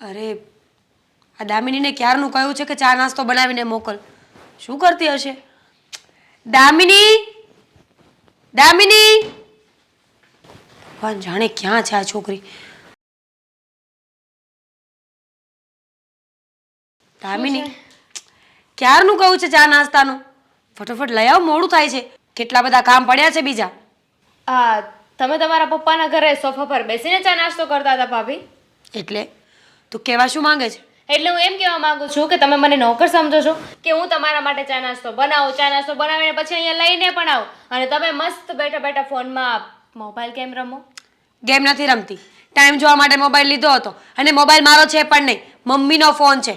અરે આ દામિનીને ક્યારનું કહ્યું છે કે ચા નાસ્તો બનાવીને મોકલ. શું કરતી હશે? દામિની, દામિની! ભગવાન જાણે ક્યાં છે આ છોકરી. દામિની, ક્યારનું કહ્યું છે ચા નાસ્તાનું? ફટાફટ લઈ આવ, મોડું થાય છે. કેટલા બધા કામ પડ્યા છે બીજા. તમે તમારા પપ્પાના ઘરે સોફા પર બેસીને ચા નાસ્તો કરતા હતા ભાભી. એટલે તું કહેવા શું માંગે છે? એટલે હું એમ કહેવા માંગુ છું કે તમે મને નોકર સમજો છો કે હું તમારા માટે ચા નાસ્તો બનાવીને પછી અહીંયા લઈને પણ આવું અને તમે મસ્ત બેઠા બેઠા ફોનમાં મોબાઈલ ગેમ રમો. ગેમ નથી રમતી. ટાઈમ જોવા માટે મોબાઈલ લીધો હતો અને મોબાઈલ મારો છે પણ નહીં, મમ્મીનો ફોન છે.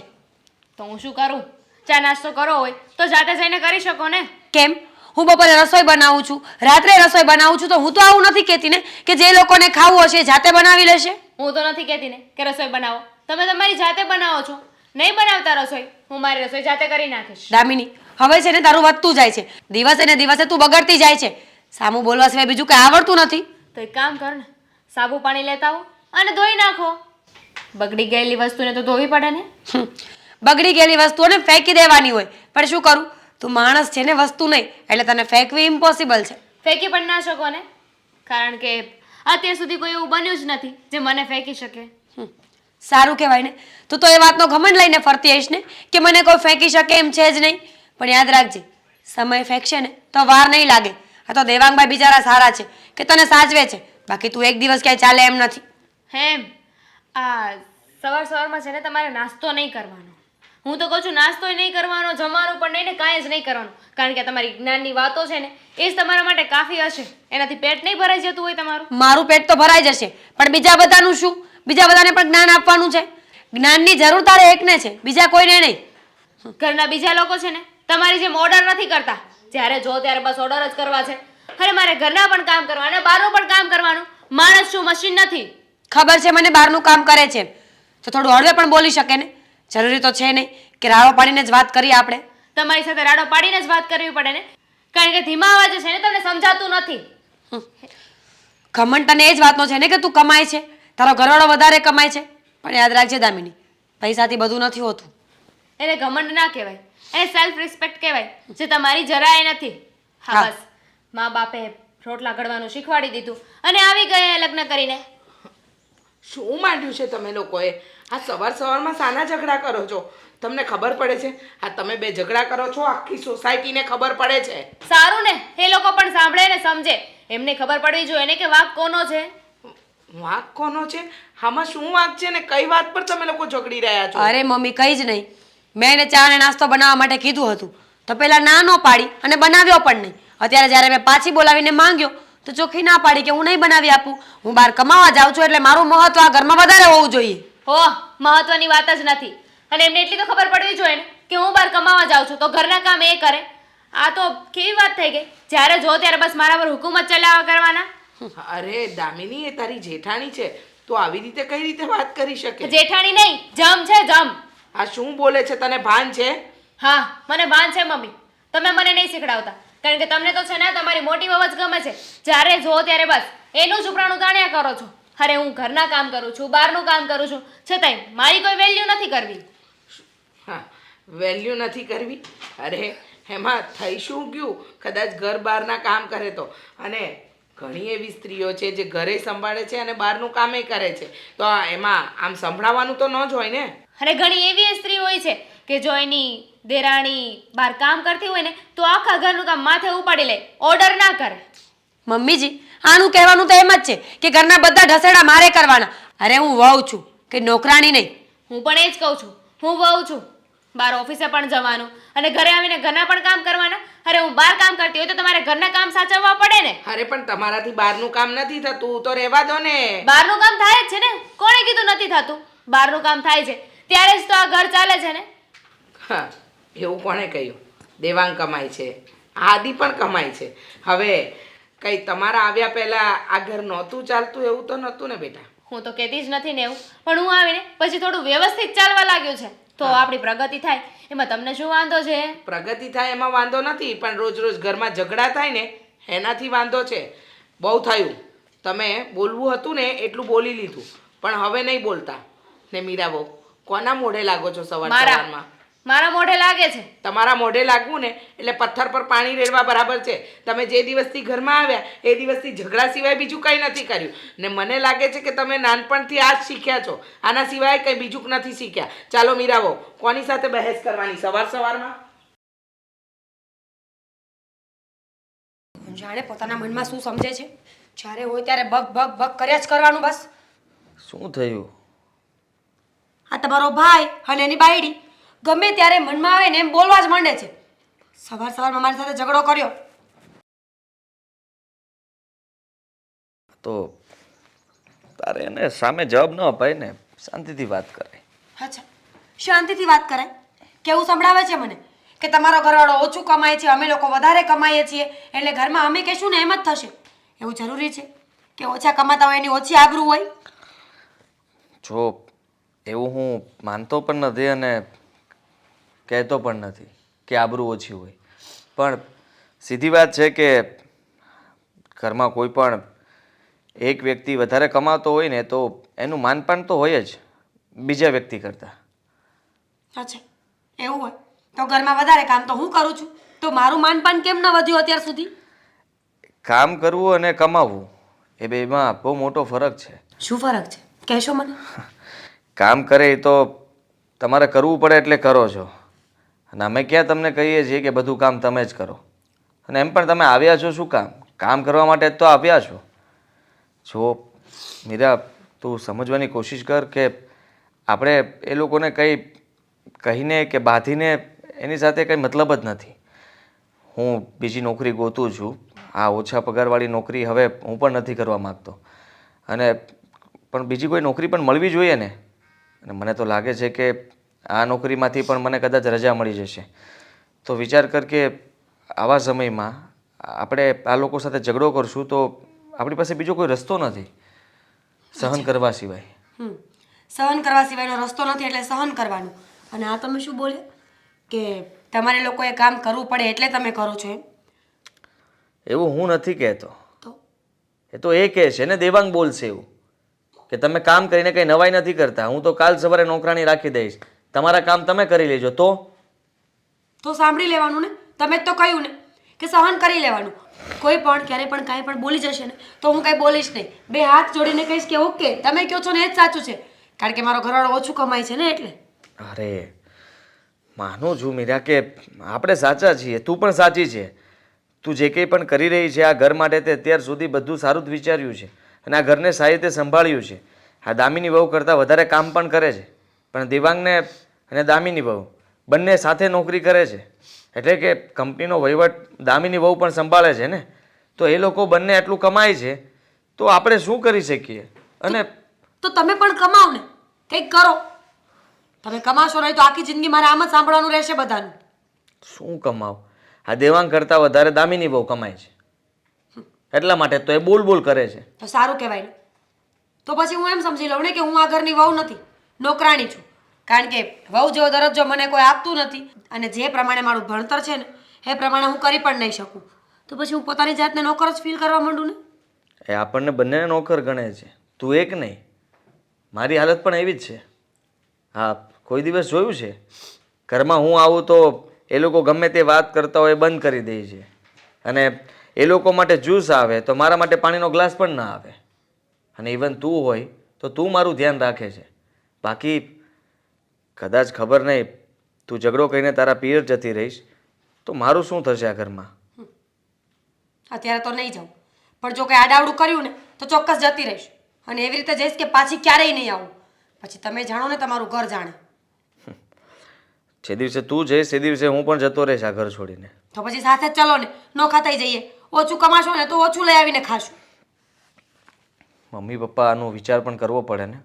તો હું શું કરું? ચા નાસ્તો કરવો હોય તો જાતે જઈને કરી શકો ને. કેમ? હું બપોરે રસોઈ બનાવું છું, રાત્રે રસોઈ બનાવું છું, તો હું તો આવું નથી કહેતી ને કે જે લોકોને ખાવું હશે એ જાતે બનાવી લેશે. હું તો નથી કહેતી ને કે રસોઈ બનાવો. તમે તમારી જાતે બનાવો છો. નહીં બનાવતા રસોઈ, હું મારી રસોઈ જાતે કરી નાખીશ. દામિની, હવે છે ને તારું વધતું જાય છે. દિવસે ને દિવસે તું બગડતી જાય છે. સામું બોલવા સિવાય બીજું કંઈ આવડતું નથી. તો એક કામ કર ને, સાબુ પાણી લેતા આવો અને ધોઈ નાખો. બગડી ગયેલી વસ્તુને તો ધોવી પડે ને. બગડી ગયેલી વસ્તુઓને ફેંકી દેવાની હોય, પણ શું કરું? તું માણસ છે ને, વસ્તુ નહીં, એટલે તને ફેંકવી ઇમ્પોસિબલ છે. ફેંકી પણ ના શકો ને, કારણ કે અત્યાર સુધી કોઈ એવું બન્યું જ નથી જે મને ફેંકી શકે. સારું કહેવાય ને. તું તો એ વાતનો ઘમંડ લઈને ફરતી હઈશ ને કે મને કોઈ ફેંકી શકે એમ છે જ નહીં. પણ યાદ રાખજે, સમય ફેંકશે ને તો વાર નહીં લાગે. આ તો દેવાંગભાઈ બિચારા સારા છે કે તને સાચવે છે, બાકી તું એક દિવસ ક્યાંય ચાલે એમ નથી. હેમ, સવારમાં છે ને તમારે નાસ્તો નહીં કરવાનો. હું તો કહું છું નાસ્તોય નહીં કરવાનો, જમવાનું પણ નહીં ને કાંઈ જ નહીં કરવાનું, કારણ કે તમારી જ્ઞાનની વાતો છે ને એ જ તમારા માટે કાફી હશે. એનાથી પેટ નહીં ભરાઈ જતું હોય તમારું. મારું પેટ તો ભરાઈ જશે, પણ બીજા બધાનું શું? બીજા બધાને પણ જ્ઞાન આપવાનું છે. જ્ઞાનની જરૂર તારે એકને છે, બીજા કોઈને નહીં. ઘરના બીજા લોકો છે ને તમારી જેમ ઓર્ડર નથી કરતા. જ્યારે જો ત્યારે બસ ઓર્ડર જ કરવા છે. અરે મારે ઘરના પણ કામ કરવાના, બહારનું પણ કામ કરવાનું. માણસ શું મશીન નથી? ખબર છે મને બહારનું કામ કરે છે, તો થોડું હળવે પણ બોલી શકે ને. જરૂરી તો છે નહીં કે રાડો પાડીને જ વાત કરીએ આપણે. તમારી સાથે રાડો પાડીને જ વાત કરવી પડે ને, કારણ કે ધીમા અવાજે છે ને તમને સમજાતું નથી. ઘમંડ તને એ જ વાતનો છે ને કે તું કમાય છે, તારો ઘરવાળો વધારે કમાય છે. પણ યાદ રાખજે દામિની, પૈસાથી બધું નથી હોતું. એને ઘમંડ ના કહેવાય, એને સેલ્ફ રિસ્પેક્ટ કહેવાય, જે તમારી જરાય નથી. હા બસ, મા બાપે રોટલા ઘડવાનું શીખવાડી દીધું અને આવી ગયા લગ્ન કરીને. શું માંડ્યું છે તમે લોકોએ? આ સવારમાં સાના ઝઘડા કરો છો? તમને ખબર પડે છે? આ તમે બે ઝઘડા કરો છો, આખી સોસાયટીને ખબર પડે છે. સારું ને, એ લોકો પણ સાંભળે ને સમજે. એમને ખબર પડવી જોઈએ ને કે વાંક કોનો છે. વાંક કોનો છે? આમાં શું વાંક છે ને કઈ વાત પર તમે લોકો ઝઘડી રહ્યા છો? અરે મમ્મી, કઈ જ નહીં. મેં એને ચા અને નાસ્તો બનાવવા માટે કીધું હતું તો પેલા ના ન પાડી અને બનાવ્યો પણ નહીં. અત્યારે જ્યારે મેં પાછી બોલાવીને માંગ્યો તો ચોખ્ખી ના પાડી કે હું નહીં બનાવી આપું. હું બહાર કમાવા જાઉં છું એટલે મારું મહત્વ આ ઘરમાં વધારે હોવું જોઈએ. હો, મહત્વની વાત જ નથી. અને એમને એટલી તો ખબર પડવી જોઈએ ને કે હું બહાર કમાવા જાઉં છું તો ઘરના કામ એ કરે. આ તો કેવી વાત થઈ ગઈ? જ્યારે જો ત્યારે બસ મારા પર હુકુમત ચલાવવા કરવાના. અરે દામિની, એ તારી જેઠાણી છે, તો આવી રીતે કઈ રીતે વાત કરી શકે? જેઠાણી નહીં, જમ છે જમ. આ શું બોલે છે? તને ભાન છે? હા, મને ભાન છે મમ્મી. તમે મને નહીં શીખડાવતા, કારણ કે તમને તો છે ને તમારી મોટી વહુ જ ગમે છે. જ્યારે જો ત્યારે બસ એનું જ ઉપરાણું તાણ્યા કરો છો. અરે હું ઘરના કામ કરું છું, બહારનું કામ કરું છું, છતાંય મારી કોઈ વેલ્યુ નથી કરવી. હા, વેલ્યુ નથી કરવી? અરે એમાં થઈ શું ગયું? કદાચ ઘર બહારના કામ કરે તો. અને ઘણી એવી સ્ત્રીઓ છે જે ઘરે સંભાળે છે અને બહારનું કામે કરે છે, તો એમાં આમ સંભળાવવાનું તો ન જ હોય ને. અને ઘણી એવી સ્ત્રી હોય છે કે જો એની દેરાણી બહાર કામ કરતી હોય ને તો આખા ઘરનું કામ માથે ઉપાડી લે, ઓર્ડર ના કરે. મમ્મીજી, આનું કહેવાનું તો એમ જ છે કે ઘરના બધા ઢસેડા મારે કરવાના. અરે હું વહુ છું કે નોકરાણી નહીં. હું પણ એ જ કહું છું, હું વહુ છું. બહાર ઓફિસે પણ જવાનું અને ઘરે આવીને ઘરના પણ કામ કરવાના. અરે હું બહાર કામ કરતી હોય તો તમારે ઘરના કામ સાચવવા પડે ને. અરે પણ તમારાથી બહારનું કામ નથી થતું, તો રહેવા દો ને. બહારનું કામ થાય જ છે ને. કોણે કીધું નથી થતું? બહારનું કામ થાય છે ત્યારે જ તો આ ઘર ચાલે છે ને. હા, એવું કોણે કહ્યું? દેવાંગ કમાય છે, આદિ પણ કમાય છે. હવે કઈ તમારા આવ્યા પહેલા આ ઘર નહોતું ચાલતું એવું તો નહોતું ને બેટા? હું તો કહેતી જ નથી ને એવું, પણ હું આવીને પછી થોડું વ્યવસ્થિત ચાલવા લાગ્યું છે તો આપણી પ્રગતિ થાય. એમાં તમને શું વાંધો છે? પ્રગતિ થાય એમાં વાંધો નથી, પણ રોજ રોજ ઘરમાં ઝઘડા થાય ને એનાથી વાંધો છે. બહુ થયું, તમે બોલવું હતું ને એટલું બોલી લીધું, પણ હવે નહીં બોલતા. ને મીરાબો કોના મોઢે લાગો છો સવાર મારા સવારમાં? મારા મોઢે લાગે છે. તમારા મોઢે લાગવું ને એટલે પથ્થર પર પાણી રેડવા બરાબર છે. તમે જે દિવસથી ઘરમાં આવ્યા એ દિવસથી ઝઘડા સિવાય બીજું કંઈ નથી કર્યું. ને મને લાગે છે કે તમે નાનપણથી આ જ શીખ્યા છો. આના સિવાય કંઈ બીજું નથી શીખ્યા. ચાલો મીરાબો, કોની સાથે બહેસ કરવાની સવાર સવારમાં? જાણે પોતાના મનમાં શું સમજે છે. જ્યારે હોય ત્યારે બગ બગ બગ કર્યા જ કરવાનું બસ. શું થયું? આ તમારો ભાઈ અને એની બાયડી ગમે ત્યારે મનમાં આવે ને એમ બોલવા જ માંડે છે. સવાર સવારમાં મારી સાથે ઝઘડો કર્યો. તો તારે એને સામે જવાબ ન અપાય ને, શાંતિથી વાત કરાય. અચ્છા, શાંતિથી વાત કરાય? કેવું સંભળાવે છે મને કે તમારો ઘરવાળો ઓછું કમાય છે, અમે લોકો વધારે કમાઈએ છીએ, એટલે ઘરમાં અમે કહેશું ને એમ જ થશે. એવું જરૂરી છે કે ઓછા કમાતા હોય એની ઓછી આબરૂ હોય? જો એવું હું માનતો પણ નથી અને કહેતો પણ નથી કે આબરૂ ઓછી હોય, પણ સીધી વાત છે કે ઘરમાં કોઈ પણ એક વ્યક્તિ વધારે કમાતો હોય ને તો એનું માનપાન તો હોય જ બીજા વ્યક્તિ કરતાં. અચ્છા, એવું હોય તો ઘરમાં વધારે કામ તો હું કરું છું, તો મારું માનપાન કેમ ન વધ્યું અત્યાર સુધી? કામ કરવું અને કમાવવું એ બેમાં બહુ મોટો ફરક છે. શું ફરક છે કહેશો મને? કામ કરે એ તો તમારે કરવું પડે એટલે કરો છો, અને અમે ક્યાં તમને કહીએ છીએ કે બધું કામ તમે જ કરો. અને એમ પણ તમે આવ્યા છો શું કામ? કામ કરવા માટે જ તો આવ્યા છો. જો મીરા, તું સમજવાની કોશિશ કર કે આપણે એ લોકોને કંઈ કહીને કે બાંધીને એની સાથે કંઈ મતલબ જ નથી. હું બીજી નોકરી ગોતું છું. આ ઓછા પગારવાળી નોકરી હવે હું પણ નથી કરવા માગતો, અને પણ બીજી કોઈ નોકરી પણ મળવી જોઈએ ને. અને મને તો લાગે છે કે આ નોકરીમાંથી પણ મને કદાચ રજા મળી જશે. તો વિચાર કર કે આવા સમયમાં આપણે આ લોકો સાથે ઝઘડો કરશું તો આપણી પાસે બીજો કોઈ રસ્તો નથી સહન કરવા સિવાય. સહન કરવા સિવાયનો રસ્તો નથી એટલે સહન કરવાનું. અને આ તમે શું બોલે કે તમારે લોકોએ કામ કરવું પડે એટલે તમે કરો છો એમ? એવું હું નથી કહેતો. તો એ તો એ કહે છે ને, દેવાંગ બોલશે એવું કે તમે કામ કરીને કંઈ નવાઈ નથી કરતા, હું તો કાલ સવારે નોકરાણી રાખી દઈશ, તમારા કામ તમે કરી લેજો. તો સાંભળી લેવાનું ને, તમે જ તો કહ્યું ને કે સહન કરી લેવાનું. કોઈ પણ ક્યારે પણ કાંઈ પણ બોલી જશે ને તો હું કાંઈ બોલીશ નહીં. બે હાથ જોડીને કહીશ કે ઓકે તમે કહો છો ને એ જ સાચું છે, કારણ કે મારો ઘરવાળો ઓછું કમાય છે ને એટલે. અરે માનું છું મીરા કે આપણે સાચા છીએ, તું પણ સાચી છે. તું જે કંઈ પણ કરી રહી છે આ ઘર માટે તે અત્યાર સુધી બધું સારું જ વિચાર્યું છે અને આ ઘરને સારી રીતે સંભાળ્યું છે. આ દામિની વહુ કરતાં વધારે કામ પણ કરે છે, પણ દેવાંગને અને દામિની વહુ બંને સાથે નોકરી કરે છે, એટલે કે કંપનીનો વહીવટ દામિની વહુ પણ સંભાળે છે ને. તો એ લોકો બંને આટલું કમાય છે તો આપણે શું કરી શકીએ? અને તો તમે પણ કમાઓ ને, કંઈક કરો. તમે કમાશો નહીં તો આખી જિંદગી મારે આમ જ સાંભળવાનું રહેશે બધાનું. શું કમાવ? આ દેવાંગ કરતાં વધારે દામિની બહુ કમાય છે, એટલા માટે તો એ બોલ બોલ કરે છે. તો સારું કહેવાય ને. તો પછી હું એમ સમજી લઉં ને કે હું આ ઘરની વહુ નથી, નોકરાણી છું. કારણ કે વહુ જેવો દરજ્જો મને કોઈ આપતું નથી, અને જે પ્રમાણે મારું ભણતર છે ને એ પ્રમાણે હું કરી પણ નહીં શકું. તો પછી હું પોતાની જાતને નોકર જ ફીલ કરવા માંડું ને. એ આપણને બંનેને નોકર ગણે છે, તું એક નહીં. મારી હાલત પણ એવી જ છે. હા, કોઈ દિવસ જોયું છે ઘરમાં હું આવું તો એ લોકો ગમે તે વાત કરતા હોય બંધ કરી દે છે, અને એ લોકો માટે જ્યુસ આવે તો મારા માટે પાણીનો ગ્લાસ પણ ના આવે. અને ઇવન તું હોય તો તું મારું ધ્યાન રાખે છે. બાકી કદાચ ખબર નહીં તું ઝઘડો કરીને તારા પિયર જતી રહીશ તો મારું શું થશે આ ઘરમાં? અત્યારે તો નહીં જાઉં, પણ જો કંઈ આડાવડું કર્યું ને તો ચોક્કસ જતી રહીશ. અને એવી રીતે જઈશ કે પાછી ક્યારેય નહીં આવું. પછી તમે જાણો ને તમારું ઘર જાણે. જે દિવસે તું જઈશ એ દિવસે હું પણ જતો રહીશ આ ઘર છોડીને. તો પછી સાથે જ ચલો ને, નોખા થઈ જઈએ. ઓછું કમાશો ને તો ઓછું લઈ આવીને ખાશું. મમ્મી પપ્પા આનો વિચાર પણ કરવો પડે ને.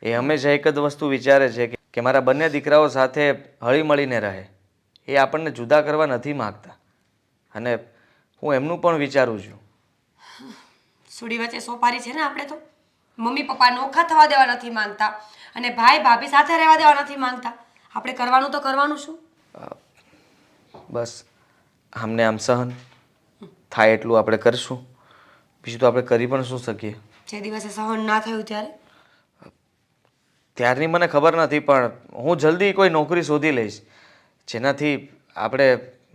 એ હંમેશા એક જ વસ્તુ વિચારે છે કે મારા બંને દીકરાઓ સાથે હળી મળીને રહે. એ આપણને જુદા કરવા નથી માગતા, અને હું એમનું પણ વિચારું છું. સુડી વચ્ચે સોપારી છે ને આપણે તો. મમ્મી પપ્પા નોખા થવા દેવા નથી માંગતા, અને ભાઈ ભાભી સાથે રહેવા દેવા નથી માંગતા. આપણે કરવાનું તો કરવાનું શું? બસ આમને આમ સહન થાય એટલું આપણે કરીશું, બીજું તો આપણે કરી પણ શું શકીએ? જે દિવસે સહન ના થયું ત્યારે ત્યારની મને ખબર નથી, પણ હું જલ્દી કોઈ નોકરી શોધી લઈશ જેનાથી આપણે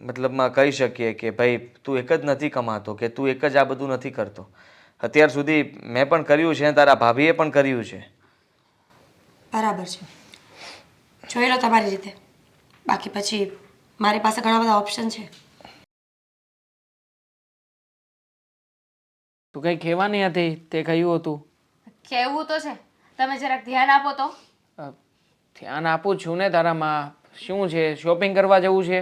મતલબમાં કહી શકીએ કે ભાઈ તું એક જ નથી કમાતો, કે તું એક જ આ બધું નથી કરતો. અત્યાર સુધી મેં પણ કર્યું છે, તારા ભાભીએ પણ કર્યું છે. બરાબર છે, જોઈ લો તમારી રીતે. બાકી પછી મારી પાસે ઘણા બધા ઓપ્શન છે. તું કંઈ કહેવાની હતી તે કહ્યું હતું. કહેવું તો છે, તમે જરાક ધ્યાન આપો તો. ધ્યાન આપું છું ને તારામાં. શું છે, શોપિંગ કરવા જવું છે?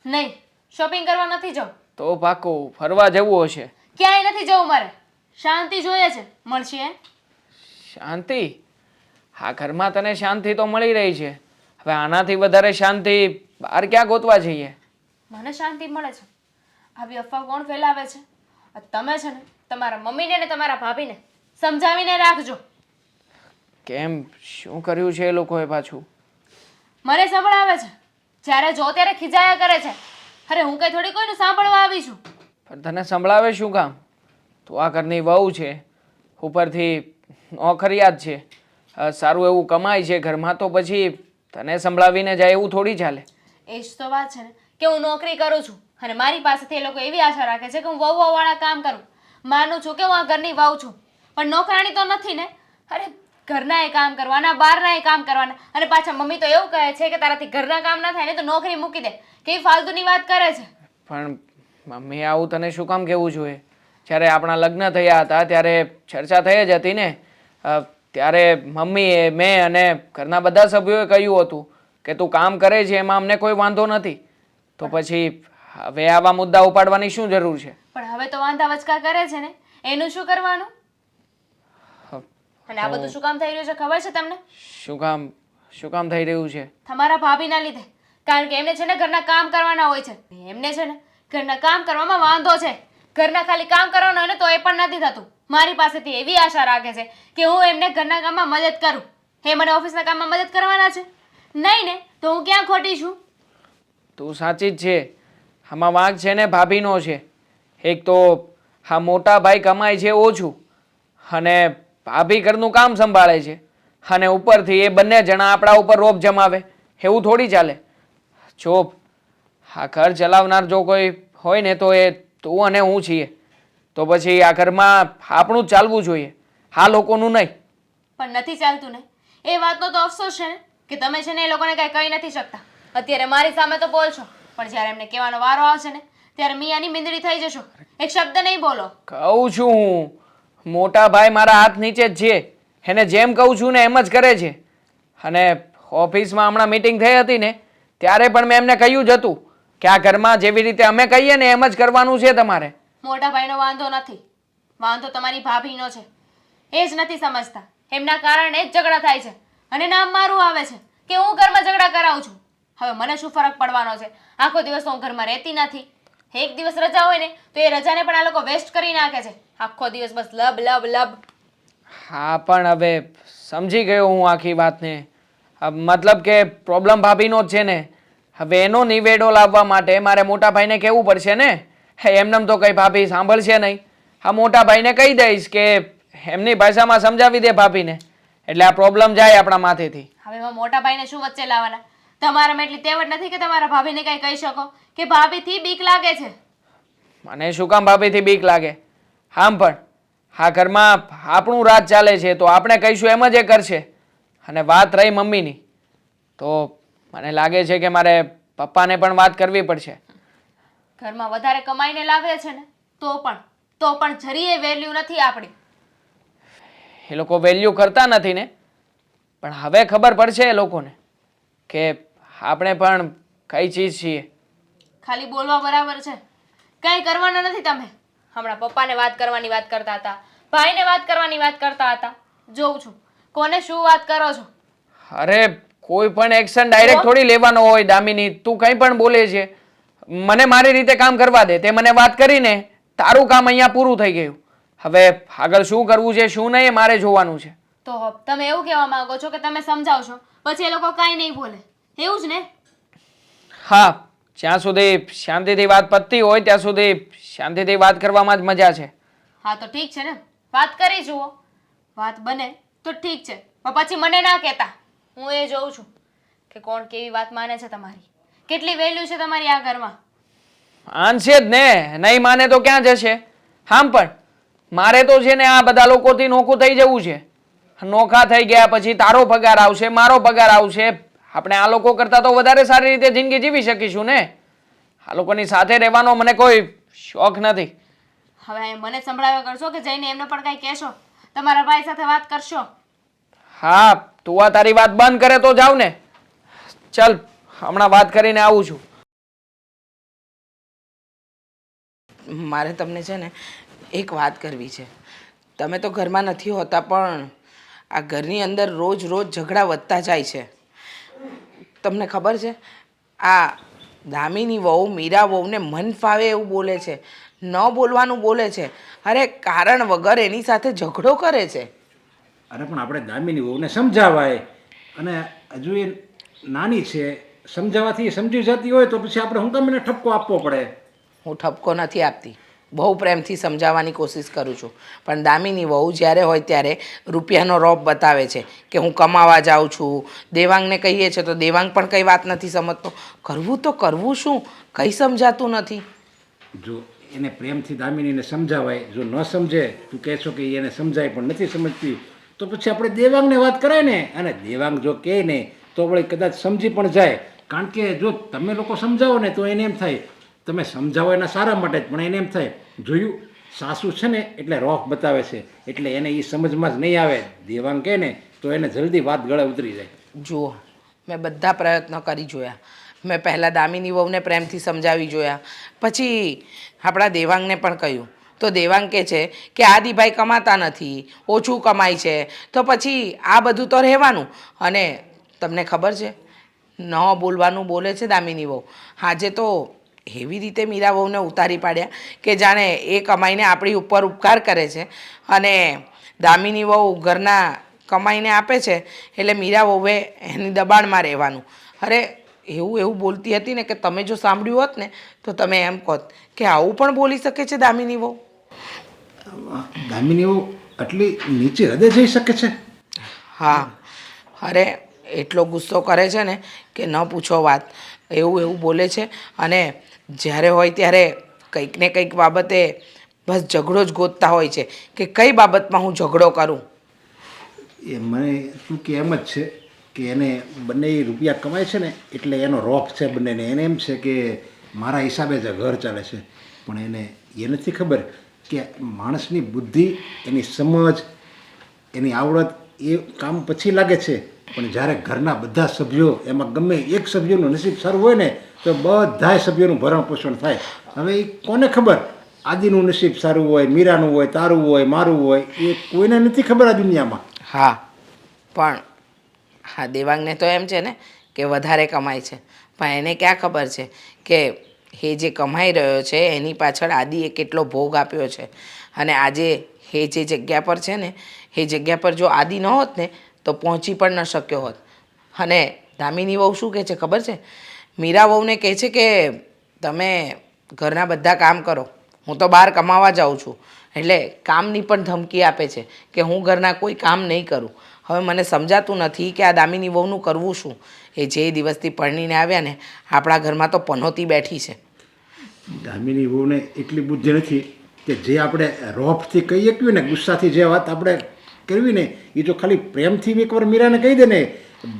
નહીં, શોપિંગ કરવા નથી જવું. તો પાકું ફરવા જવું હશે. ક્યાંય નથી જવું મારે. શાંતિ જોઈએ છે, મળશે હે? શાંતિ? હા, ઘરમાં તને શાંતિ તો મળી રહી છે. હવે આનાથી વધારે શાંતિ બહાર ક્યાં ગોતવા જઈએ? મને શાંતિ મળે છે. આવી અફવા કોણ ફેલાવે છે? આ તમે છે ને તમારા મમ્મીને ને તમારા ભાભીને સમજાવીને રાખજો. કેમ, શું કર્યું છે એ લોકોએ પાછું? મને સંભળાવે છે, જ્યારે જો ત્યારે ખીજાયા કરે છે. અરે હું કઈ થોડી કોઈનું સાંભળવા આવી છું? પણ તને સંભળાવે શું કામ? તું આ ઘરની વહુ છે, ઉપરથી નોકરિયાત છે, સારું એવું કમાય છે ઘરમાં, તો પછી તને સંભળાવીને જાય એવું થોડી ચાલે. એ જ તો વાત છે ને કે હું નોકરી કરું છું અને મારી પાસેથી એ લોકો એવી આશા રાખે છે કે હું વહુવાળા કામ કરું. માનું છું કે હું આ ઘરની વહુ છું, પણ નોકરાણી તો નથી ને. અરે ઘરના એ કામ કરવાના, બહારના એ કામ કરવાના, અને પાછા મમ્મી તો એવું કહે છે કે તારાથી ઘરના કામ ના થાય ને તો નોકરી મૂકી દે. કેવી ફાલતુની વાત કરે છે. પણ મમ્મી આવું તને શું કામ કહેવું જોઈએ? જ્યારે આપણા લગ્ન થયા હતા ત્યારે ચર્ચા થઈ જ હતી ને. ત્યારે મમ્મીએ, મેં અને ઘરના બધા સભ્યોએ કહ્યું હતું કે તું કામ કરે છે એમાં અમને કોઈ વાંધો નથી. તો પછી હવે આવા મુદ્દા ઉપાડવાની શું જરૂર છે? પણ હવે તો વાંધા વચકા કરે છે ને, એનું શું કરવાનું? અને આ બધું શું કામ થઈ રહ્યું છે ખબર છે તમને? શું કામ થઈ રહ્યું છે? તમારા ભાભીના લીધે. કારણ કે એમને છે ને ઘરના કામ કરવાના હોય છે. એમને છે ને ઘરના કામ કરવામાં વાંધો છે. ઘરના ખાલી કામ કરવાનું હોય ને તો એ પણ નથી થતું. મારી પાસેથી એવી આશા રાખે છે કે હું એમને ઘરના કામમાં મદદ કરું. એ મને ઓફિસના કામમાં મદદ કરવાના છે? નહીં ને, તો હું ક્યાં ખોટી છું? તું સાચી જ છે. આમાં વાંક છે ને ભાભીનો છે. એક તો હા મોટા ભાઈ કમાય છે ઓછું, અને ભાભી ઘરનું કામ સંભાળે છે, અને ઉપરથી એ બંને જણા આપણા ઉપર રોપ જમાવે. એવું થોડી ચાલે. જો આ ઘર ચલાવનાર જો કોઈ હોય ને તો એ તું અને હું છીએ. તો પછી આ ઘરમાં આપણું જ ચાલવું જોઈએ, આ લોકોનું નહીં. પણ નથી ચાલતું ને. એ વાતનો તો અફસોસ છે ને કે તમે છે ને એ લોકોને કાંઈ કહી નથી શકતા. અત્યારે મારી સામે તો બોલશો, પણ જ્યારે એમને કહેવાનો વારો આવશે ને ત્યારે મિયાની મીંદડી થઈ જશો. એક શબ્દ નહીં બોલો. કહું છું હું, મોટા ભાઈ મારા હાથ નીચે જ છે. એને જેમ કહું છું ને એમ જ કરે છે. અને ઓફિસમાં હમણાં મીટિંગ થઈ હતી ને ત્યારે પણ મેં એમને કહ્યું જ હતું કે આ ઘરમાં જેવી રીતે અમે કહીએ ને એમ જ કરવાનું છે તમારે. મોટા ભાઈનો વાંધો નથી, વાંધો તમારી ભાભીનો છે. એ જ નથી સમજતા. એમના કારણે જ ઝઘડા થાય છે અને નામ મારું આવે છે કે હું ઘરમાં ઝઘડા કરાવું છું. હવે મને શું ફરક પડવાનો છે? આખો દિવસ તો હું ઘરમાં રહેતી નથી. એક દિવસ રજા હોય ને તો એ રજાને પણ આ લોકો વેસ્ટ કરી નાખે છે. આખો દિવસ બસ લબ લબ લબ. હા, પણ હવે સમજી ગયો હું આખી વાતને. મતલબ કે પ્રોબ્લેમ ભાભીનો જ છે ને. હવે એનો નિવેડો લાવવા માટે મારે મોટા ભાઈને કહેવું પડશે ને. એમનેમ તો કઈ ભાભી સાંભળશે નહીં. હા, મોટા ભાઈને કહી દઈશ કે એમની ભાષામાં સમજાવી દે ભાભીને, એટલે આ પ્રોબ્લેમ જાય આપણા માથેથી. હવે એમાં મોટા ભાઈને શું વચ્ચે લાવવાના? તમારામાં એટલી તેવડ નથી કે તમારા ભાભીને કંઈ કહી શકો કે ભાભીથી બીક લાગે છે? મને શું કામ ભાભીથી બીક લાગે? આમ પણ આ ઘરમાં આપણું રાજ ચાલે છે તો આપણે કહીશું એમ જ એ કરશે. અને વાત રહી મમ્મીની, તો મને લાગે છે કે મારે પપ્પાને પણ વાત કરવી પડશે. ઘરમાં વધારે કમાઈને લાવે છે ને તો પણ જરીએ વેલ્યુ નથી આપણી. એ લોકો વેલ્યુ કરતા નથી ને, પણ હવે ખબર પડશે એ લોકોને કે આપણે પણ કઈ ચીજ છીએ. ખાલી બોલવા બરાબર છે, કંઈ કરવાના નથી તમે. હમણાં પપ્પાને વાત કરવાની વાત કરતા હતા, ભાઈને વાત કરવાની વાત કરતા હતા. જોઉં છું કોને શું વાત કરો છો. અરે કોઈ પણ એક્શન ડાયરેક્ટ થોડી લેવાનો હોય દામિની. તું કંઈ પણ બોલે છે. મને મારી રીતે કામ કરવા દે. તે મને વાત કરીને તારું કામ અહીંયા પૂરું થઈ ગયું. હવે આગળ શું કરવું છે શું નહીં એ મારે જોવાનું છે. તો તમે એવું કહેવા માંગો છો કે તમે સમજાવશો પછી એ લોકો કાંઈ નહીં બોલે, એવું જ ને? હા, જ્યાં સુધી શાંતિથી વાત પતતી હોય ત્યાં સુધી શાંતિથી વાત કરવામાં જ મજા છે. હા તો ઠીક છે ને, વાત કરી જુઓ. વાત બને તો ઠીક છે, પણ પછી મને ના કહેતા. હું એ જોઉં છું કે કોણ કેવી વાત માને છે તમારી, કેટલી વેલ્યુ છે તમારી આ ઘરમાં. માનશે જ ને, નહીં માને તો ક્યાં જશે? આમ પણ મારે તો છે ને આ બધા લોકોથી નોખું થઈ જવું છે. નોખા થઈ ગયા પછી તારો પગાર આવશે, મારો પગાર આવશે. આપણે આ લોકો કરતાં તો વધારે સારી રીતે જિંદગી જીવી શકીશું ને. આ લોકોની સાથે રહેવાનો મને કોઈ શોખ નથી. હવે મને સંભળાવ્યા કરશો કે જઈને એમને પણ કંઈ કહેશો? તમારા ભાઈ સાથે વાત કરશો? હા, તું આ તારી વાત બંધ કરે તો જાવ ને. ચાલ, હમણાં વાત કરીને આવું છું. મારે તમને છે ને એક વાત કરવી છે. તમે તો ઘરમાં નથી હોતા, પણ આ ઘરની અંદર રોજ રોજ ઝઘડા વધતા જાય છે. તમને ખબર છે, આ દામિની વહુ મીરા વહુને મન ફાવે એવું બોલે છે, ન બોલવાનું બોલે છે. અરે કારણ વગર એની સાથે ઝઘડો કરે છે. અરે પણ આપણે દામિની વહુને સમજાવાય, અને હજુ એ નાની છે, સમજાવવાથી એ સમજી જતી હોય તો પછી આપણે હું તમને ઠપકો આપવો પડે? હું ઠપકો નથી આપતી, બહુ પ્રેમથી સમજાવવાની કોશિશ કરું છું, પણ દામિની વહુ જ્યારે હોય ત્યારે રૂપિયાનો રોપ બતાવે છે કે હું કમાવા જાઉં છું. દેવાંગને કહીએ છીએ તો દેવાંગ પણ કંઈ વાત નથી સમજતો. કરવું તો કરવું શું, કંઈ સમજાતું નથી. જો એને પ્રેમથી દામિનીને સમજાવાય, જો ન સમજે, તું કહેશો કે એને સમજાય પણ નથી સમજતી, તો પછી આપણે દેવાંગને વાત કરાય ને. અને દેવાંગ જો કહે ને તો વળી કદાચ સમજી પણ જાય. કારણ કે જો તમે લોકો સમજાવો ને તો એને એમ થાય તમે સમજાવો એના સારા માટે જ, પણ એને એમ થાય જોયું સાસુ છે ને એટલે રોફ બતાવે છે, એટલે એને એ સમજમાં જ નહીં આવે. દેવાંગ કહે ને તો એને જલ્દી વાત ગળે ઉતરી જાય. જુઓ, મેં બધા પ્રયત્નો કરી જોયા. મેં પહેલાં દામિની વહુને પ્રેમથી સમજાવી જોયા, પછી આપણા દેવાંગને પણ કહ્યું તો દેવાંગ કહે છે કે આદિભાઈ કમાતા નથી, ઓછું કમાય છે, તો પછી આ બધું તો રહેવાનું. અને તમને ખબર છે, ન બોલવાનું બોલે છે દામિની વહુ. આજે તો એવી રીતે મીરા વહુને ઉતારી પાડ્યા કે જાણે એ કમાઈને આપણી ઉપર ઉપકાર કરે છે, અને દામિની વહુ ઘરના કમાઈને આપે છે એટલે મીરા વહુએ એની દબાણમાં રહેવાનું. અરે એવું બોલતી હતી ને કે તમે જો સાંભળ્યું હોત ને તો તમે એમ કહો કે આવું પણ બોલી શકે છે દામિની વહુ. દામિની વહુ આટલી નીચે હદે જઈ શકે છે? હા, અરે એટલો ગુસ્સો કરે છે ને કે ન પૂછો વાત. એવું બોલે છે, અને જ્યારે હોય ત્યારે કંઈક ને કંઈક બાબતે બસ ઝઘડો જ ગોતતા હોય છે કે કઈ બાબતમાં હું ઝઘડો કરું. એ મને શું કે એમ જ છે કે એને બંને રૂપિયા કમાય છે ને એટલે એનો રોફ છે બંનેને. એને એમ છે કે મારા હિસાબે જ ઘર ચાલે છે, પણ એને એ નથી ખબર કે માણસની બુદ્ધિ, એની સમજ, એની આવડત એ કામ પછી લાગે છે, પણ જ્યારે ઘરના બધા સભ્યો, એમાં ગમે એક સભ્યનું નસીબ સારું હોય ને તો બધાય સભ્યોનું ભરણ પોષણ થાય. હવે એ કોને ખબર આદિનું નસીબ સારું હોય, મીરાનું હોય, તારું હોય, મારું હોય, એ કોઈને નથી ખબર આ દુનિયામાં. હા, પણ હા દેવાંગને તો એમ છે ને કે વધારે કમાય છે, પણ એને ક્યાં ખબર છે કે એ જે કમાઈ રહ્યો છે એની પાછળ આદિએ કેટલો ભોગ આપ્યો છે. અને આજે એ જે જગ્યા પર છે ને એ જગ્યા પર જો આદિ ન હોત ને તો પહોંચી પણ ન શક્યો હોત. અને દામિની વહુ શું કહે છે ખબર છે? મીરા વહુને કહે છે કે તમે ઘરના બધા કામ કરો, હું તો બહાર કમાવા જાઉં છું. એટલે કામની પણ ધમકી આપે છે કે હું ઘરના કોઈ કામ નહીં કરું. હવે મને સમજાતું નથી કે આ દામિની વહુનું કરવું શું. એ જે દિવસથી પરણીને આવ્યા ને આપણા ઘરમાં તો પનોતી બેઠી છે. દામિની વહુને એટલી બુદ્ધિ નથી કે જે આપણે રોફથી કહી શકીએ ને, ગુસ્સાથી જે વાત આપણે કરવી ને, એ જો ખાલી પ્રેમથી એકવાર મીરાને કહી દે ને,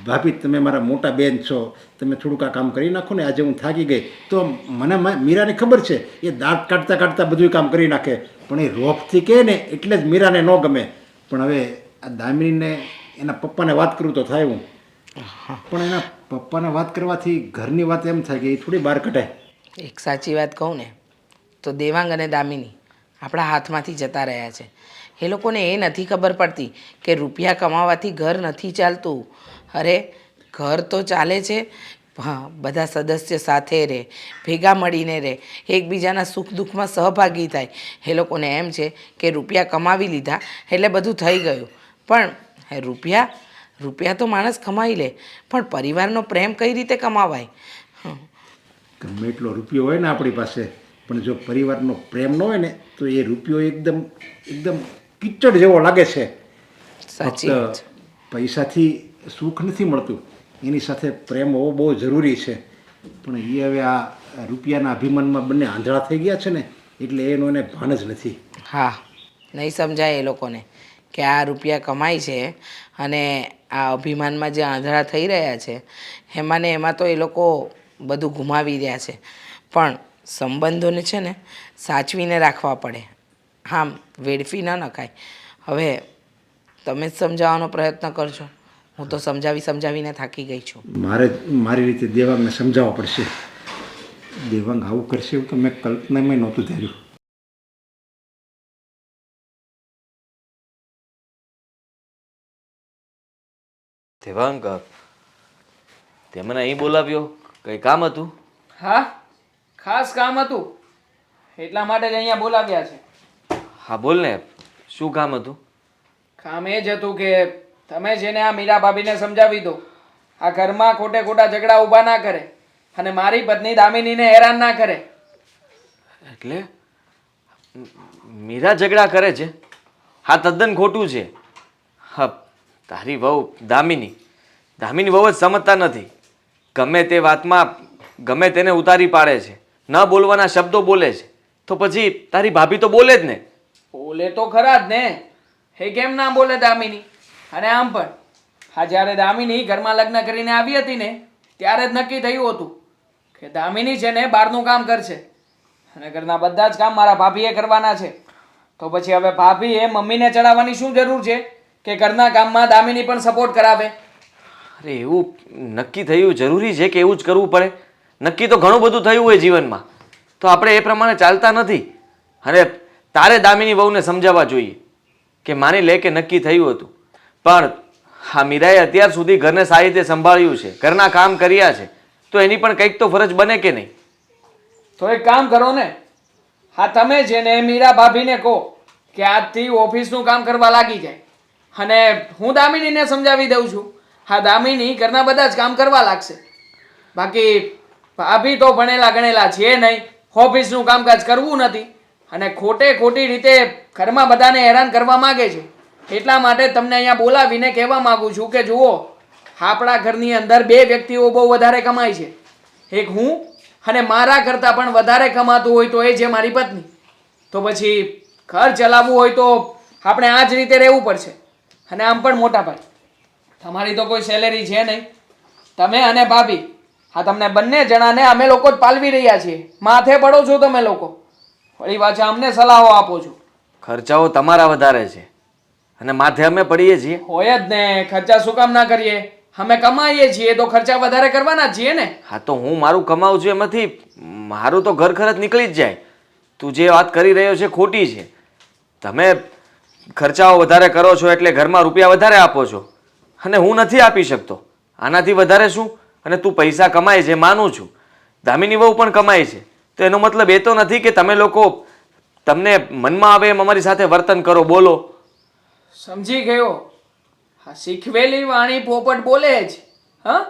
ભાભી તમે મારા મોટા બેન છો, તમે થોડુંક આ કામ કરી નાખો ને, આજે હું થાકી ગઈ, તો મને મીરાને ખબર છે એ દાંત કાઢતા કાઢતા બધું કામ કરી નાખે. પણ એ રોફથી કહે ને એટલે જ મીરાને ન ગમે. પણ હવે આ દામિનીને એના પપ્પાને વાત કરું તો થાય હું, પણ એના પપ્પાને વાત કરવાથી ઘરની વાત એમ થાય કે એ થોડી બહાર કઢાય. એક સાચી વાત કહું ને તો દેવાંગ અને દામિની આપણા હાથમાંથી જતા રહ્યા છે. એ લોકોને એ નથી ખબર પડતી કે રૂપિયા કમાવાથી ઘર નથી ચાલતું. અરે ઘર તો ચાલે છે, હા, બધા સદસ્ય સાથે રહે, ભેગા મળીને રહે, એકબીજાના સુખ દુઃખમાં સહભાગી થાય. એ લોકોને એમ છે કે રૂપિયા કમાવી લીધા એટલે બધું થઈ ગયું. પણ રૂપિયા તો માણસ કમાઈ લે, પણ પરિવારનો પ્રેમ કઈ રીતે કમાવાય? ગમે એટલો રૂપિયો હોય ને આપણી પાસે, પણ જો પરિવારનો પ્રેમ ન હોય ને તો એ રૂપિયો એકદમ કિચડ જેવો લાગે છે. સાચી વાત છે. પૈસાથી સુખ નથી મળતું, એની સાથે પ્રેમ હોવો બહુ જરૂરી છે. પણ એ હવે આ રૂપિયાના અભિમાનમાં બંને આંધળા થઈ ગયા છે ને, એટલે એનું એને ભાન જ નથી. હા, નહીં સમજાય એ લોકોને કે આ રૂપિયા કમાય છે અને આ અભિમાનમાં જે આંધળા થઈ રહ્યા છે એમાં ને એમાં તો એ લોકો બધું ગુમાવી રહ્યા છે. પણ સંબંધોને છે ને સાચવીને રાખવા પડે, આમ વેડફી ન નખાય. હવે તમે જ સમજાવવાનો પ્રયત્ન કરજો, હું તો સમજાવીને થાકી ગઈ છું. મારી રીતે દેવાંગને સમજાવવા પડશે. દેવાંગ આવું કરશે એવું તો મેં કલ્પનામાં નહોતું ધાર્યું. દેવાંગ, તે મને અહીં બોલાવ્યો, કંઈ કામ હતું? હા, ખાસ કામ હતું એટલા માટે જ અહીંયા બોલાવ્યા છે. હા બોલ ને, શું કામ હતું? કામ એ જ હતું કે તમે જેને આ મીરા ભાભીને સમજાવી દો, આ ઘરમાં ખોટે ખોટા ઝઘડા ઊભા ના કરે અને મારી પત્ની દામિનીને હેરાન ના કરે. એટલે મીરા ઝઘડા કરે છે? હા, તદ્દન ખોટું છે. હા, તારી વહુ દામિની વહુ જ સમજતા નથી. ગમે તે વાતમાં ગમે તેને ઉતારી પાડે છે, ન બોલવાના શબ્દો બોલે છે. તો પછી તારી ભાભી તો બોલે જ ને. બોલે તો ખરા જ ને, હે કેમ ના બોલે દામિની? અને આમ પણ હા, જ્યારે દામિની ઘરમાં લગ્ન કરીને આવી હતી ને ત્યારે જ નક્કી થયું હતું કે દામિની છે ને બહારનું કામ કરશે અને ઘરના બધા જ કામ મારા ભાભીએ કરવાના છે. તો પછી હવે ભાભીએ મમ્મીને ચડાવવાની શું જરૂર છે કે ઘરના કામમાં દામિની પણ સપોર્ટ કરાવે? અરે એવું નક્કી થયું જરૂરી છે કે એવું જ કરવું પડે? નક્કી તો ઘણું બધું થયું હોય જીવનમાં, તો આપણે એ પ્રમાણે ચાલતા નથી. અને તારે દામિની વહુને સમજાવવા જોઈએ કે માની લે કે નક્કી થયું હતું, પણ હા મીરાએ અત્યાર સુધી ઘરને સારી રીતે સંભાળ્યું છે, ઘરના કામ કર્યા છે, તો એની પણ કંઈક તો ફરજ બને કે નહીં? તો એક કામ કરો ને, હા તમે છે ને મીરા ભાભીને કહો કે આજથી ઓફિસનું કામ કરવા લાગી જાય અને હું દામિનીને સમજાવી દઉં છું. હા, દામિની ઘરના બધા જ કામ કરવા લાગશે. બાકી ભાભી તો ભણેલા ગણેલા છે નહીં, ઓફિસનું કામકાજ કરવું નથી અને ખોટી રીતે ઘરમાં બધાને હેરાન કરવા માગે છે. એટલા માટે તમને અહીંયા બોલાવીને કહેવા માંગુ છું કે જુઓ, આપણા ઘરની અંદર બે વ્યક્તિઓ બહુ વધારે કમાય છે. એક હું અને મારા કરતાં પણ વધારે કમાતું હોય તો એ છે મારી પત્ની. તો પછી ઘર ચલાવવું હોય તો આપણે આ જ રીતે રહેવું પડશે. અને આમ પણ મોટા ભાઈ, તમારી તો કોઈ સેલેરી છે નહીં, તમે અને ભાભી હા તમને બંને જણાને અમે લોકો જ પાલવી રહ્યા છીએ, માથે પડો છો તમે લોકો, વળી પાછા અમને સલાહો આપો છો. ખર્ચાઓ તમારા વધારે છે અને માથે અમે પડીએ છીએ. હોય જ ને, ખર્ચા શું કામ ના કરીએ? અમે કમાઈએ છીએ તો ખર્ચા વધારે કરવાના જ છીએ ને. હા, તો હું મારું કમાઉં છું એમાંથી મારું તો ઘર ખર્ચ નીકળી જ જાય. તું જે વાત કરી રહ્યો છે ખોટી છે. તમે ખર્ચાઓ વધારે કરો છો એટલે ઘરમાં રૂપિયા વધારે આપો છો અને હું નથી આપી શકતો. આનાથી વધારે શું? અને તું પૈસા કમાય છે માનું છું, દામિની વહુ પણ કમાય છે, તો એનો મતલબ એ તો નથી કે તમે લોકો તમને મનમાં આવે એમ અમારી સાથે વર્તન કરો, બોલો. સમજી ગયો. હા, શીખવેલી વાણી પોપટ બોલે જ. હા,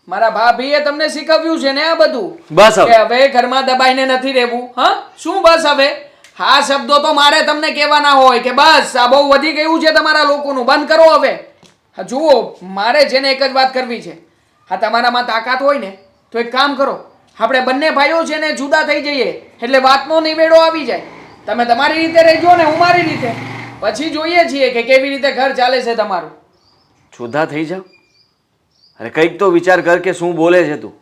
મારા ભાભીએ તમને શીખવ્યું છે ને આ બધું? બસ હવે. કે હવે ઘરમાં દબાઈને નથી રહેવું. હા, શું બસ હવે? હા શબ્દો તો મારે તમને કહેવાના હોય કે બસ આ બહુ વધી ગયું છે તમારા લોકોનું, બંધ કરો હવે. હા જુઓ, મારે છે ને એક જ વાત કરવી છે. હા, તમારામાં તાકાત હોય ને તો એક કામ કરો, આપણે બંને ભાઈઓ છે ને જુદા થઈ જઈએ એટલે વાતનો નિવેડો આવી જાય. તમે તમારી રીતે રહેજો ને હું મારી રીતે, પછી જોઈએ છીએ કે કેવી રીતે ઘર ચાલે છે તમારું. જુદા થઈ જાઓ? અરે કંઈક તો વિચાર કર કે શું બોલે છે તું.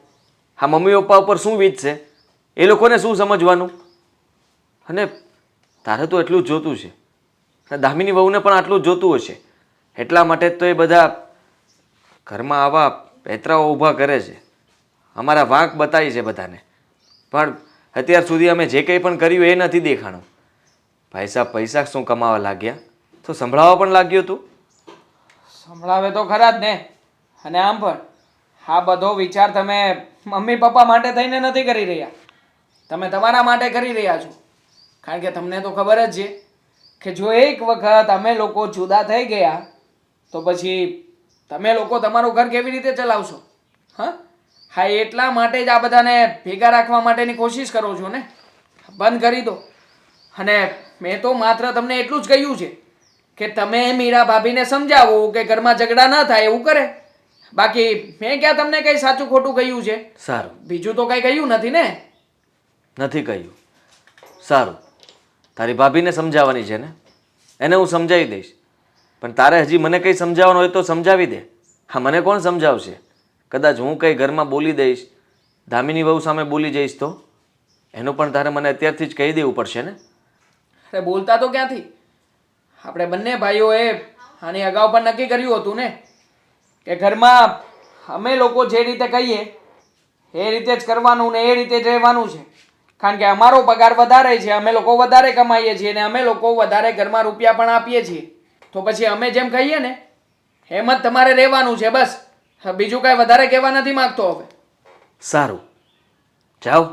હા, મમ્મી પપ્પા ઉપર શું વીતશે? એ લોકોને શું સમજવાનું? અને તારે તો એટલું જ જોતું છે અને દામિની વહુને પણ આટલું જ જોતું હશે. એટલા માટે જ તો એ બધા ઘરમાં આવા પેતરાઓ ઊભા કરે છે, અમારા વાંક બતાવી છે બધાને. પણ અત્યાર સુધી અમે જે કંઈ પણ કર્યું એ નથી દેખાણું. પૈસા શું કમાવા લાગ્યા તો સંભળાવવા પણ લાગ્યો તું. સંભળાવે તો ખરા જ ને. અને આમ પણ આ બધો વિચાર તમે મમ્મી પપ્પા માટે થઈને નથી કરી રહ્યા, તમે તમારા માટે કરી રહ્યા છો. કારણ કે તમને તો ખબર જ છે કે જો એક વખત અમે લોકો જુદા થઈ ગયા તો પછી તમે લોકો તમારું ઘર કેવી રીતે ચલાવશો? હા હા, એટલા માટે જ આ બધાને ભેગા રાખવા માટેની કોશિશ કરો છો ને. બંધ કરી દો. અને મેં તો માત્ર તમને એટલું જ કહ્યું છે કે તમે મીરા ભાભીને સમજાવો કે ઘરમાં ઝઘડા ન થાય એવું કરે. બાકી મેં ક્યાં તમને કઈ સાચું ખોટું કહ્યું છે? સારું, બીજું તો કઈ કહ્યું નથી ને. નથી કહ્યું. સારું, તારી ભાભીને સમજાવવાની છે ને, એને હું સમજાવી દઈશ. પણ તારે હજી મને કંઈ સમજાવવાનું હોય તો સમજાવી દે. હા, મને કોણ સમજાવશે? કદાચ હું કંઈ ઘરમાં બોલી દઈશ, દામિની વહુ સામે બોલી જઈશ તો એનું પણ તારે મને અત્યારથી જ કહી દેવું પડશે ને. અરે બોલતા તો ક્યાંથી? આપણે બંને ભાઈઓએ આની અગાઉ પણ નક્કી કર્યું હતું ને કે ઘરમાં અમે લોકો જે રીતે કહીએ એ રીતે જ કરવાનું ને એ રીતે જ રહેવાનું છે. કારણ કે અમારો પગાર વધારે છે, અમે લોકો વધારે કમાઈએ છીએ અને અમે લોકો વધારે ઘરમાં રૂપિયા પણ આપીએ છીએ. તો પછી અમે જેમ કહીએ ને એમ જ તમારે રહેવાનું છે બસ. બીજું કાંઈ વધારે કહેવા નથી માંગતો હવે. સારું, જાઓ.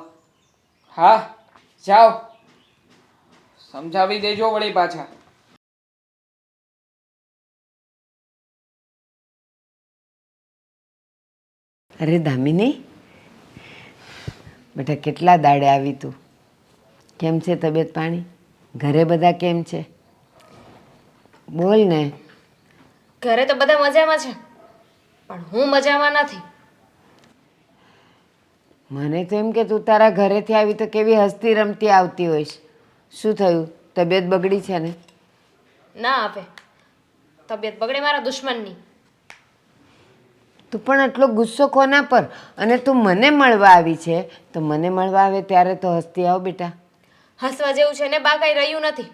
હા જાઓ, સમજાવી દેજો વળી પાછા. અરે દામિની, બેટા કેટલા દાડે આવી તું? કેમ છે તબિયત પાણી? ઘરે બધા કેમ છે? બોલ ને. ઘરે તો બધા મજામાં છે, પણ હું મજામાં નથી. મને તો એમ કે તું તારા ઘરેથી આવી તો કેવી હસતી રમતી આવતી હોઈશ. શું થયું? તબિયત બગડી છે ને? ના હવે તબિયત બગડે મારા દુશ્મનની. તું પણ આટલો ગુસ્સો કોના પર? અને તું મને મળવા આવી છે તો મને મળવા આવે ત્યારે તો હસતી આવ બેટા. હસવા જેવું છે ને બા કાંઈ રહ્યું નથી.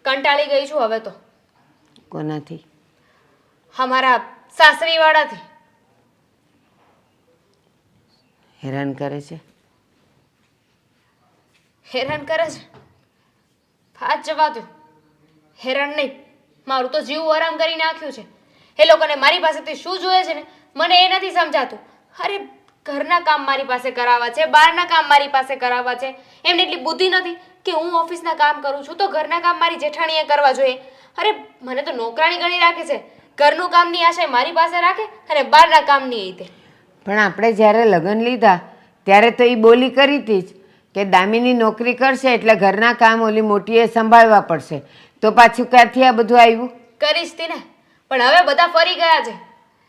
કંટાળી ગઈ છું હવે તો. કોનાથી? અમારા સાસરીવાળાથી. હેરાન કરે છે? હેરાન કરે છે? હાથ જવા દો. હેરાન નહીં, મારું તો જીવ આરામ કરી નાખ્યું છે. એ લોકોને મારી પાસેથી શું જોઈએ છે ને મને એ નથી સમજાતું. અરે ઘરના કામ મારી પાસે કરાવવા છે, બહારના કામ મારી પાસે કરાવવા છે. એમને એટલી બુદ્ધિ નથી કે હું ઓફિસના કામ કરું છું તો ઘરના કામ મારી જેઠાણીએ કરવા જોઈએ. અરે મને તો નોકરાણી ગણી રાખે છે. ઘરનું કામની આશા મારી પાસે રાખે અને બહારના કામની રીતે. પણ આપણે જ્યારે લગ્ન લીધા ત્યારે તો એ બોલી કરી હતી જ કે દામિની નોકરી કરશે એટલે ઘરના કામ ઓલી મોટીએ સંભાળવા પડશે. તો પાછું ક્યાંથી આ બધું આવ્યું? કરીશ તી ને, પણ હવે બધા ફરી ગયા છે.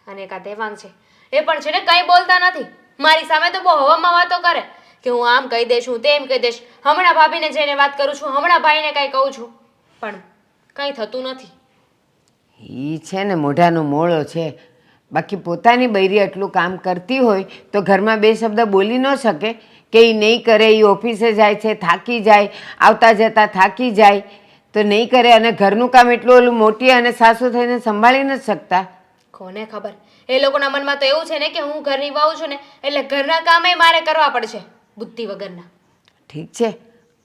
અને એક આ દેવાંગ છે એ પણ છે ને કંઈ બોલતા નથી. મારી સામે તો બહુ હવામાં વાતો કરે કે હું આમ કહી દઈશ, હું તેમ કહી દઈશ. હમણાં ભાભીને જઈને વાત કરું છું, હમણાં ભાઈને કંઈ કહું છું, પણ કંઈ થતું નથી. એ છે ને મોઢાનો મોળો છે. બાકી પોતાની બૈરી આટલું કામ કરતી હોય તો ઘરમાં બે શબ્દ બોલી ન શકે કે એ નહીં કરે? એ ઓફિસે જાય છે, થાકી જાય, આવતા જતા થાકી જાય તો નહીં કરે. અને ઘરનું કામ એટલું ઓલું મોટી અને સાસુ થઈને સંભાળી નથી શકતા. કોને ખબર, એ લોકોના મનમાં તો એવું છે ને કે હું ઘરની વહુ છું ને એટલે ઘરના કામે મારે કરવા પડશે, બુદ્ધિ વગરના. ઠીક છે,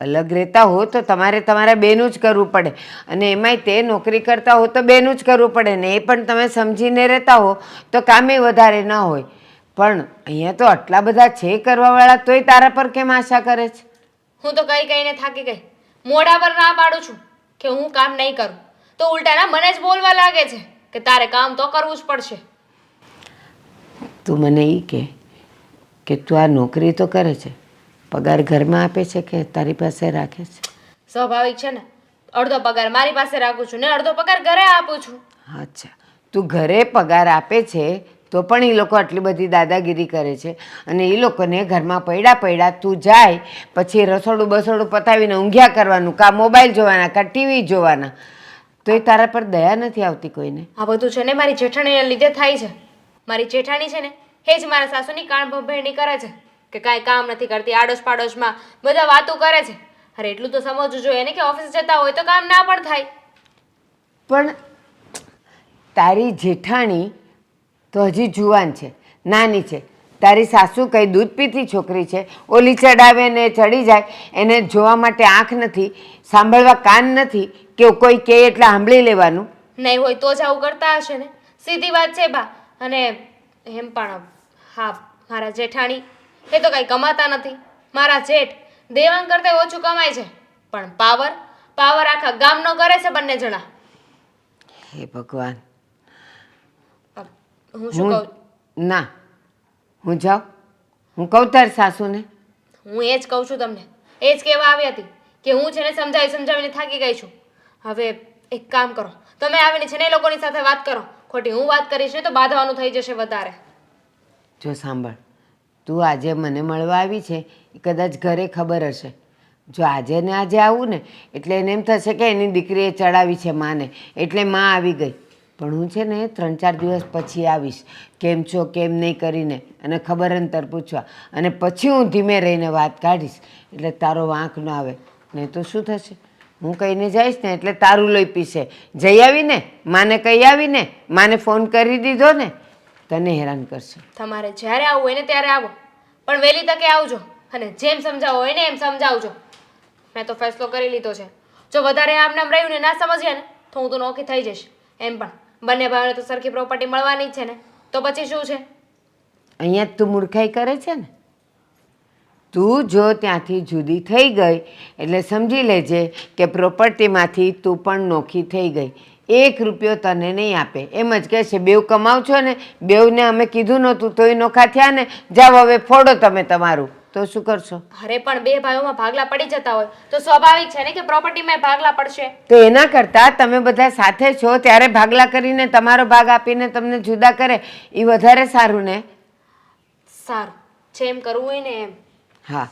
અલગ રહેતા હો તો તમારે તમારા બેનું જ કરવું પડે. અને એમાંય તે નોકરી કરતા હો તો બેનું જ કરવું પડે ને. એ પણ તમે સમજીને રહેતા હો તો કામે વધારે ન હોય. પણ અહીંયા તો આટલા બધા છે કરવાવાળા તોય તારા પર કેમ આશા કરે છે? હું તો કઈ કહીને થાકી ગઈ. મોઢા પર ના પાડું છું કે હું કામ નહીં કરું તો ઉલટાના મને જ બોલવા લાગે છે કે તારે કામ તો કરવું જ પડશે. તું મને એ કહે કે તું આ નોકરી તો કરે છે, પગાર ઘરમાં આપે છે કે તારી પાસે રાખે છે? સ્વાભાવિક છે ને, અડધો પગાર મારી પાસે રાખું છું ને અડધો પગાર ઘરે આપું છું. અચ્છા, તું ઘરે પગાર આપે છે તો પણ એ લોકો આટલી બધી દાદાગીરી કરે છે. અને એ લોકોને ઘરમાં પડ્યા તું જાય પછી રસોડું બસોડું પતાવીને ઊંઘ્યા કરવાનું, કાં મોબાઈલ જોવાના, કાં ટીવી જોવાના, તો એ તારા પર દયા નથી આવતી કોઈને? આ બધું છે ને મારી જેઠાણીને લીધે થાય છે. મારી જેઠાણી છે ને એ જ મારા સાસુની કાન ભંભેરણી કરે છે કે કાંઈ કામ નથી કરતી, આડોશ પાડોશમાં બધા વાતો કરે છે. અરે એટલું તો સમજવું જોઈએ ને કે ઓફિસ જતા હોય તો કામ ના પણ થાય. પણ તારી જેઠાણી તો હજી જુવાન છે, નાની છે. તારી સાસુ કઈ દૂધ પીતી છોકરી છે? ઓલી ચડાવે ને ચડી જાય, એને જોવા માટે આંખ નથી, સાંભળવા કાન નથી કે કોઈ કહે એટલે સાંભળી લેવાનું? નહીં હોય તો જ આવું કરતા હશે ને, સીધી વાત છે બા. અને એમ પણ હા, મારા જેઠાણી એ તો કંઈ કમાતા નથી. મારા જેઠ દેવાંગ કરતાં ઓછું કમાય છે પણ પાવર આખા ગામનો કરે છે બંને જણા. હે ભગવાન! હું શું કહું? ના, હું જાઉં? હું કહું તારી સાસુને? હું એ જ કહું છું તમને, એ જ કહેવા આવી હતી કે હું છે ને સમજાવીને થાકી ગઈ છું. હવે એક કામ કરો, તમે આવીને છે ને એ લોકોની સાથે વાત કરો. ખોટી હું વાત કરીશ ને તો બાંધવાનું થઈ જશે વધારે. જો સાંભળ, તું આજે મને મળવા આવી છે એ કદાચ ઘરે ખબર હશે. જો આજે ને આજે આવું ને એટલે એને એમ થશે કે એની દીકરીએ ચડાવી છે માને, એટલે માં આવી ગઈ. પણ હું છે ને 3-4 દિવસ પછી આવીશ, કેમ છો કેમ નહીં કરીને, અને ખબર અંતર પૂછવા, અને પછી હું ધીમે રહીને વાત કાઢીશ, એટલે તારો વાંક ન આવે. નહીં તો શું થશે, હું કહીને જઈશ ને એટલે તારું લોહી પીશે. જઈ આવીને માને કહી આવીને માને ફોન કરી દીધો ને, તને હેરાન કરશે. તમારે જ્યારે આવવું હોય ને ત્યારે આવો, પણ વહેલી તકે આવજો અને જેમ સમજાવો હોય ને એમ સમજાવજો. મેં તો ફેસલો કરી લીધો છે. જો વધારે આમ નામ રહ્યું ને ના સમજ્યા ને તો હું તો નોખી થઈ જઈશ. એમ પણ બંને ભાઈઓને તો સરખી પ્રોપર્ટી મળવાની જ છે ને, તો પછી શું છે? અહીંયા જ તું મૂર્ખાઈ કરે છે ને. તું જો ત્યાંથી જુદી થઈ ગઈ એટલે સમજી લેજે કે પ્રોપર્ટીમાંથી તું પણ નોખી થઈ ગઈ. 1 રૂપિયો તને નહીં આપે. એમ જ કહેશે બેવ કમાવ છો ને, બેવને અમે કીધું નહોતું તોય નોખા થયા ને, જાઓ હવે ફોડો તમે તમારું. તો શું કરશો? અરે પણ બે ભાઈઓમાં ભાગલા પડી જતા હોય તો સ્વાભાવિક છે ને કે પ્રોપર્ટીમાં ભાગલા પડશે. તો એના કરતાં તમે બધા સાથે છો ત્યારે ભાગલા કરીને તમારો ભાગ આપીને તમને જુદા કરે એ વધારે સારું ને. સારું, જેમ કરવું હોય ને એમ. હા,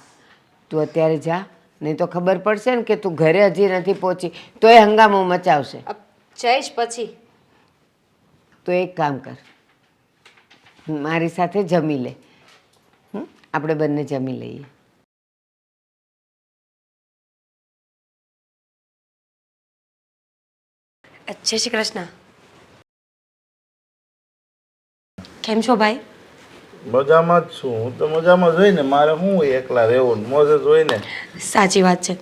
તું અત્યારે જા, નહીં તો ખબર પડશે ને કે તું ઘરે હજી નથી પહોંચી તોય હંગામો મચાવશે. જઈશ પછી. તો એક કામ કર, મારી સાથે જમી લે. આપણે બંને જમી લઈએ. જય શ્રી કૃષ્ણ. કેમ છો ભાઈ? મજામાં જ છું હું તો. મજામાં જોઈને મારે શું એકલા રહેવું ને મોજે જોઈને. સાચી વાત છે.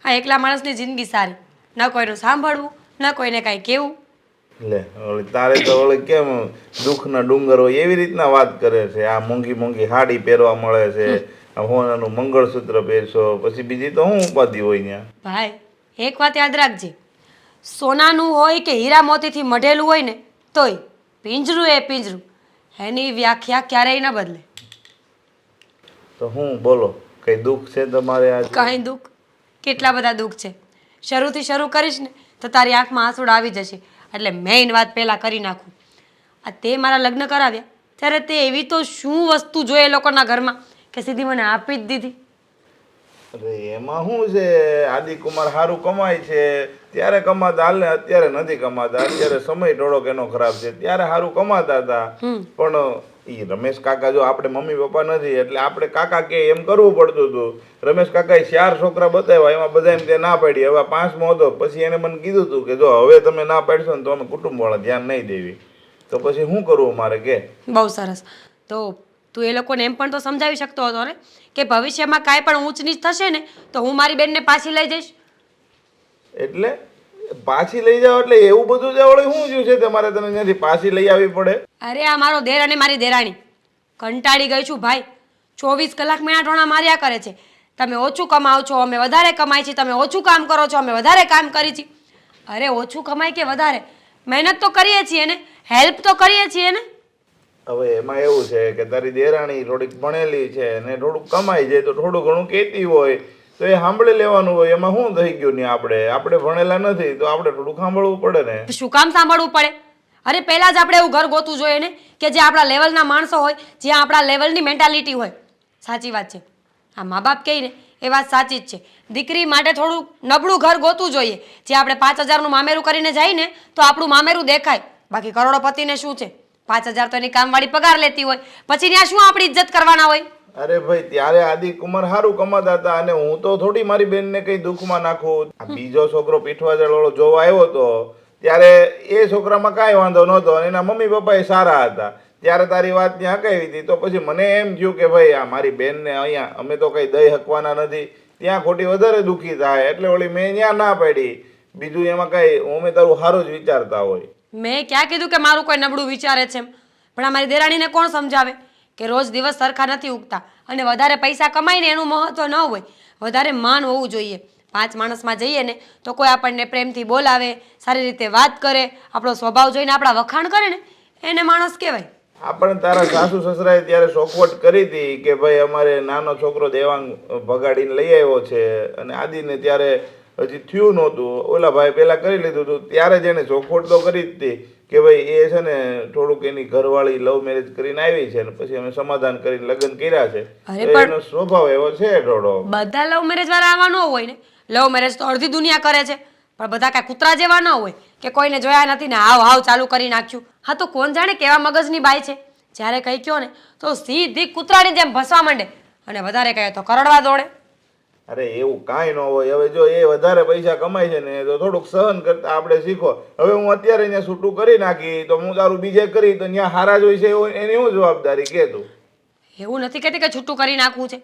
આ એકલા માણસની જિંદગી સારી, ન કોઈનું સાંભળવું ન કોઈને કાંઈ કહેવું. લે ઓલી તારે તો ઓલી કેમ દુઃખના ડુંગર હોય એવી રીતના વાત કરે છે. આ મોંઘી મોંઘી સાડી પહેરવા મળે છે, આ હોનાનું મંગળસૂત્ર પહેરશો, પછી બીજી તો શું ઉપાધિ હોય ત્યાં? ભાઈ એક વાત યાદ રાખજે, સોનાનું હોય કે હીરા મોતીથી મઢેલું હોય ને તોય પિંજરું એ પિંજરું, એની વ્યાખ્યા ક્યારેય ન બદલે. તો હું બોલો, કઈ દુઃખ છે તમારે આજે? કાંઈ દુઃખ? કેટલા બધા દુઃખ છે. શરૂથી શરૂ કરીશ ને તો તારી આંખમાં આંસુડા આવી જશે. એટલે મેઇન વાત પહેલાં કરી નાખું. આ તે મારા લગ્ન કરાવ્યા ત્યારે તે એવી તો શું વસ્તુ જોઈએ લોકોના ઘરમાં કે સીધી મને આપી જ દીધી. અરે એમાં શું છે, આદિકુમાર સારું કમાય છે ત્યારે કમાતા હાલ ને, અત્યારે નથી કમાતા. અત્યારે સમય થોડોક એનો ખરાબ છે. ત્યારે સારું કમાતા હતા, પણ ઈ રમેશ કાકા, જો આપણે મમ્મી પપ્પા નથી એટલે આપણે કાકા કે એમ કરવું પડતું હતું. રમેશ કાકાએ 4 છોકરા બતાવ્યા, એમાં બધા એમ તે ના પાડી. હવે 5મો હતો, પછી એને મને કીધું હતું કે જો હવે તમે ના પાડશો ને તો અમે કુટુંબવાળા ધ્યાન નહીં દેવી. તો પછી શું કરવું મારે કે? બહુ સરસ. તો તું એ લોકોને એમ પણ તો સમજાવી શકતો હતો ને કે ભવિષ્યમાં કાંઈ પણ ઊંચ નીચ થશે ને તો હું મારી બેનને પાછી લઈ જઈશ. એટલે પાછી લઈ જાવ એટલે એવું બધું જ વળી શું જ્યું છે તમારે તને ત્યાંથી પાછી લઈ આવવી પડે? અરે આ મારો દેર અને મારી દેરાણી કંટાળી ગઈ છું ભાઈ. 24 કલાક મેણા ટોણા માર્યા કરે છે. તમે ઓછું કમાઓ છો, અમે વધારે કમાઈ છીએ. તમે ઓછું કામ કરો છો, અમે વધારે કામ કરી છીએ. અરે ઓછું કમાય કે વધારે, મહેનત તો કરીએ છીએ ને, હેલ્પ તો કરીએ છીએ ને. હવે એમાં એવું છે કે તારી દેરાણી થોડીક ભણેલી છે ને થોડુંક કમાઈ જાય તો થોડું ઘણું કહેતી હોય તો એ સાંભળી લેવાનું હોય. એમાં શું થઈ ગયું ને, આપણે ભણેલા નથી તો આપણે થોડુંક સાંભળવું પડે ને. શું કામ સાંભળવું પડે? અરે પહેલાં જ આપણે એવું ઘર ગોતવું જોઈએ ને કે જે આપણા લેવલના માણસો હોય, જ્યાં આપણા લેવલની મેન્ટાલિટી હોય. સાચી વાત છે. આ મા બાપ કહે ને એ વાત સાચી જ છે. દીકરી માટે થોડું નબળું ઘર ગોતવું જોઈએ, જે આપણે 5000નું મામેરું કરીને જાય ને તો આપણું મામેરું દેખાય. બાકી કરોડોપતિને શું છે, 5000 તો એની કામવાળી પગાર લેતી હોય, પછી ત્યાં શું આપણી ઇજ્જત કરવાના હોય? અરે ભાઈ ત્યારે આદિકુમાર સારું કમાતા હતા અને હું તો થોડી મારી બેનને કઈ દુઃખમાં નાખું. આ બીજો છોકરો પીઠવાજળ વાળો જોવા આવ્યો હતો ત્યારે એ છોકરામાં કાંઈ વાંધો નહોતો અને એના મમ્મી પપ્પા એ સારા હતા. ત્યારે તારી વાત ત્યાં હકાવી હતી તો પછી મને એમ થયું કે ભાઈ આ મારી બેનને અહીંયા અમે તો કંઈ દઈ શકવાના નથી, ત્યાં ખોટી વધારે દુઃખી થાય એટલે ઓલી મેં ત્યાં ના પાડી. બીજું એમાં કાંઈ અમે તારું સારું જ વિચારતા હોય. મેં ક્યાં કીધું કે મારું કોઈ નબળું વિચારે છે એમ? પણ આ મારી દેરાણીને કોણ સમજાવે કે રોજ દિવસ સરખા નથી ઉગતા અને વધારે પૈસા કમાઈને એનું મહત્વ ન હોય. વધારે માન હોવું જોઈએ. 5 માણસમાં જઈએ ને તો કોઈ આપણને પ્રેમથી બોલાવે, સારી રીતે વાત કરે, આપણો સ્વભાવ જોઈને આપણા વખાણ કરે ને એને માણસ કહેવાય. આપણે તારા સાસુ સસરાએ ત્યારે ચોખવટ કરી હતી કે ભાઈ અમારે નાનો છોકરો દેવાંગ ભગાડીને લઈ આવ્યો છે અને આદિને ત્યારે હજી થયું નહોતું. ઓલા ભાઈ પહેલા કરી લીધું હતું ત્યારે જ એને ચોખવટ તો કરી જ હતી કે ભાઈ એ છે ને થોડુંક એની ઘરવાળી લવ મેરેજ કરીને આવી છે ને પછી અમે સમાધાન કરીને લગ્ન કર્યા છે. અરે પણ- એનો સ્વભાવ એવો છે થોડો. બધા લવ મેરેજ વાળા આવા ન હોય ને. લવ મેરેજ તો અડધી દુનિયા કરે છે, પણ બધા કાંઈ કૂતરા જેવા ન હોય કે કોઈને જોયા નથી ને હાવ હાવ ચાલુ કરી નાખ્યું. હા તો કોણ જાણે કેવા મગજની બાઈ છે, જ્યારે કંઈ કહો ને તો સીધી કૂતરાની જેમ ભસવા માંડે અને વધારે કહે તો કરડવા દોડે. અરે એવું કાંઈ ન હોય. હવે જો એ વધારે પૈસા કમાય છે ને તો થોડુંક સહન કરતા આપણે શીખો. હવે હું અત્યારે અહીંયા છૂટું કરી નાખી તો હું તારું બીજે કરી તો ત્યાં હારા જ હોય છે એની હું જવાબદારી કે તું. એવું નથી કહેતી કે છૂટું કરી નાખવું છે,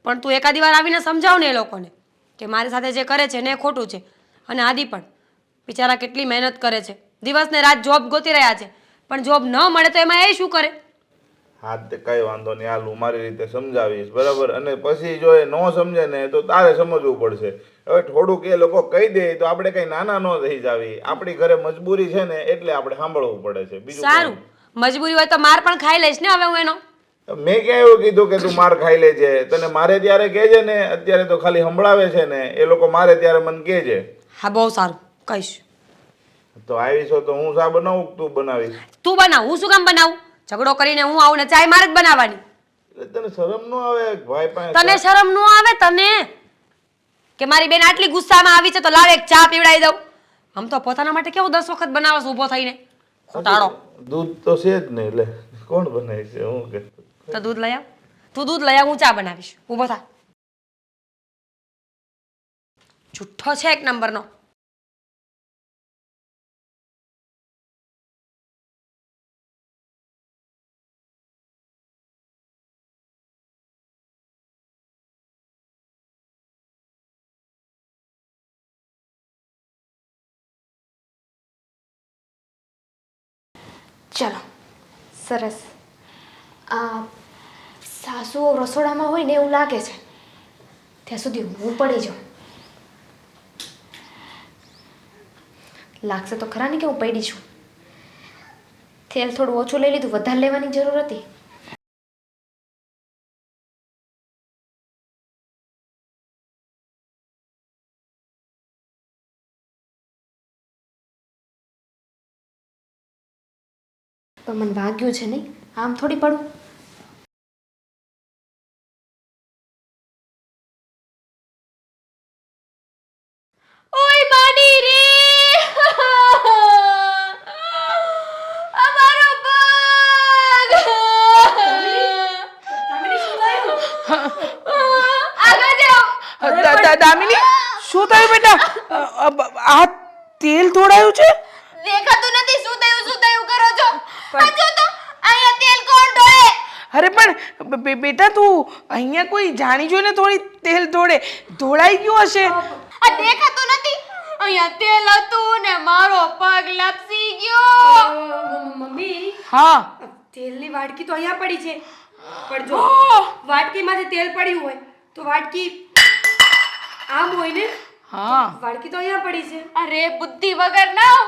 પણ તું એકાદી વાર આવીને સમજાવ ને એ લોકોને કે મારી સાથે જે કરે છે ને એ ખોટું છે. અને આદિ પણ બિચારા કેટલી મહેનત કરે છે, દિવસ ને રાત જોબ ગોતી રહ્યા છે, પણ જોબ ન મળે તો એમાં એ શું કરે? હા તે કઈ વાંધો નહીં, હાલ હું મારી રીતે સમજાવીશ બરાબર. અને પછી જો એ ન સમજે ને તો તારે સમજવું પડશે. હવે થોડુંક એ લોકો કહી દે તો આપણે કઈ નાના ન થઈ જાવી. આપણી ઘરે મજબૂરી છે ને એટલે આપણે સાંભળવું પડે છે. બીજું સારું, મજબૂરી હોય તો માર પણ ખાઈ લઈશ ને હવે હું એનો. મેં ક્યાં એવું કીધું કે તું માર ખાઈ લેજે? તને મારે ત્યારે કહેજે ને, અત્યારે તો ખાલી સંભળાવે છે ને. એ લોકો મારે ત્યારે મને કહેજે. હા બહુ સારું, કહીશ. તો આવીશો તો હું શા બનાવું તું બનાવીશ? તું બનાવ, હું શું કામ બનાવું? ઝઘડો કરીને હું આવું ને ચાય મારે જ બનાવવાની. એટલે તને શરમ ન આવે ભાઈ પાસે? તને શરમ ન આવે તને કે મારી બેન આટલી ગુસ્સામાં આવી છે તો લાવ એક ચા પીવડાવી દઉં? આમ તો પોતાના માટે કેવું 10 વખત બનાવસ ઊભો થઈને ખોટાડો. દૂધ તો છે જ નહીં, એટલે કોણ બનાવી છે? હું કે તો દૂધ લઈ આવ, તું દૂધ લઈ આવ, હું ચા બનાવીશ. ઊભો થા. જુઠ્ઠો છે એક નંબરનો. ચલો સરસ. આ સાસુઓ રસોડામાં હોય ને એવું લાગે છે, ત્યાં સુધી હું પડી જાઉં. લાગશે તો ખરા ને કે હું પડી છું. તેલ થોડું ઓછું લઈ લીધું, વધારે લેવાની જરૂર હતી. પણ મને વાગ્યું છે નહીં, આમ થોડી પડું. ઓય માડી રે અમારો પગ આગળ જાઓ. દામિની શું થયું બેટા? આ તેલ ઢોળાયું છે? દેખાતું નથી શું થયું કરો છો? આ જો તો અહીંયા તેલ કોણ ઢોળે? અરે પણ બેટા તું અહીંયા કોઈ જાણી જોઈને થોડી તેલ ઢોળાઈ ગયું હશે. આ દેખાતું નથી? અહીંયા તેલ હતું ને મારો પગ લપસી ગયો. મમ્મી, હા તેલની વાટકી તો અહીંયા પડી છે, પણ જો વાટકીમાંથી તેલ પડ્યું હોય તો વાટકી આમ હોય ને. હા વાટકી તો અહીંયા પડી છે. અરે બુદ્ધિ વગર ના,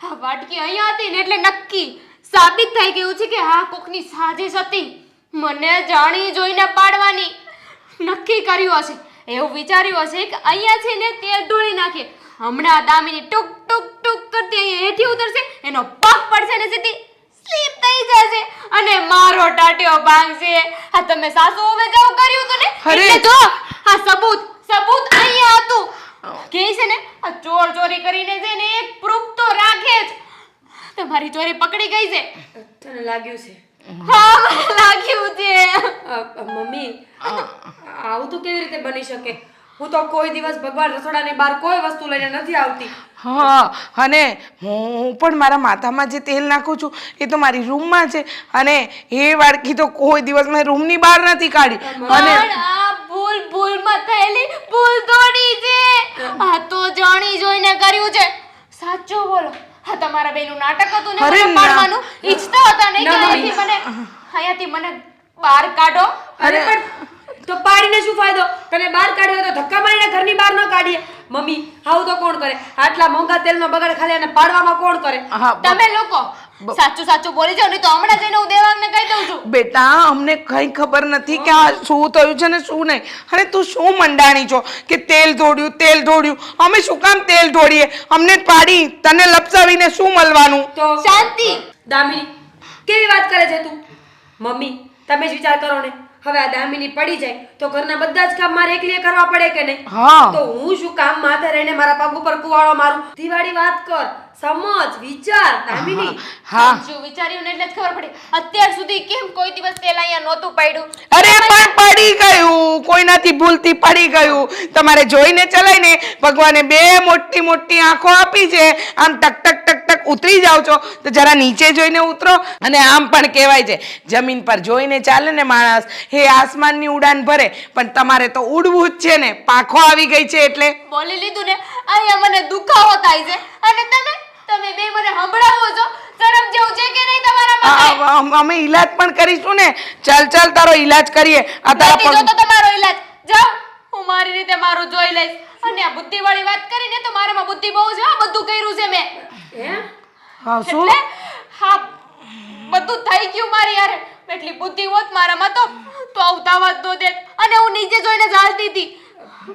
આ વાટકી અહીંયા હતી ને એટલે નક્કી સાબિત થઈ ગયું છે કે હા કોકની સાજિશ હતી મને જાણી જોઈને પાડવાની. નક્કી કર્યું હશે, એવું વિચાર્યું હશે કે અહીંયા છે ને તેલ ઢોળી નાખીએ. હમણાં દામિની ટુક ટુક ટુક કરતી અહીંયા હેઠી ઉતરશે, એનો પગ પડશે ને સીધી સ્લીપ થઈ જશે અને મારો ટાટિયો ભાંગશે. હા તમે સાસુ હવે જાવ કર્યું હતું ને, એટલે જો આ સબૂત અહીંયા હતું. કે છે ને આ ચોર ચોરી કરીને છે ને એક પ્રૂફ તો રાખે જ. તમારી ચોરી પકડી ગઈ છે. તને લાગ્યું છે? હા મને લાગ્યું છે. મમ્મી, આવું તો કેવી રીતે બની શકે? હું તો કોઈ દિવસ ભગવાન રસોડાની બહાર કોઈ વસ્તુ લઈને નથી આવતી. હા અને હું પણ મારા માથામાં જે તેલ નાખું છું એ તો મારી રૂમમાં છે, અને એ વાડકી તો કોઈ દિવસ મેં રૂમની બહાર નથી કાઢી. અને પણ આ ભૂલમાં થયેલી ભૂલ થોડી છે. આ તો જાણી જોઈને કર્યું છે. સાચું બોલો, હા તમારા બેનું નાટક હતું ને અરે મને ના. પાડવાનું ઈચ્છતા હતા નહીં કે અહીંયાથી મને બહાર કાઢો. અરે પણ તો પાડીને શું ફાયદો? તને બહાર કાઢ્યો તો ધક્કા મારીને ઘરની બહાર ન કાઢીએ. મમ્મી, આવું તો કોણ કરે? આટલા મોંઘા તેલનો બગાડ ખાલી અને પાડવામાં કોણ કરે? હા તમે લોકો સાચું બોલી જાઓ નહીં તો હમણાં જઈને હું દેવાંગને કહી દઉં છું. બેટા અમને કઈ ખબર નથી કે આ શું થયું છે ને શું નહીં. અરે તું શું મંડાણી છો કે તેલ ઢોળ્યું. અમે શું કામ તેલ ઢોળીએ? અમને જ પાડી, તને લપસાવીને શું મળવાનું? તો શાંતિ. દામિની કેવી વાત કરે છે તું? મમ્મી તમે જ વિચાર કરો ને. હવે આ દામિની પડી જાય તો ઘરના બધા જ કામ મારે એકલીએ કરવા પડે કે નહીં? હા. તો હું શું કામ માથે રહીને મારા પગ ઉપર કુવાડો મારું? દિવાળી વાત કર, સમજ, વિચાર દામિની. હા. જો વિચાર્યું ને એટલે જ ખબર પડી. અત્યાર સુધી કેમ કોઈ દિવસ તેલ અહીંયા નહોતું પડ્યું? અરે પણ પડી ગયું, કોઈનાથી ભૂલથી પડી ગયું. તમારે જોઈને ચલાય ને. ભગવાને બે મોટી મોટી આંખો આપી છે, આમ ટક ટક ટક ટક ઉતરી જાવ છો તો જરા નીચે જોઈને ઉતરો. અને આમ પણ કહેવાય છે જમીન પર જોઈને ચાલે ને માણસ એ આસમાનની ઉડાન ભરે, પણ તમારે તો ઉડવું જ છે ને. પાંખો આવી ગઈ છે એટલે બોલી લીધું ને. અહીંયા મને દુખાવો થાય છે અને તમે બે મને સંભળાવો છો. શરમ જેવું છે કે નહીં તમારામાં? અમે ઈલાજ પણ કરીશું ને. ચાલ તારો ઈલાજ કરીએ. આ તારા નથી પગ જોતો તમારો ઈલાજ. જાઓ, હું મારી રીતે મારું જોઈ લઈશ. અને આ બુદ્ધિવાળી વાત કરીને તો મારામાં બુદ્ધિ બહુ છે. આ બધું કર્યું છે મેં. હે? હા શું? એટલે હા બધું થઈ ગયું મારી યાર. એટલી બુદ્ધિ હોત મારામાં તો આવું થવા જ ન દેત. અને હું નીચે જોઈને ચાલતી હતી.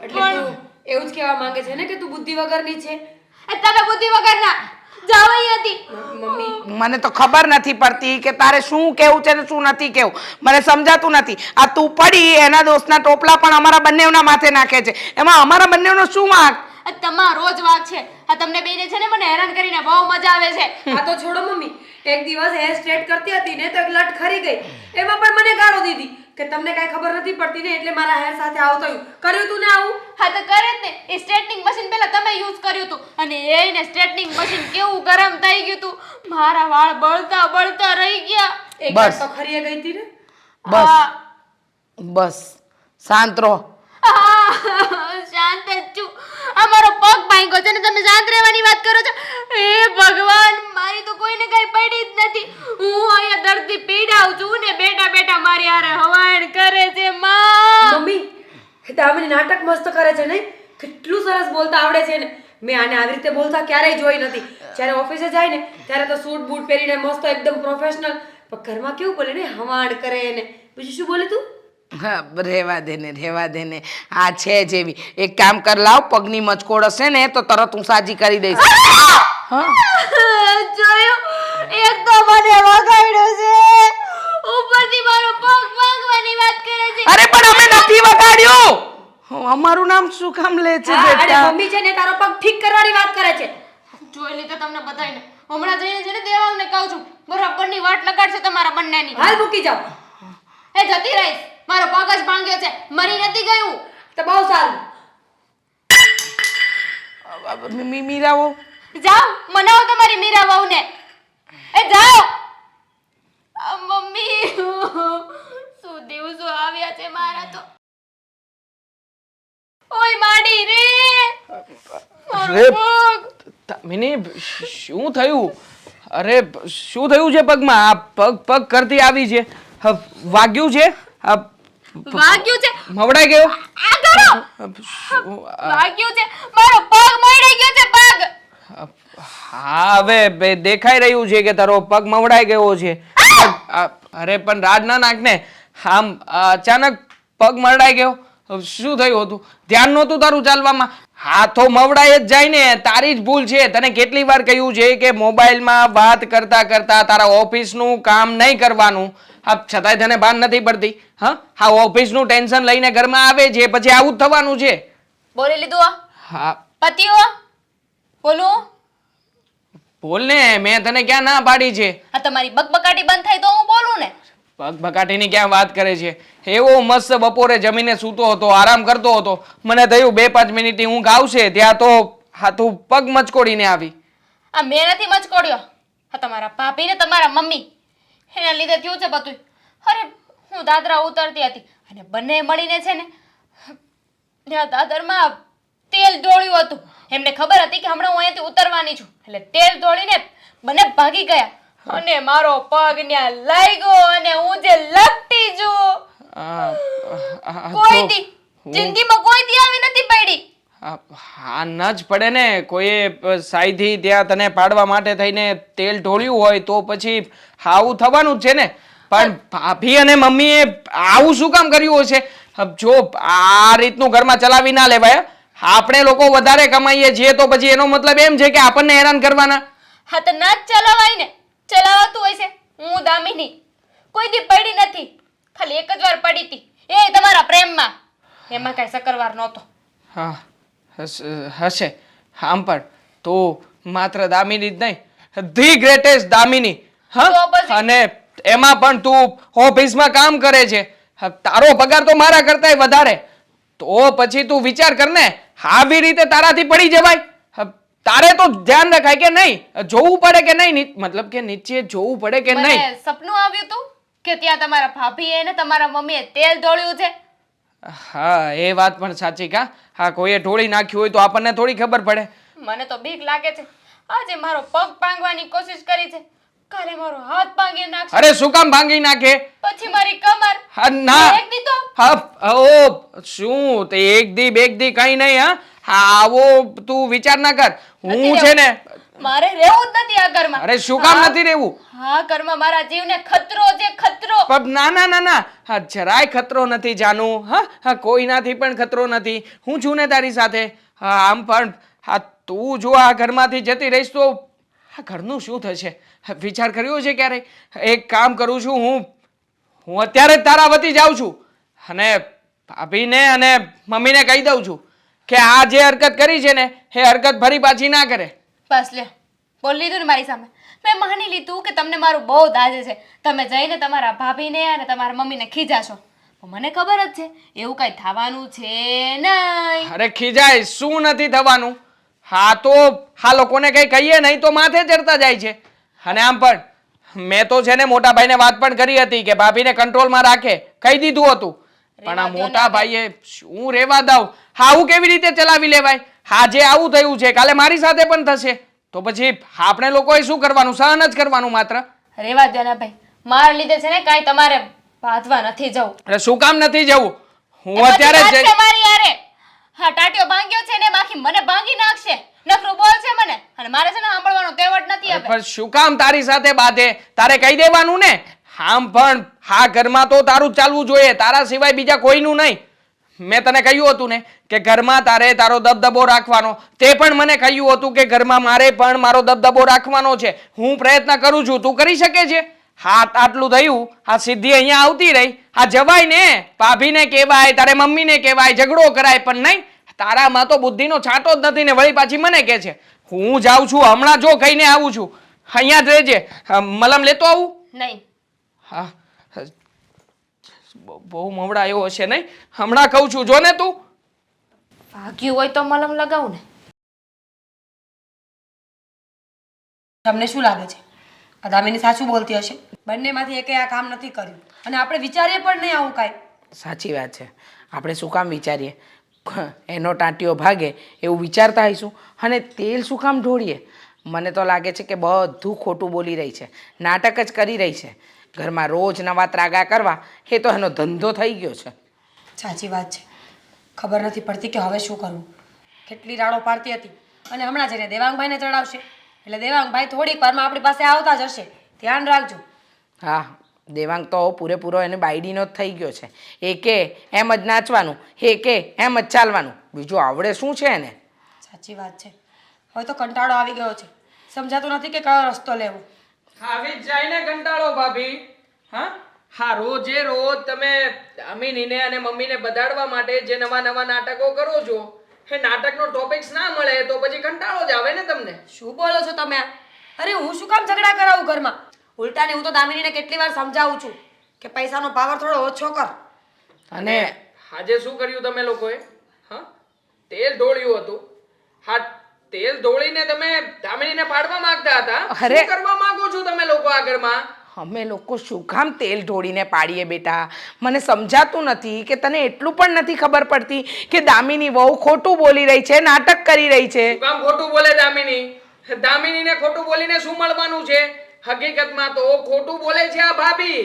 એટલે તું એવું જ કહેવા માંગે છે ને કે તું બુદ્ધિ વગરની છે? એ તમે બુદ્ધિ વગરના જાવ અહીંયાથી. મમ્મી મને તો ખબર નથી પડતી કે તારે શું કેવું છે ને શું નથી કેવું. મને સમજાતું નથી. આ તું પડી એના દોસ્તના ટોપલા પણ અમારા બંનેવના માથે નાખે છે. એમાં અમારા બંનેવનો શું વાંક? આ તમારો જ વાંક છે. આ તમને બેને છે ને મને હેરાન કરીને બહુ મજા આવે છે. આ તો છોડો મમ્મી. એક દિવસ હેર સ્ટ્રેટ કરતી હતી ને તો એક લટ ખરી ગઈ. એમાં પણ મને ગાળો દીધી કે તમને કાંઈ ખબર નથી પડતી ને એટલે મારા હેર સાથે આવું થયું. કર્યું તું ને આવું? હા તો કરે જ ને. એ સ્ટ્રેટનિંગ મશીન પહેલા તમે યુઝ કર્યું હતું અને એને સ્ટ્રેટનિંગ મશીન કેવું ગરમ થઈ ગયું હતું. મારા વાળ બળતા રહી ગયા. એક બસ. વાર તો ખરીએ ગઈ હતી ને. બસ શાંત રહો. શાંત જ છું. અમારો પગ ભાંગ્યો છે ને તમે શાંત રહેવાની વાત કરો છો? હે ભગવાન, મારી તો કોઈને કઈ પડી જ નથી. હું અહીંયા દર્દથી પીડાઉં છું ને બેટા મારી હારે હવાણ કરે છે માં. મમ્મી દામિની નાટક મસ્ત કરે છે ને. કેટલું સરસ બોલતા આવડે છે ને. મેં આને આવી રીતે બોલતા ક્યારેય જોઈ નથી. જ્યારે ઓફિસે જાય ને ત્યારે તો સૂટ બૂટ પહેરીને મસ્ત એકદમ પ્રોફેશનલ. પણ ઘરમાં કેવું બોલે ને, હવાણ કરે ને. બીજું શું બોલે તું? હા રહેવા દે ને. આ છે જેવી. એક કામ કર, લાવ પગની મચકોડ હશે ને તો તરત હું સાજી કરી દઈશ. જોયું? એક તો મને વગાડ્યો છે, ઉપરથી મારો પગ ભાંગવાની વાત કરે છે. અરે પણ અમે નથી વગાડ્યું. અમારું નામ શું કામ લે છે હા, અને બેટા? મમ્મી છે ને તારો પગ ઠીક કરવાની વાત કરે છે. જોઈ લીધો તમને બધાને. હમણાં જઈને છે ને દેવાંગને કહું છું બરાબરની વાટ લગાડશે તમારા બંનેની. હાલ મૂકી જાઓ. એ જતી રહીશ. મારો પગ જ ભાંગ્યો છે, મરી નથી ગયું. તો બહુ સારું. મીરાઓ જાઓ, મનાવો તમારી મીરા વહુને. એ જાઓ. આ મમ્મી શું દિવસો આવ્યા છે મારા તો. ઓય માડી રે મારો અરે, પગ. દામિની શું થયું? અરે શું થયું છે પગમાં? આ પગ કરતી આવી છે. વાગ્યું છે? વાગ્યું છે? મવડાઈ ગયો? આ કરો. વાગ્યું છે? મારો પગ મળી ગયો છે પગ. હા હવે દેખાઈ રહ્યું છે કે તારો પગ મવડાઈ ગયો છે. અરે પણ રાડ ના નાખ ને. આમ અચાનક પગ મરડાઈ ગયો. શું થયું હતું? ધ્યાન નહોતું તારું ચાલવામાં? હાથો મવડાઈ જ જાય ને. તારી જ ભૂલ છે. તને કેટલી વાર કહ્યું છે કે મોબાઈલમાં વાત કરતા કરતા તારા ઓફિસનું કામ નહીં કરવાનું. છતાંય તને ભાન નથી પડતી? હા ઓફિસનું ટેન્શન લઈને ઘરમાં આવે છે પછી આવું જ થવાનું છે. બોલી લીધું? હા પતિઓ બોલું? બોલ ને. મેં તને ક્યાં ના પાડી છે? આ તમારી બકબકાટી બંધ થાય તો હું બોલું ને. બકબકાટીની ક્યાં વાત કરે છે? એવો મસ્ત બપોરે જમીને સૂતો હતો, આરામ કરતો હતો. મને થયું 2-5 મિનિટની ઊંઘ આવશે, ત્યાં તો તું પગ મચકોડીને આવી. આ મેં નથી મચકોડ્યો. આ તમારા ભાભી ને તમારા મમ્મી એના લીધે થયું છે બધું. અરે હું દાદરા ઉતરતી હતી અને બંને મળીને છે ને ત્યાં દાદરમાં તેલ ઢોળ્યું હતું. એમને ખબર હતી કે હમણાં હું અહીંયાથી ઉતરવાની છું એટલે તેલ ઢોળીને બંને ભાગી ગયા અને મારો પગ ત્યાં લાગ્યો અને હું જે લપટી છું. કોઈ દી જિંદગીમાં કોઈ દી આવી નથી પડી. હા ન જ પડે ને. કોઈએ સાઈથી ત્યાં તને પાડવા માટે થઈને તેલ ઢોળ્યું હોય તો પછી આવું થવાનું જ છે ને. પણ ભાભી અને મમ્મીએ આવું શું કામ કર્યું હશે? જો આ રીતનું ઘરમાં ચલાવી ના લેવાય. આપણે લોકો વધારે કમાઈએ છીએ તો પછી એનો મતલબ એમ છે કે આપણને હેરાન કરવાના. હા તો ના જ ચલાવાય ને. ચલાવાતું હોય છે. હું દામિની કોઈ દી પડી નથી, ખાલી એક જ વાર પડી હતી, એ તમારા પ્રેમમાં. એમાં કઈ સકરવાર નહોતો. હા હશે. આમ પણ તું માત્ર દામિની જ નહીં, ધી ગ્રેટેસ્ટ દામિની. તો હા, પછી? અને એમાં પણ તું ઓફિસમાં કામ કરે છે. તારો પગાર તો મારા કરતાંય વધારે. તો પછી તું વિચાર કર ને, આવી રીતે તારાથી પડી જવાય? તારે તો ધ્યાન રખાય કે નહીં, જોવું પડે કે નહીં, મતલબ કે નીચે જોવું પડે કે નહીં. મને સપનું આવ્યું હતું કે ત્યાં તમારા ભાભીએ ને તમારા મમ્મીએ તેલ ઢોળ્યું છે. હા, એ વાત પણ સાચી. કા હા, કોઈએ ઢોળી નાખ્યું હોય તો આપણને થોડી ખબર પડે. મને તો બીક લાગે છે. આજે મારો પગ ભાંગવાની કોશિશ કરી છે, કાલે મારો હાથ ભાંગી નાખશે, અરે શું કામ ભાંગી નાખે? પછી મારી કમર. હા ના, એક દી તો હા ઓ શું તે એક દી બેક દી કઈ નહીં. હા આવો તું વિચાર ના કર. હું છે ને, મારે રહેવું જ નથી આ ઘરમાં. અરે શું કામ નથી રહેવું? હા, ઘરમાં મારા જીવને ખતરો છે, ખતરો. પણ ના ના ના ના, હા જરાય ખતરો નથી જાનું. હા કોઈનાથી પણ ખતરો નથી. હું છું ને તારી સાથે. હા આમ પણ હા તું જો આ ઘરમાંથી જતી રહીશ તો આ ઘરનું શું થશે? વિચાર કર્યો છે ક્યારે? એક કામ કરું છું, હું અત્યારે જ તારા વતી જાઉં છું અને ભાભીને અને મમ્મીને કહી દઉં છું કે આ જે હરકત કરી છે ને એ હરકત ફરી પાછી ના કરે. બસ લે, બોલી લીધું ને મારી સામે. મેં માની લીધું કે તમને મારું બહુ દાજે છે. તમે જઈને તમારા ભાભીને અને તમારા મમ્મીને ખીજાશો. પણ મને ખબર જ છે એવું કઈ થવાનું છે નહીં. અરે ખીજાય શું નથી થવાનું? હા તો આ લોકોને કઈ કહીએ નહીં તો માથે ચડતા જાય છે. અને આમ પણ મેં તો છે ને મોટા ભાઈને વાત પણ કરી હતી કે ભાભીને કંટ્રોલમાં રાખે, કહી દીધું હતું. પણ આ મોટા ભાઈએ શું રેવા દઉં? આવું કેવી રીતે ચલાવી લેવાય? હા જે આવું થયું છે કાલે મારી સાથે પણ થશે તો પછી આપણે લોકોએ શું કરવાનું? સહન જ કરવાનું માત્ર. રેવા દો ને ભાઈ, મારા લીધે છે ને કાંઈ તમારે બાંધવા નથી જવું. અરે શું કામ નથી જવું? હું પછી અત્યારે વાત જ છે મારી હારે. હા, ટાટિયો ભાંગ્યો છે ને બાકી મને ભાંગી નાખશે. નકરું બોલ છે મને, અને મારે છે ને સાંભળવાનો તેવડ નથી હવે. પણ શું કામ તારી સાથે બાધે? તારે કહી દેવાનું ને. આમ પણ હા ઘરમાં તો તારું જ ચાલવું જોઈએ, તારા સિવાય બીજા કોઈનું નહીં. મેં તને કહ્યું હતું ને કે ઘરમાં તારે તારો દબદબો રાખવાનો. તે પણ મને કહ્યું હતું કે ઘરમાં મારે પણ મારો દબદબો રાખવાનો છે. હું પ્રયત્ન કરું છું, તું કરી શકે છે? હા આટલું થયું, આ સિદ્ધિ અહીંયા આવતી રહી. આ જવાય ને, ભાભીને કહેવાય, તારે મમ્મીને કહેવાય, ઝઘડો કરાય, પણ નહીં. તારામાં તો બુદ્ધિનો છાંટો જ નથી ને વળી પાછી મને કહે છે. હું જાઉં છું હમણાં, જો કહીને આવું છું. અહીંયા જ રહેજે, મલમ લેતો આવું. નહીં. હા બહુ મવડાયો હશે નહીં? હમણાં કહું છું, જો ને તું. ભાગ્યું હોય તો મલમ લગાવું ને. તમને શું લાગે છે આ દામિની સાચું બોલતી હશે? બંનેમાંથી એકે આ કામ નથી કર્યું અને આપણે વિચારીએ પણ નહીં આવું કાંઈ. સાચી વાત છે. આપણે શું કામ વિચારીએ? એનો ટાંટિયો ભાગે એવું વિચારતા હઈશું. અને તેલ શું કામ ઢોળીએ? મને તો લાગે છે કે બધું ખોટું બોલી રહી છે, નાટક જ કરી રહી છે. ઘરમાં રોજ નવા ત્રાગા કરવા એ તો એનો ધંધો થઈ ગયો છે. સાચી વાત છે. ખબર નથી પડતી કે હવે શું કરવું. કેટલી રાડો પાડતી હતી અને હમણાં જઈને દેવાંગભાઈને ચડાવશે એટલે દેવાંગભાઈ થોડીક વારમાં આપણી પાસે આવતા જ હશે. ધ્યાન રાખજો. હા, દેવાંગ તો પૂરેપૂરો એને બાયડીનો જ થઈ ગયો છે. એ કે એમ જ નાચવાનું, એ કે એમ જ ચાલવાનું, બીજું આવડે શું છે એને? સાચી વાત છે. હવે તો કંટાળો આવી ગયો છે. સમજાતું નથી કે કયો રસ્તો લેવો. આવી જ જાય ને કંટાળો ભાભી. હા રોજે રોજ તમે દામિનીને અને મમ્મીને બધાડવા માટે જે નવા નવા નાટકો કરો છો એ નાટકનો ટોપિક્સ ના મળે તો પછી કંટાળો જ આવે ને તમને. શું બોલો છો તમે? અરે હું શું કામ ઝઘડા કરાવું ઘરમાં? ઉલટાને હું તો દામિનીને કેટલી વાર સમજાવું છું કે પૈસાનો પાવર થોડો ઓછો કર. અને આજે શું કર્યું તમે લોકોએ? તેલ ઢોળ્યું હતું. હા તેલ ઢોળીને તમે દામિનીને પાડવા માંગતા હતા. અરે! શું કરવા માંગો છો તમે લોકો આ ઘરમાં? અમે લોકો શું કામ તેલ ઢોળીને પાડીએ બેટા? મને સમજાતું નથી કે તને એટલું પણ નથી ખબર પડતી કે દામિની વહુ ખોટું બોલી રહી છે, નાટક કરી રહી છે. શું કામ ખોટું બોલે દામિની? દામિનીને ખોટું બોલીને શું મળવાનું છે? હકીકતમાં તો ખોટું બોલે છે આ ભાભી.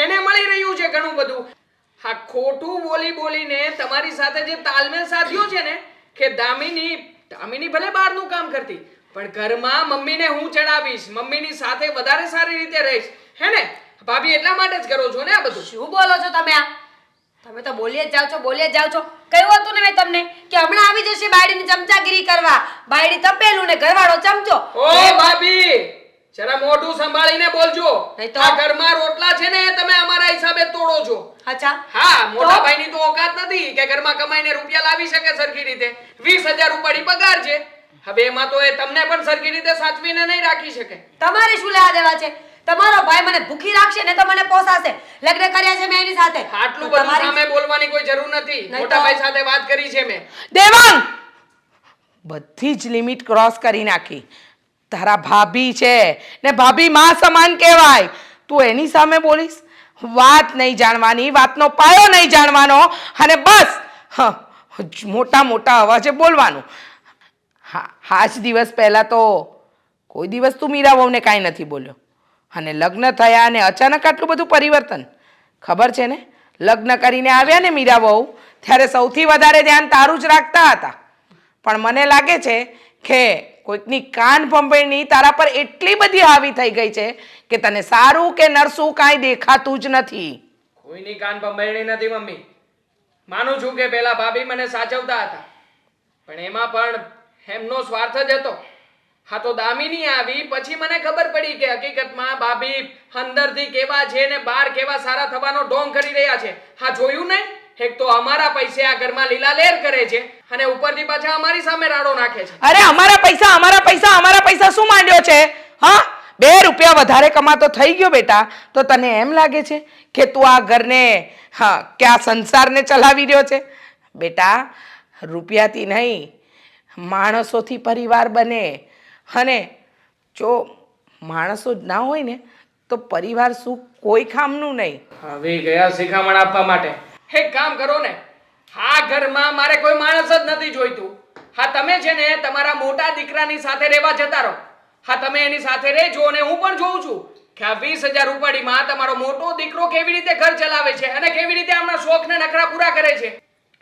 એને મળી રહ્યું છે ઘણું બધું. હા ખોટું બોલી બોલીને તમારી સાથે જે તાલમેલ સાધ્યો છે ને કે દામિની ભલે બહારનું કામ કરતી પણ ઘરમાં મમ્મીને હું ચડાવીશ, મમ્મીની સાથે વધારે સારી રીતે રહીશ, હે ને? ભાભી એટલા માટે જ કરો છો ને આ બધું. શું બોલો છો તમે આ? તમે તો બોલી જ જાઓ છો, બોલી જ જાઓ છો. કહ્યું હતું ને મેં તમને કે હમણાં આવી જશે બાયડીની ચમચાગીરી કરવા. બાયડી તપેલું ને ઘરવાળો ચમચો. ઓ ભાભી, જરા મોઢું સંભાળીને બોલજો. નહીં તો? આ ઘરમાં રોટલા છે ને એ તમે અમારા હિસાબે તોડો છો. અચ્છા, હા, મોટા ભાઈની તો ઓકાત નથી કે ઘરમાં કમાઈને રૂપિયા લાવી શકે સરખી રીતે. 20,000 રૂપિયાની પગાર છે. હવે એમાં તો એ તમને પણ સરખી રીતે સાચવીને નહીં રાખી શકે. તમારે શું લેવા દેવા છે? તમારો ભાઈ મને ભૂખી રાખશે ને તો મને પોસાશે. લગ્ન કર્યા છે મેં એની સાથે. આટલું તો બધું તમારી- સામે બોલવાની કોઈ જરૂર નથી. નહીં મોટા તો? ભાઈ સાથે વાત કરી છે મેં. દેવાંગ બધી જ લિમિટ ક્રોસ કરી નાખી. તારા ભાભી છે ને ભાભી માં સમાન કહેવાય. તું એની સામે બોલીશ? વાત નહીં જાણવાની, વાતનો પાયો નહીં જાણવાનો અને બસ મોટા મોટા અવાજે બોલવાનું. હા, આજ દિવસ પહેલા તો કોઈ દિવસ તું મીરા વહુને કાંઈ નથી બોલ્યો અને લગ્ન થયા અને અચાનક આટલું બધું પરિવર્તન. ખબર છે ને, લગ્ન કરીને આવ્યા ને મીરા વહુ ત્યારે સૌથી વધારે ધ્યાન તારું જ રાખતા હતા. પણ મને લાગે છે કે કોઈકની કાન ભંભેરની તારા પર એટલી બધી હાવી થઈ ગઈ છે કે તને સારું કે નરસું કાંઈ દેખાતું જ નથી. કોઈની કાન ભંભેરણી નથી મમ્મી. માનું છું કે પેલા ભાભી મને સાચવતા હતા, પણ એમાં પણ એમનો સ્વાર્થ જ હતો. હા, તો દામિની આવી પછી મને ખબર પડી કે હકીકતમાં ભાભી અંદરથી કેવા છે ને બહાર કેવા સારા થવાનો ઢોંગ કરી રહ્યા છે. હા, જોયું ને? એક તો અમારા પૈસે આ ઘરમાં લીલા લેર કરે છે અને ઉપરથી પાછા અમારી સામે રાડો નાખે છે. અરે અમારા પૈસા શું માંડ્યો છે? હા, 2 રૂપિયા વધારે કમાતો થઈ ગયો બેટા તો તને એમ લાગે છે કે તું આ ઘરને કે આ સંસારને ચલાવી રહ્યો છે? બેટા, રૂપિયાથી નહીં માણસોથી પરિવાર બને. અને જો માણસો જ ના હોય ને તો પરિવાર સુખ કોઈ કામનું નહીં. આવી ગયા શિખામણ આપવા માટે. એક કામ કરો ને, આ ઘરમાં મારે કોઈ માણસ જ નથી જોઈતું. હા, તમે છે ને તમારા મોટા દીકરાની સાથે રહેવા જતા રહો. હા, તમે એની સાથે રહેજો અને હું પણ જોઉં છું કે આ 20,000 રૂપિયામાં તમારો મોટો દીકરો કેવી રીતે ઘર ચલાવે છે અને કેવી રીતે આમના શોખ ને નખરા પૂરા કરે છે.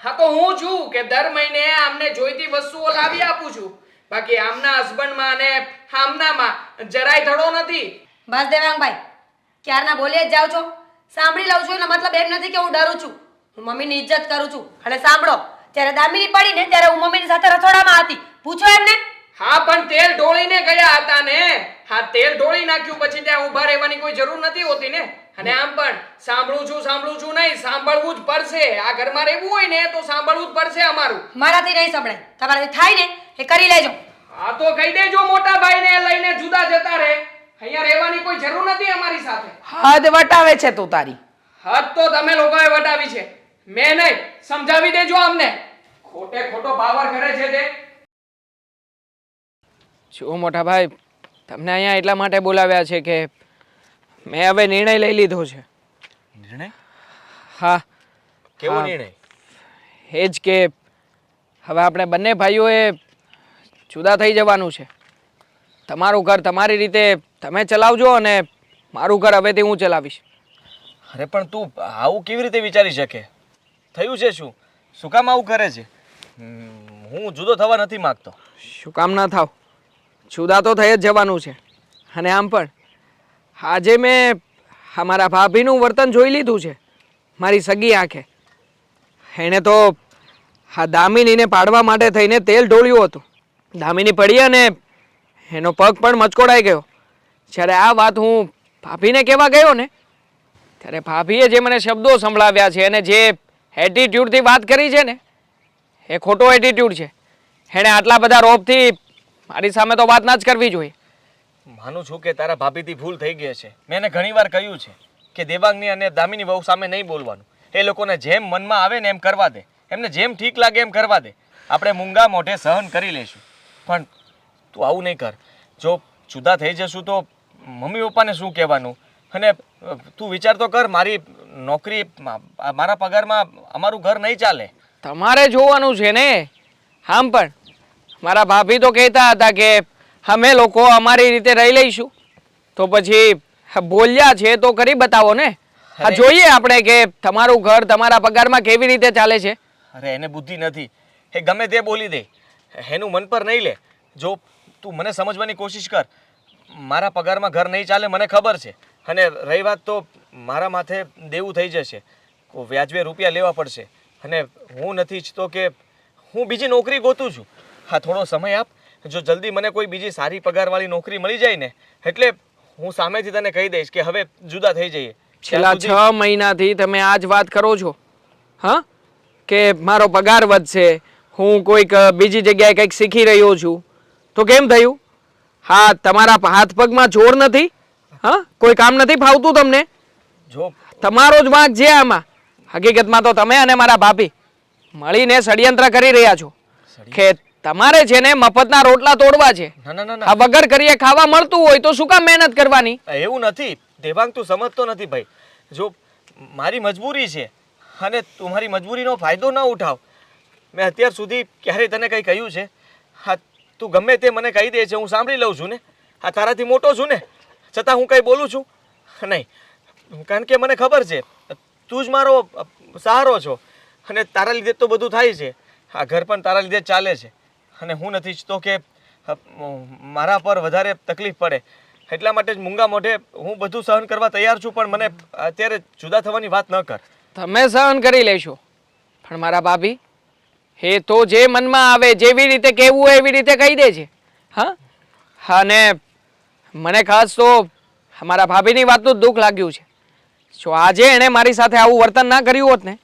હા, તો હું છું કે દર મહિને આમને જોઈતી વસ્તુઓ લાવી આપું છું. બાકી આમના હસબન્ડમાં અને આમનામાં જરાય ધડો નથી. બસ દેવાંગભાઈ, ક્યારના બોલી જ જાઓ છો. સાંભળી લઉં છું એનો મતલબ એમ નથી કે હું ડરું છું. હું મમ્મીની ઇજ્જત કરું છું. અને સાંભળો, જ્યારે દામિની પડી ને ત્યારે હું મમ્મીની સાથે રસોડામાં હતી. પૂછો એમને. હા, પણ તેલ ઢોળીને ગયા હતા ને. હા, તેલ ઢોળી નાખ્યું પછી ત્યાં ઊભા રહેવાની કોઈ જરૂર નથી હોતી ને. અને આમ પણ સાંભળું છું નહીં, સાંભળવું જ પડશે. આ ઘરમાં રહેવું હોય ને તો સાંભળવું જ પડશે અમારું. મારાથી નહીં સંભળાય. તમારાથી થાય ને એ કરી લેજો. હા, તો કહી દેજો મોટા ભાઈને લઈને જુદા જતા રહે. અહીંયા રહેવાની કોઈ જરૂર નથી અમારી સાથે. હદ વટાવે છે તું તારી. હદ તો તમે લોકોએ વટાવી છે, મેં નહીં. સમજાવી દેજો અમને. ખોટે ખોટો પાવર કરે છે તે. જો મોટા ભાઈ, તમને અહીંયા એટલા માટે બોલાવ્યા છે કે મેં હવે નિર્ણય લઈ લીધો છે. નિર્ણય? હા. કેવો હા. નિર્ણય? એ જ કે હવે આપણે બંને ભાઈઓએ જુદા થઈ જવાનું છે. તમારું ઘર તમારી રીતે તમે ચલાવજો અને મારું ઘર હવેથી હું ચલાવીશ. અરે પણ તું આવું કેવી રીતે વિચારી શકે? થયું છે શું? શું કામ આવું કરે છે? હું જુદો થવા નથી માંગતો. શું કામ ના થાવ? જુદા તો થઈ જ જવાનું છે. અને આમ પણ આજે મેં અમારા ભાભીનું વર્તન જોઈ લીધું છે મારી સગી આંખે. એણે તો આ દામિનીને પાડવા માટે થઈને તેલ ઢોળ્યું હતું. દામિની પડી અને એનો પગ પણ મચકોડાઈ ગયો. જ્યારે આ વાત હું ભાભીને કહેવા ગયો ને ત્યારે ભાભીએ જે મને શબ્દો સંભળાવ્યા છે અને જે એટીટ્યૂડથી વાત કરી છે ને એ ખોટો એટીટ્યૂડ છે. એણે આટલા બધા રોબથી મારી સામે તો વાત ના જ કરવી જોઈએ. માનું છું કે તારા ભાભીથી ભૂલ થઈ ગઈ છે. મેં એને ઘણીવાર કહ્યું છે કે દેવાંગની અને દામિની વહુ સામે નહીં બોલવાનું. એ લોકોને જેમ મનમાં આવે ને એમ કરવા દે. એમને જેમ ઠીક લાગે એમ કરવા દે. આપણે મૂંગા મોઢે સહન કરી લઈશું. પણ તું આવું નહીં કર. જો જુદા થઈ જશું તો મમ્મી પપ્પાને શું કહેવાનું? અને તું વિચાર તો કર, મારી નોકરી, મારા પગારમાં અમારું ઘર નહીં ચાલે. તમારે જોવાનું છે ને. આમ પણ મારા ભાભી તો કહેતા હતા કે અમે લોકો અમારી રીતે રહી લઈશું. તો પછી બોલ્યા છે તો કરી બતાવો ને. હા, જોઈએ આપણે કે તમારું ઘર તમારા પગારમાં કેવી રીતે ચાલે છે. અરે એને બુદ્ધિ નથી. એ ગમે તે બોલી દે. એનું મન પર નહીં લે. જો તું મને સમજવાની કોશિશ કર. મારા પગારમાં ઘર નહીં ચાલે મને ખબર છે. અને રહી વાત તો મારા માથે દેવું થઈ જશે, વ્યાજબે રૂપિયા લેવા પડશે, અને હું નથી ઈચ્છતો કે હું બીજી નોકરી ગોતું છું. હા, થોડો સમય આપ. જો જલ્દી મને કોઈ બીજી સારી પગારવાળી નોકરી મળી જાય ને એટલે હું સામેથી તને કહી દઈશ કે હવે જુદા થઈ જઈએ. છેલ્લા 6 મહિનાથી તમે આ જ વાત કરો છો. હા, કે મારો પગાર વધશે, હું કોઈક બીજી જગ્યાએ કંઈક શીખી રહ્યો છું. તો કેમ થયું? હા, તમારા હાથ પગમાં જોર નથી? હા, કોઈ કામ નથી ફાવતું તમને? જો તમારો જ વાંક છે આમાં. હકીકતમાં તો તમે અને મારા ભાભી મળીને ષડયંત્ર કરી રહ્યા છો કે તમારે છે ને મફતના રોટલા તોડવા છે. ના ના ના ના, આ વગર કરીએ ખાવા મળતું હોય તો શું કામ મહેનત કરવાની? એવું નથી દેવાંગ, તું સમજતો નથી ભાઈ. જો મારી મજબૂરી છે અને તું મારી મજબૂરીનો ફાયદો ન ઉઠાવ. મેં અત્યાર સુધી ક્યારેય તને કંઈ કહ્યું છે? હા, તું ગમે તે મને કહી દે છે, હું સાંભળી લઉં છું ને. હા, તારાથી મોટો છું ને, છતાં હું કંઈ બોલું છું નહીં, કારણ કે મને ખબર છે તું જ મારો સહારો છો અને તારા લીધે જ તો બધું થાય છે. આ ઘર પણ તારા લીધે જ ચાલે છે અને હું નથી ઈચ્છતો કે મારા પર વધારે તકલીફ પડે. એટલા માટે જ મૂંગા મોઢે હું બધું સહન કરવા તૈયાર છું, પણ મને અત્યારે જુદા થવાની વાત ન કર. તમે સહન કરી લેશો, પણ મારા ભાભી એ તો જે મનમાં આવે જેવી રીતે કહેવું હોય એવી રીતે કહી દે છે. હા, અને મને ખાસ તો મારા ભાભીની વાતનું જ દુઃખ લાગ્યું છે. જો આજે એણે મારી સાથે આવું વર્તન ના કર્યું હોત ને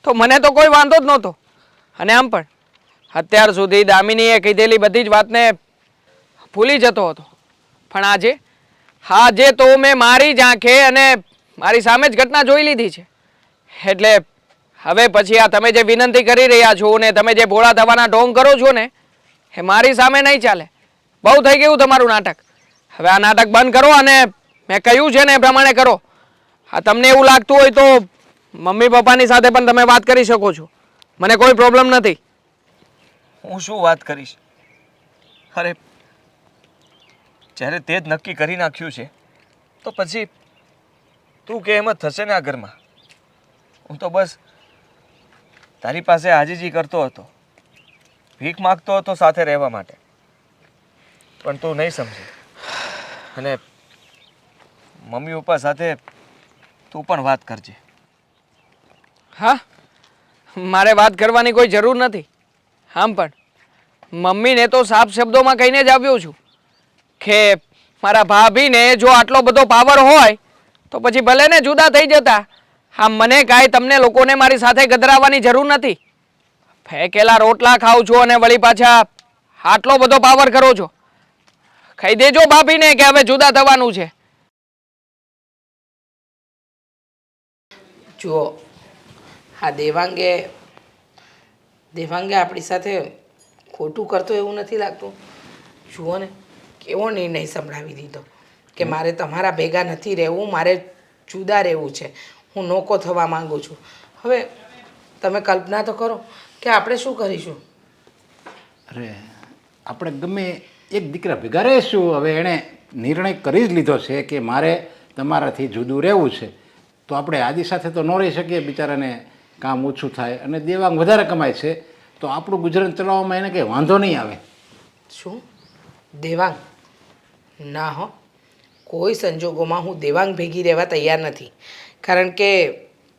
તો મને તો કોઈ વાંધો જ નહોતો. અને આમ પણ અત્યાર સુધી દામિનીએ કીધેલી બધી જ વાતને ભૂલી જતો હતો, પણ આજે તો મેં મારી જ આંખે અને મારી સામે જ ઘટના જોઈ લીધી છે. એટલે હવે પછી આ તમે જે વિનંતી કરી રહ્યા છો ને તમે જે ભોળા થવાના ઢોંગ કરો છો ને એ મારી સામે નહીં ચાલે. બહુ થઈ ગયું તમારું નાટક. હવે આ નાટક બંધ કરો અને મેં કહ્યું છે ને એ પ્રમાણે કરો. હા, તમને એવું લાગતું હોય તો મમ્મી પપ્પાની સાથે પણ તમે વાત કરી શકો છો, મને કોઈ પ્રોબ્લેમ નથી. હું શું વાત કરીશ? અરે જ્યારે તે જ નક્કી કરી નાખ્યું છે તો પછી તું કે એમ જ થશે ને આ ઘરમાં. હું તો બસ તારી પાસે આજીજી કરતો હતો, ભીખ માગતો હતો સાથે રહેવા માટે, પણ તું નહીં સમજી. અને મમ્મી પપ્પા સાથે તું પણ વાત કરજે. હા, મારે વાત કરવાની કોઈ જરૂર નથી. આમ પણ મમ્મીને તો સાફ શબ્દોમાં કહીને જ આવ્યો છું કે મારા ભાભીને જો આટલો બધો પાવર હોય તો પછી ભલે ને જુદા થઈ જતા. હા, મને કાંઈ તમને લોકોને મારી સાથે ગધરાવવાની જરૂર નથી. ફેંકેલા રોટલા ખાવ છો અને વળી પાછા આટલો બધો પાવર કરો છો. કહી દેજો ભાભીને કે હવે જુદા થવાનું છે. જુઓ, હા, દેવાંગે આપણી સાથે ખોટું કરતો એવું નથી લાગતું. જુઓ ને કેવો નિર્ણય સંભળાવી દીધો કે મારે તમારા ભેગા નથી રહેવું, મારે જુદા રહેવું છે, હું નોકો થવા માંગુ છું. હવે તમે કલ્પના તો કરો કે આપણે શું કરીશું. અરે આપણે ગમે એક દીકરા ભેગા રહીશું. હવે એણે નિર્ણય કરી જ લીધો છે કે મારે તમારાથી જુદું રહેવું છે, તો આપણે આદિ સાથે તો ન રહી શકીએ. બિચારાને કામ ઓછું થાય અને દેવાંગ વધારે કમાય છે તો આપણું ગુજરાન ચલાવવામાં એને કંઈ વાંધો નહીં આવે. શું દેવાંગ? ના હો, કોઈ સંજોગોમાં હું દેવાંગ ભેગી રહેવા તૈયાર નથી. કારણ કે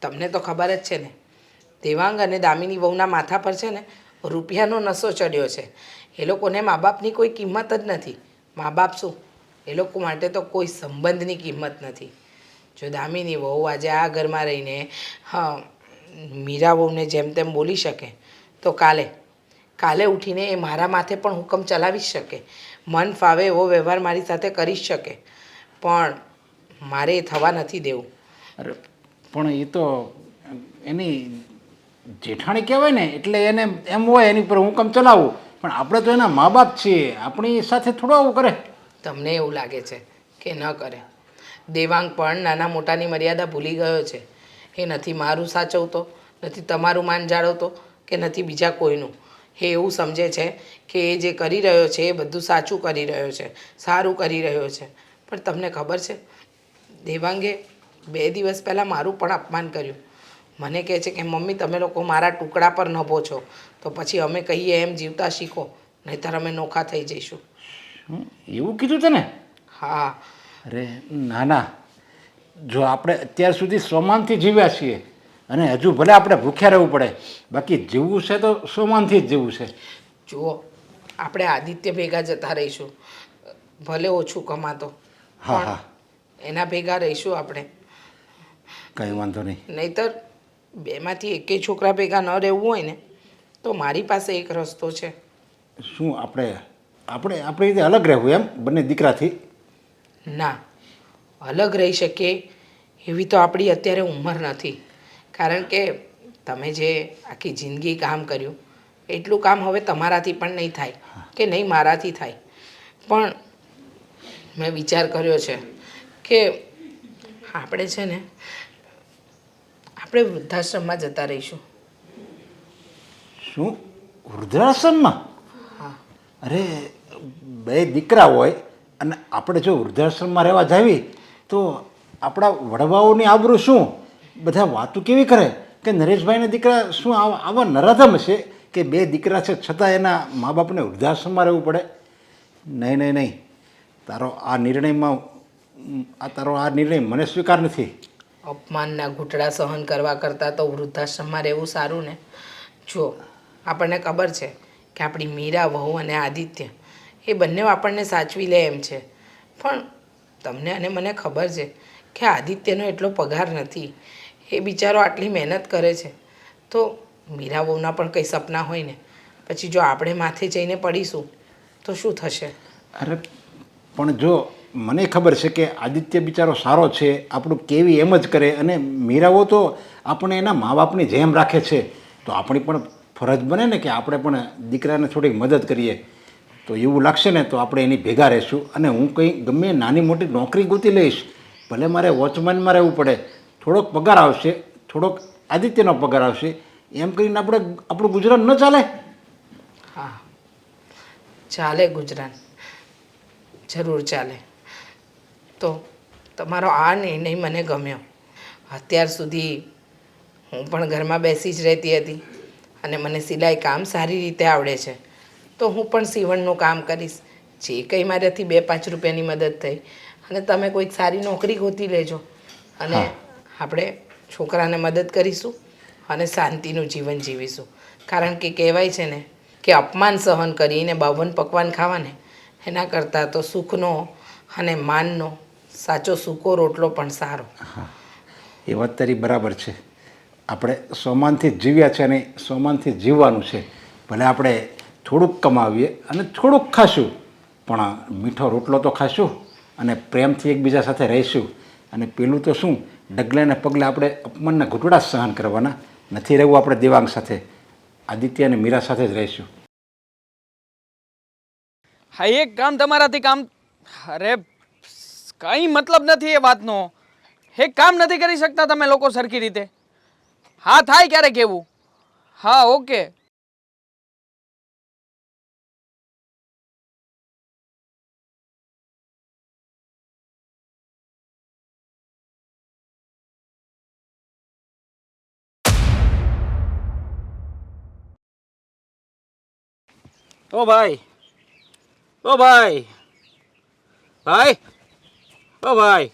તમને તો ખબર જ છે ને, દેવાંગ અને દામિની વહુના માથા પર છે ને રૂપિયાનો નશો ચડ્યો છે. એ લોકોને મા બાપની કોઈ કિંમત જ નથી. મા બાપ શું, એ લોકો માટે તો કોઈ સંબંધની કિંમત નથી. જો દામિની વહુ આજે આ ઘરમાં રહીને હા મીરા વહુને જેમ તેમ બોલી શકે તો કાલે ઉઠીને એ મારા માથે પણ હુકમ ચલાવી શકે, મન ફાવે એવો વ્યવહાર મારી સાથે કરી શકે. પણ મારે એ થવા નથી દેવું. અરે પણ એ તો એની જેઠાણી કહેવાય ને, એટલે એને એમ હોય એની પર હુકમ ચલાવવું. પણ આપણે તો એના મા બાપ છીએ, આપણી સાથે થોડું આવું કરે. તમને એવું લાગે છે કે ન કરે? દેવાંગ પણ નાના મોટાની મર્યાદા ભૂલી ગયો છે. એ નથી મારું સાચવતો, નથી તમારું માન જાળવતો કે નથી બીજા કોઈનું. એ એવું સમજે છે કે એ જે કરી રહ્યો છે એ બધું સાચું કરી રહ્યો છે, સારું કરી રહ્યો છે. પણ તમને ખબર છે, દેવાંગે 2 દિવસ પહેલાં મારું પણ અપમાન કર્યું. મને કહે છે કે મમ્મી તમે લોકો મારા ટુકડા પર નભો છો, તો પછી અમે કહીએ એમ જીવતા શીખો, નહીંતર અમે નોખા થઈ જઈશું. એવું કીધું તને? હા. અરે ના ના, જો આપણે અત્યાર સુધી સોમાનથી જીવ્યા છીએ અને હજુ ભલે આપણે ભૂખ્યા રહેવું પડે, બાકી જીવવું છે તો સોમાનથી જ જીવવું છે. જુઓ, આપણે આદિત્ય ભેગા જતા રહીશું, ભલે ઓછું કમાતો, હા હા, એના ભેગા રહીશું આપણે. કંઈ વાંધો નહીં. નહીતર બેમાંથી એકેય છોકરા ભેગા ન રહેવું હોય ને તો મારી પાસે એક રસ્તો છે. શું આપણે આપણે આપણી રીતે અલગ રહેવું એમ બંને દીકરાથી? ના, અલગ રહી શકીએ એવી તો આપણી અત્યારે ઉંમર નથી. કારણ કે તમે જે આખી જિંદગી કામ કર્યું એટલું કામ હવે તમારાથી પણ નહીં થાય કે નહીં મારાથી થાય. પણ મેં વિચાર કર્યો છે કે આપણે છે ને આપણે વૃદ્ધાશ્રમમાં જતા રહીશું. શું વૃદ્ધાશ્રમમાં? હા. અરે, બે દીકરા હોય અને આપણે જો વૃદ્ધાશ્રમમાં રહેવા જાવી તો આપણા વડવાઓની આબરૂ શું? બધા વાતો કેવી કરે કે નરેશભાઈના દીકરા શું આવા નરાધમ છે કે બે દીકરા છે છતાં એના મા બાપને વૃદ્ધાશ્રમમાં રહેવું પડે? નહીં નહીં નહીં, તારો આ નિર્ણય મને સ્વીકાર નથી. અપમાનના ઘૂંટડા સહન કરવા કરતાં તો વૃદ્ધાશ્રમમાં રહેવું સારું ને. જો, આપણને ખબર છે કે આપણી મીરા વહુ અને આદિત્ય એ બંને આપણને સાચવી લે એમ છે, પણ તમને અને મને ખબર છે કે આદિત્યનો એટલો પગાર નથી. એ બિચારો આટલી મહેનત કરે છે તો મીરા વહુના પણ કંઈ સપના હોય ને. પછી જો આપણે માથે જઈને પડીશું તો શું થશે? અરે પણ જો મને ખબર છે કે આદિત્ય બિચારો સારો છે, આપણું કેવી એમ જ કરે, અને મીરાઓ તો આપણે એના મા બાપની જેમ રાખે છે, તો આપણી પણ ફરજ બને ને કે આપણે પણ દીકરાને થોડીક મદદ કરીએ. તો એવું લાગશે ને તો આપણે એની ભેગા રહીશું, અને હું કંઈ ગમે નાની મોટી નોકરી ગોતી લઈશ. ભલે મારે વોચમેનમાં રહેવું પડે, થોડોક પગાર આવશે, થોડોક આદિત્યનો પગાર આવશે, એમ કરીને આપણું ગુજરાન ન ચાલે? હા, ચાલે ગુજરાન, જરૂર ચાલે. તો તમારો આ નિર્ણય મને ગમ્યો. અત્યાર સુધી હું પણ ઘરમાં બેસી જ રહેતી હતી અને મને સિલાઈ કામ સારી રીતે આવડે છે, તો હું પણ સીવણનું કામ કરીશ. જે કંઈ મારાથી 2-5 રૂપિયાની મદદ થઈ, અને તમે કોઈક સારી નોકરી ગોતી લેજો અને આપણે છોકરાને મદદ કરીશું અને શાંતિનું જીવન જીવીશું. કારણ કે કહેવાય છે ને કે અપમાન સહન કરીને 52 પકવાન ખાવાને એના કરતાં તો સુખનો અને માનનો સાચો સૂકો રોટલો પણ સારો. હા, એ વાત તારી બરાબર છે. આપણે સોમાનથી જ જીવ્યા છે અને સોમાનથી જ જીવવાનું છે. ભલે આપણે થોડુંક કમાવીએ અને થોડુંક ખાશું, પણ મીઠો રોટલો તો ખાશું અને પ્રેમથી એકબીજા સાથે રહીશું. અને પેલું તો શું, ડગલે ને પગલે આપણે અપમાનના ઘૂંટડા સહન કરવાના નથી. રહેવું આપણે દેવાંગ સાથે, આદિત્ય અને મીરા સાથે જ રહીશું. હા, એક કામ તમારાથી કામ, અરે કંઈ મતલબ નથી એ વાતનો. એક કામ નથી કરી શકતા તમે લોકો સરખી રીતે? હા, થાય ક્યારેક એવું. હા, ઓકે. ઓ ભાઈ, ઓ ભાઈ, ભાઈ, ઓ ભાઈ.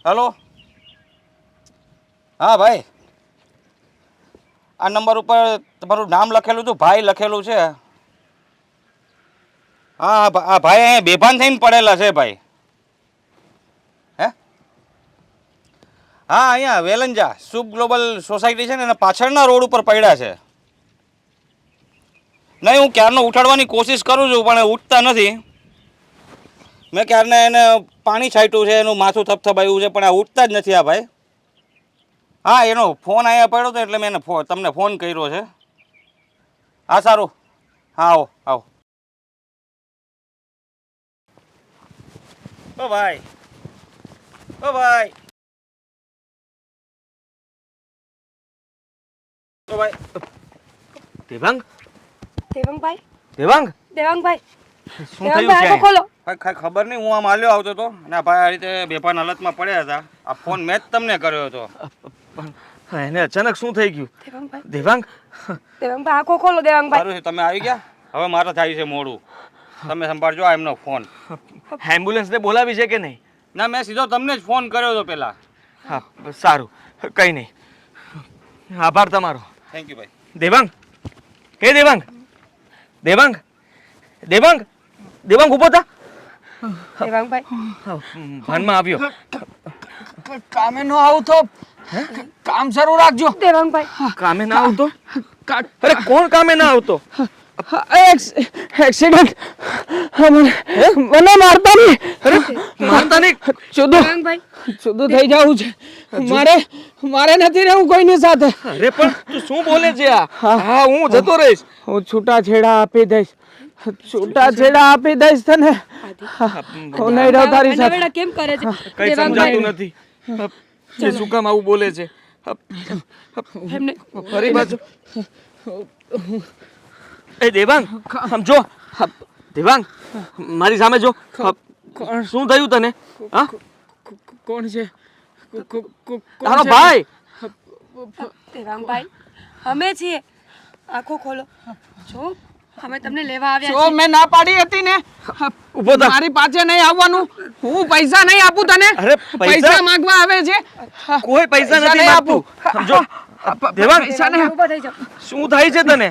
હલો, હા ભાઈ, આ નંબર ઉપર તમારું નામ લખેલું હતું, ભાઈ લખેલું છે. હા હા ભાઈ, અહીંયા બેભાન થઈને પડેલા છે ભાઈ. હે? હા, અહીંયા વેલંજા શુભ ગ્લોબલ સોસાયટી છે ને એના પાછળના રોડ ઉપર પડ્યા છે. નહીં, હું ક્યારનો ઉઠાડવાની કોશિશ કરું છું પણ ઉઠતા નથી. મેં ક્યારને એને પાણી છાંટ્યું છે, એનું માથું થપથપાયું છે, પણ આ ઉઠતા જ નથી આ ભાઈ. હા, એનો ફોન અહીંયા પડ્યો હતો એટલે મેં એને તમને ફોન કર્યો છે. હા, સારું. હા, આવો આવો. ઓ ભાઈ, ઓ ભાઈ, ઓ ભાઈ. દેવાંગ, દેવાંગભાઈ, દેવાંગ, દેવાંગભાઈ, શું થયું દેવાંગભાઈ, છે? આંખો ખોલો. કાંઈ ખબર નહીં, હું આમ હાલ્યો આવતો હતો અને આ ભાઈ આ રીતે બેભાન હાલતમાં પડ્યા હતા. આ ફોન મેં જ તમને કર્યો હતો. પણ એને અચાનક શું થઈ ગયું? દેવાંગ, દેવાંગભાઈ આંખો ખોલો દેવાંગભાઈ. સારું છે તમે આવી ગયા. હવે મારે થાય છે મોડું. તમે સંભાળજો આ એમનો ફોન. એમ્બ્યુલન્સને બોલાવી છે કે નહીં? ના, મેં સીધો તમને જ ફોન કર્યો હતો પહેલાં. હા સારું, કંઈ નહીં. આભાર તમારો. થેન્ક યુ ભાઈ. દેવાંગ, હે દેવાંગ, દેવાંગ, દેવાંગ, દેવાંગ ઊભો થા. દેવાંગભાઈ ભાનમાં આવ્યો. કામે ન આવું તો કામ શરૂ રાખજો. દેવાંગભાઈ કામે ના આવતો? અરે કોણ કામે ના આવતો? એક્સિડન્ટ મને મારતા નહીં. અરે મારતા નહીં. દેવાંગભાઈ શુદ્ધ થઈ જવું છે મારે નથી રહેવું કોઈની સાથે. અરે પણ તું શું બોલે છે આ? હા હું જતો રહીશ. હું છૂટાછેડા આપી દઈશ તને. હું નહીં રહું તારી સાથે. નવેડા કેમ કરે છે કઈ સમજાતું નથી. એ શું કામ આવું બોલે છે? એમને ફરી બાજુ. એ દેવાંગ, આમ જો. દેવાંગ, મારી સામે જો. શું થયું તને? હા, કોણ છે? તારો ભાઈ. દેવાંગભાઈ અમે છીએ. આંખો ખોલો. જો અમે તમને લેવા આવ્યા જો મેં ના પાડી હતી ને, ઊભો થા. મારી પાસે નહીં આવવાનું. હું પૈસા નહીં આપું તને. અરે પૈસા માંગવા આવે છે. કોઈ પૈસા નથી નહીં આપતું. જો દેવાંગ, પૈસા નહીં ઊભા થઈ જાઓ. શું થાય છે તને?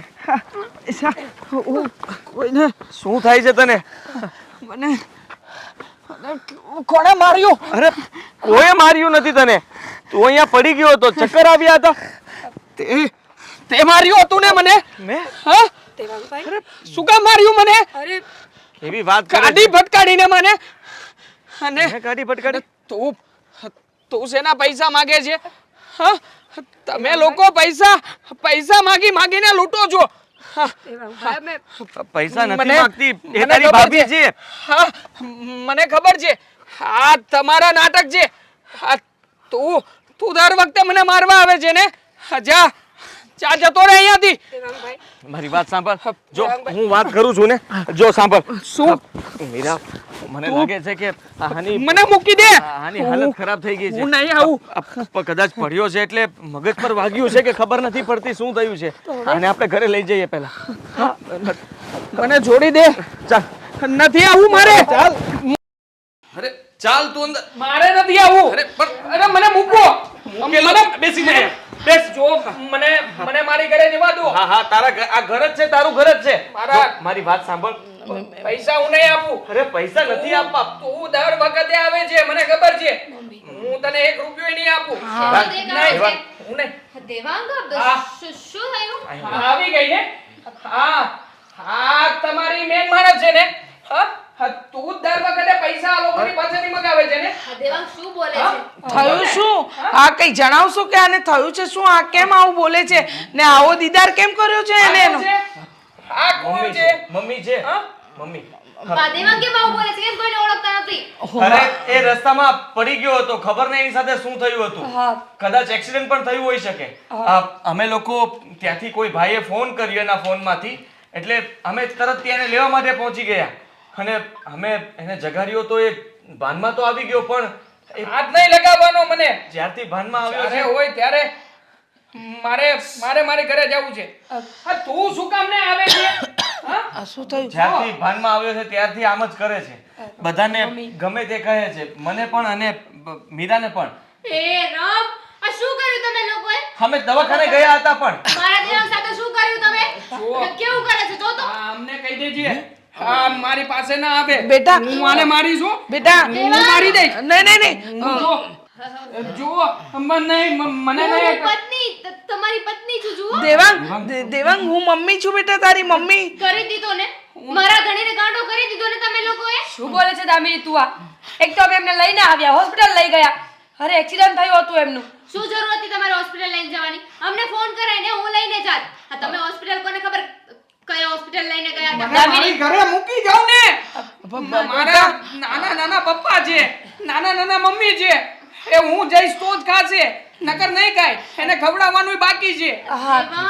કોઈને શું થાય છે તને? મને કોણે માર્યું? અરે કોઈ માર્યું નથી તને. તું અહીંયા પડી ગયો હતો, ચક્કર આવ્યા હતા. તે માર્યું હતું ને મને? મેં? હા, દેવાંગભાઈ શું કામ માર્યું મને? અરે એવી વાત કરે ગાડી છે. ફટકાડીને મને. અને મેં ગાડી ફટકારી? તું શેના પૈસા માંગે છે? હા, તમે લોકો પૈસા માગીને લૂંટો છો. હા, દેવાંગભાઈ અમે પૈસા નથી મને- માંગતી. એ મને તારી ખબર ભાભી છે. છે. હા, મને ખબર છે. આ તમારા નાટક છે. આ તું દર વખતે મને મારવા આવે છે ને? જા જતો રહે અહીંયાથી. દેવાંગભાઈ મારી વાત સાંભળ. જો હું વાત કરું છું ને, જો સાંભળ. શું? મીરા, મને લાગે છે કે આની મને મૂકી દે. આની હાલત ખરાબ થઈ ગઈ છે. હું નહીં આવું. કદાચ પડ્યો છે એટલે મગજ પર વાગ્યું છે કે ખબર નથી પડતી શું થયું છે. આને આપણે ઘરે લઈ જઈએ પહેલા. મને છોડી દે. ચાલ. નથી આવું મારે. અરે ચાલ તું અંદર. મારે નથી આવું. અરે મને મૂકો. મને બેસી જાય. બેસ. જો મને મારી ઘરે જવા દો. હા હા, તારા આ ઘર જ છે, તારું ઘર જ છે. મારા- જો, મારી વાત સાંભળ. પૈસા હું નહીં આપું. અરે પૈસા નથી આપવા. તું દર વખતે આવે છે, મને ખબર છે. હું તને 1 રૂપિયો નહીં આપું. દેખાડો છે. હું નહીં. દેવાંગ હા. શું થયું? આવી ગઈ ને? હા, તમારી મેન માણસ છે ને? હા, તું દર વખતે પૈસા આ લોકોની પાસેથી મગાવે છે ને? દેવાંગ શું બોલે છે? થયું શું? આ કઈ જણાવશો કે આને થયું છે શું? આ કેમ આવું બોલે છે ને આવો દીદાર કેમ કર્યો છે એને એનો? આ કોણ મમ્મી છે? છે. મમ્મી છે. હા? મમ્મી. દેવાંગ કેમ આવું બોલે છે? કેમ કોઈને ઓળખતા નથી? અરે એ રસ્તામાં પડી ગયો હતો, ખબર નહીં એની સાથે શું થયું હતું. કદાચ એક્સિડન્ટ પણ થયું હોઈ શકે. અમે લોકો ત્યાંથી કોઈ ભાઈએ ફોન કર્યો એના ફોનમાંથી, એટલે અમે તરત ત્યાં એને લેવા માટે પહોંચી ગયા અને અમે એને જગાડ્યો તો એ ભાનમાં તો આવી ગયો, પણ હાથ નહીં લગાવવાનો મને. જ્યારથી ભાનમાં આવ્યો જ્યારે છે હોય ત્યારે મારે ઘરે જવું છે. હા, તું શું કામ ને આવે છે? હા? આ શું થયું? જ્યારથી ભાનમાં આવ્યો છે ત્યારથી આમ જ કરે છે. બધાને ગમે તે કહે છે, મને પણ અને મીરાને પણ. એ રામ, આ શું કર્યું તમે લોકોએ? અમે દવાખાને ગયા હતા પણ મારા દેવાંગ સાથે શું કર્યું તમે? કેવું કરે છે જો તો? આ અમને કહી દેજે. હા, મારી પાસે ના આવે. બેટા. હું આને મારીશું. બેટા હું મારી દઈશ. નહીં જો મને નહીં. પત્ની તમારી પત્ની છું જુઓ. દેવાંગ હું મમ્મી છું બેટા, તારી મમ્મી. કરી દીધો ને મારા ધણીને ગાંડો કરી દીધો ને તમે લોકોએ. શું બોલે છે દામિની તું આ? એક તો અમે એમને લઈને આવ્યા, હોસ્પિટલ લઈ ગયા. અરે એક્સિડન્ટ થયું હતું એમનું. શું જરૂર હતી તમારે હોસ્પિટલ લઈને જવાની? અમને ફોન કરાઈને હું લઈને જાત. આ તમે હોસ્પિટલ કોને ખબર કયા હોસ્પિટલ લઈને ગયા હતા? મારી ઘરે મૂકી જાવ ને. મારા નાના પપ્પા છે, નાના મમ્મી છે. એ હું જઈશ તો જ ખાશે, નકર નહીં ખાય. એને ખવડાવવાનું બાકી છે.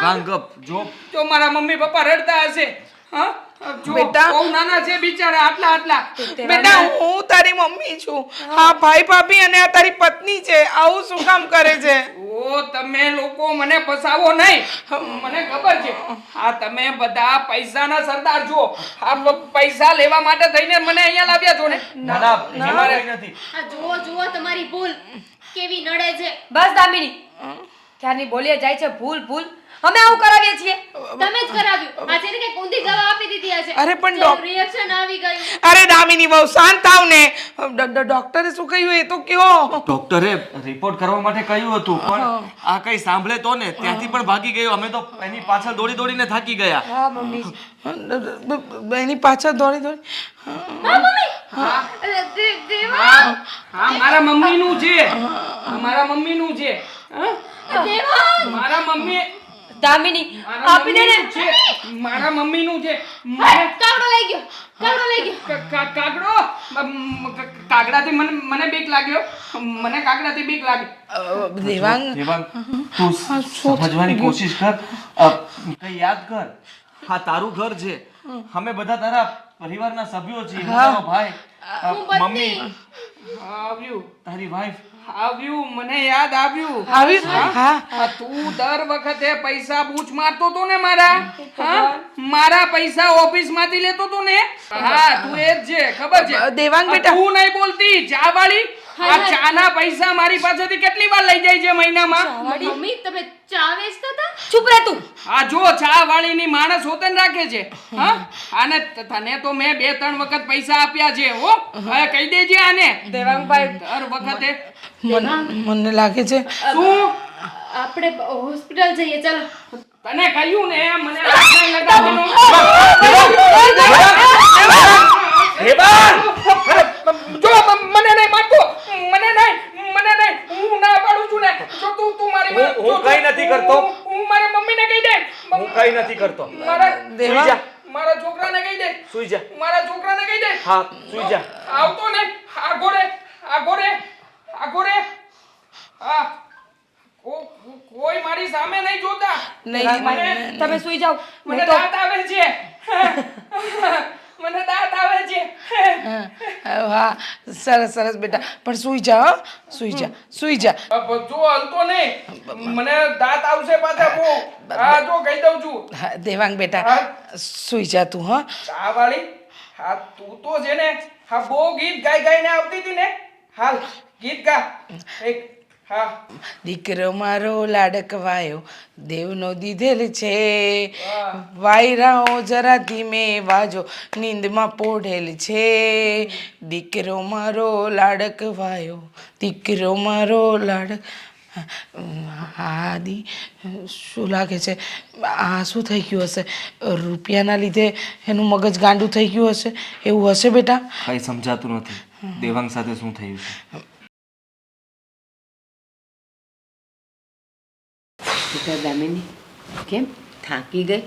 વાંગ જો જો મારા મમ્મી પપ્પા રડતા હશે, હા, જો બહુ નાના છે બિચારા આટલા બેટા હું તારી મમ્મી છું હા ભાઈ ભાભી અને આ તારી પત્ની છે આવું શું કામ કરે છે ઓ તમે લોકો મને ફસાવો નહીં મને ખબર છે આ તમે બધા પૈસાના સરદાર છો આ પૈસા લેવા માટે થઈને મને અહીંયા લાવ્યા છો ને ના ના એમાં કંઈ નથી. આ જુઓ તમારી ભૂલ કેવી નડે છે. બસ દામિની ક્યારની બોલીએ જાય છે ભૂલ ભૂલ અમે આવું કરાવીએ છીએ તમે જ કરાવ્યું આ છે ને કે ઊંધી દવા આપી દીધી હશે. અરે પણ રિએક્શન આવી ગયું. અરે દામિની બહુ શાંત થાવ ને ડોક્ટરે શું કહ્યું એ તો કયો ડોક્ટરે રિપોર્ટ કરવા માટે કહ્યું હતું પણ આ કઈ સાંભળે તો ને ત્યાંથી પણ ભાગી ગયો. અમે તો એની પાછળ દોડી દોડીને થાકી ગયા. હા મમ્મી એની પાછળ દોડી હા મમ્મી દેવાંગ હા મારા મમ્મીનું છે મારા મમ્મીનું છે દેવાંગ મારા મમ્મી દામિની આપી દે ને મારા મમ્મીનું છે કાગડો લઈ ગયો કાગડો કાગડાથી મને બીક લાગ્યો મને કાગડાથી બીક લાગી દેવાંગ દેવાંગ તું સમજવાની કોશિશ કર. કઈ યાદ કર હા તારું ઘર છે. અમે બધા તારા પરિવારના સભ્યો છીએ. હું તારો ભાઈ મમ્મી આવ્યું તારી વાઈફ આવ્યું મને યાદ આવ્યું હા તું દર વખતે પૈસા બૂચ મારતો તો ને મારા પૈસા ઓફિસ માંથી લેતો તો ને હા તું એ જ છે ખબર છે દેવાંગ બેટા તું નહીં બોલતી ચા વાળી આ ચા ના પૈસા મારી પાસેથી કેટલી વાર લઈ જાય છે મહિનામાં મમ્મી તમે ચા વેચતા હતા. ચૂપ રહે તું આ જો ચા વાળી ની માણસ હોતન રાખે છે હા આને તને તો મેં 2-3 વખત પૈસા આપ્યા છે હો હવે કહી દેજે આને દેવાંગભાઈ દર વખતે મને લાગે છે શું આપણે હોસ્પિટલ જઈએ ચાલો. તને કહ્યું ને મને હાથ નહીં લગાવવાનો. જો મને નહીં મારતો મને નહીં હું ના પાડું છું ને જો તું મારી હું કઈ નથી કરતો. હું મારા મમ્મીને કહી દે હું કઈ નથી કરતો. સુઈ જા મારા છોકરાને કહી દે સુઈ જા. મારા છોકરાને કહી દે હા સુઈ જા. આવતો ને આગો રે હા કોઈ મારી સામે નહીં જોતા નહીં તમે સુઈ જાઓ મને દાંત આવે છે મને દાંત આવે છે હા સરસ બેટા પણ સુઈ જા હો, સુઈ જા જો હલતો નહીં મને દાંત આવશે પાછા બહુ હા જો કહી દઉં છું હા, દેવાંગ બેટા સુઈ જા તું હા ચા વાળી હા તું તો છે ને હા બહુ ગીત ગાઈને આવતી હતી ને હાલ ગીત ગા એક હા દીકરો મારો લાડકવાયો દેવનો દીધેલ છે વાયરાઓ જરા ધીમે વાજો નીંદમાં પોઢેલ છે દીકરો મારો લાડકવાયો દીકરો મારો લાડક આદિ શું લાગે છે આ શું થઈ ગયું હશે રૂપિયાના લીધે એનું મગજ ગાંડું થઈ ગયું હશે એવું હશે બેટા કઈ સમજાતું નથી દેવાંગ સાથે શું થયું છે. બેટા દામિની કેમ થાકી ગઈ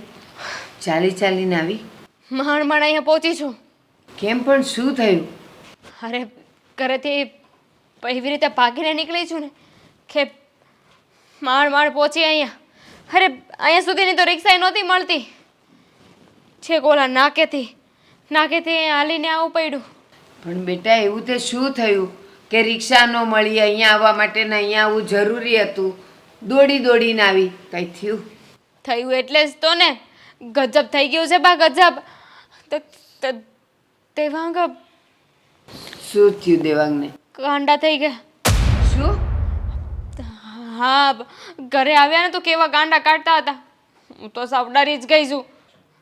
ચાલીને આવી માંડ અહીંયા પહોંચી છું. કેમ પણ શું થયું અરે ઘરેથી એવી રીતે ભાગીને નીકળી છું ને કે માંડ પહોંચી અહીંયા. અરે અહીંયા સુધીની તો રિક્ષા નહોતી મળતી. છેક ઓલા નાકેથી અહીંયા હાલીને આવવું પડ્યું. પણ બેટા એવું તે શું થયું કે રિક્ષા ન મળી અહીંયા આવવા માટે ને અહીંયા આવવું જરૂરી હતું દોડીને આવી કઈ થયું એટલે જ તો ને ગજબ થઈ ગયું છે બા ગજબ. દેવાંગ શું થયું દેવાંગને કાંડા થઈ ગયા. શું હા ઘરે આવ્યા ને તો કેવા ગાંડા કાઢતા હતા. હું તો સાવ ડરી જ ગઈ છું.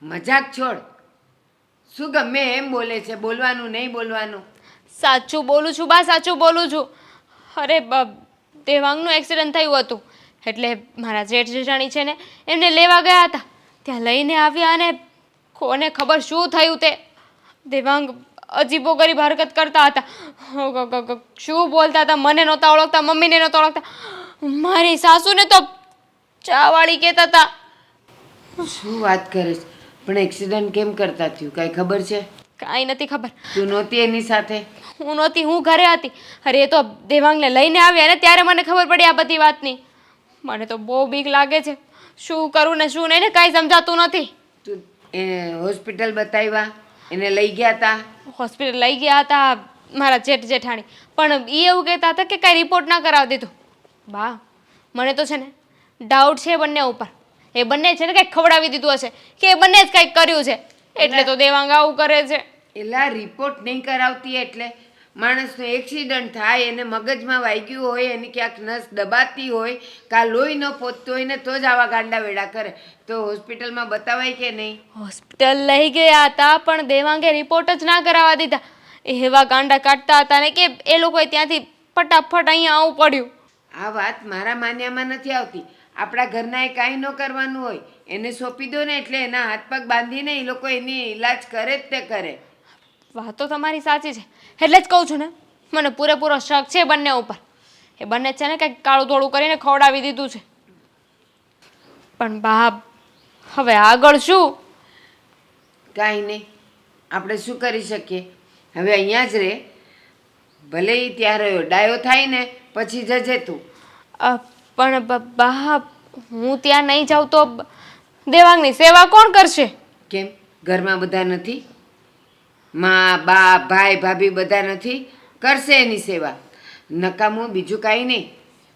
મજાક છોડ શું ગમે એમ બોલે છે બોલવાનું નહીં બોલવાનું સાચું બોલું છું બા સાચું બોલું છું. અરે દેવાંગનું એક્સિડન્ટ થયું હતું એટલે મારા જેઠ જેઠાણી છે ને એમને લેવા ગયા હતા. ત્યાં લઈને આવ્યા અને કોને ખબર શું થયું તે. દેવાંગ અજીબો ગરીબ હરકત કરતા હતા. શું બોલતા હતા મને નહોતા ઓળખતા મમ્મીને નહોતા ઓળખતા. મારી સાસુને તો ચાવાળી કહેતા હતા. શું વાત કરે છે પણ એક્સિડન્ટ કેમ કરતા થયું કાંઈ ખબર છે કાંઈ નથી ખબર. તું નહોતી એની સાથે હું નહોતી હું ઘરે હતી. અરે એ તો દેવાંગને લઈને આવ્યા ને ત્યારે મને ખબર પડી આ બધી વાતની. મને તો બહુ બીક લાગે છે. શું કરું ને શું નહીં ને કાંઈ સમજાતું નથી. એ હોસ્પિટલ બતાવ્યા, એને લઈ ગયા હતા? હોસ્પિટલ લઈ ગયા હતા મારા જેઠાણી, પણ એ એવું કહેતા હતા કે કાંઈ રિપોર્ટ ના કરાવી દીધું. બા મને તો છે ને ડાઉટ છે બંને ઉપર. એ બંને છે ને કંઈક ખવડાવી દીધું હશે કે એ બંને જ કંઈક કર્યું છે, એટલે તો દેવાંગ આવું કરે છે. એલા રિપોર્ટ નહીં કરાવતી એટલે માણસનો એક્સિડન્ટ થાય, એને મગજમાં વાગ્યું હોય, એની ક્યાંક નસ દબાતી હોય, કાં લોહી ન પહોંચતું હોય ને તો જ આવા ગાંડા વેડા કરે. તો હોસ્પિટલમાં બતાવાય કે નહીં? હોસ્પિટલ લઈ ગયા હતા પણ દેવાંગે રિપોર્ટ જ ના કરાવવા દીધા. એવા ગાંડા કાઢતા હતા ને કે એ લોકોએ ત્યાંથી ફટાફટ અહીંયા આવવું પડ્યું. આ વાત મારા માન્યામાં નથી આવતી. આપણા ઘરના એ કાંઈ ન કરવાનું હોય, એને સોંપી દો ને એટલે એના હાથ પગ બાંધીને એ લોકો એની ઈલાજ કરે જ તે કરે. વાત તો તમારી સાચી છે, એટલે જ કહું છું ને મને પૂરેપૂરો શક છે બંને ઉપર. એ બંને છે ને કંઈક કાળું ધોળું કરીને ખવડાવી દીધું છે. પણ બા હવે આગળ શું? કાંઈ નહીં, આપણે શું કરી શકીએ? હવે અહીંયા જ રહે, ભલે એ ત્યાં રહ્યો, ડાયો થાય ને પછી જજે તું. પણ બા હું ત્યાં નહીં જાઉં તો દેવાંગની સેવા કોણ કરશે? કેમ, ઘરમાં બધા નથી? માં, બા, ભાઈ, ભાભી બધા નથી? કરશે એની સેવા. નકામું બીજું કાંઈ નહીં.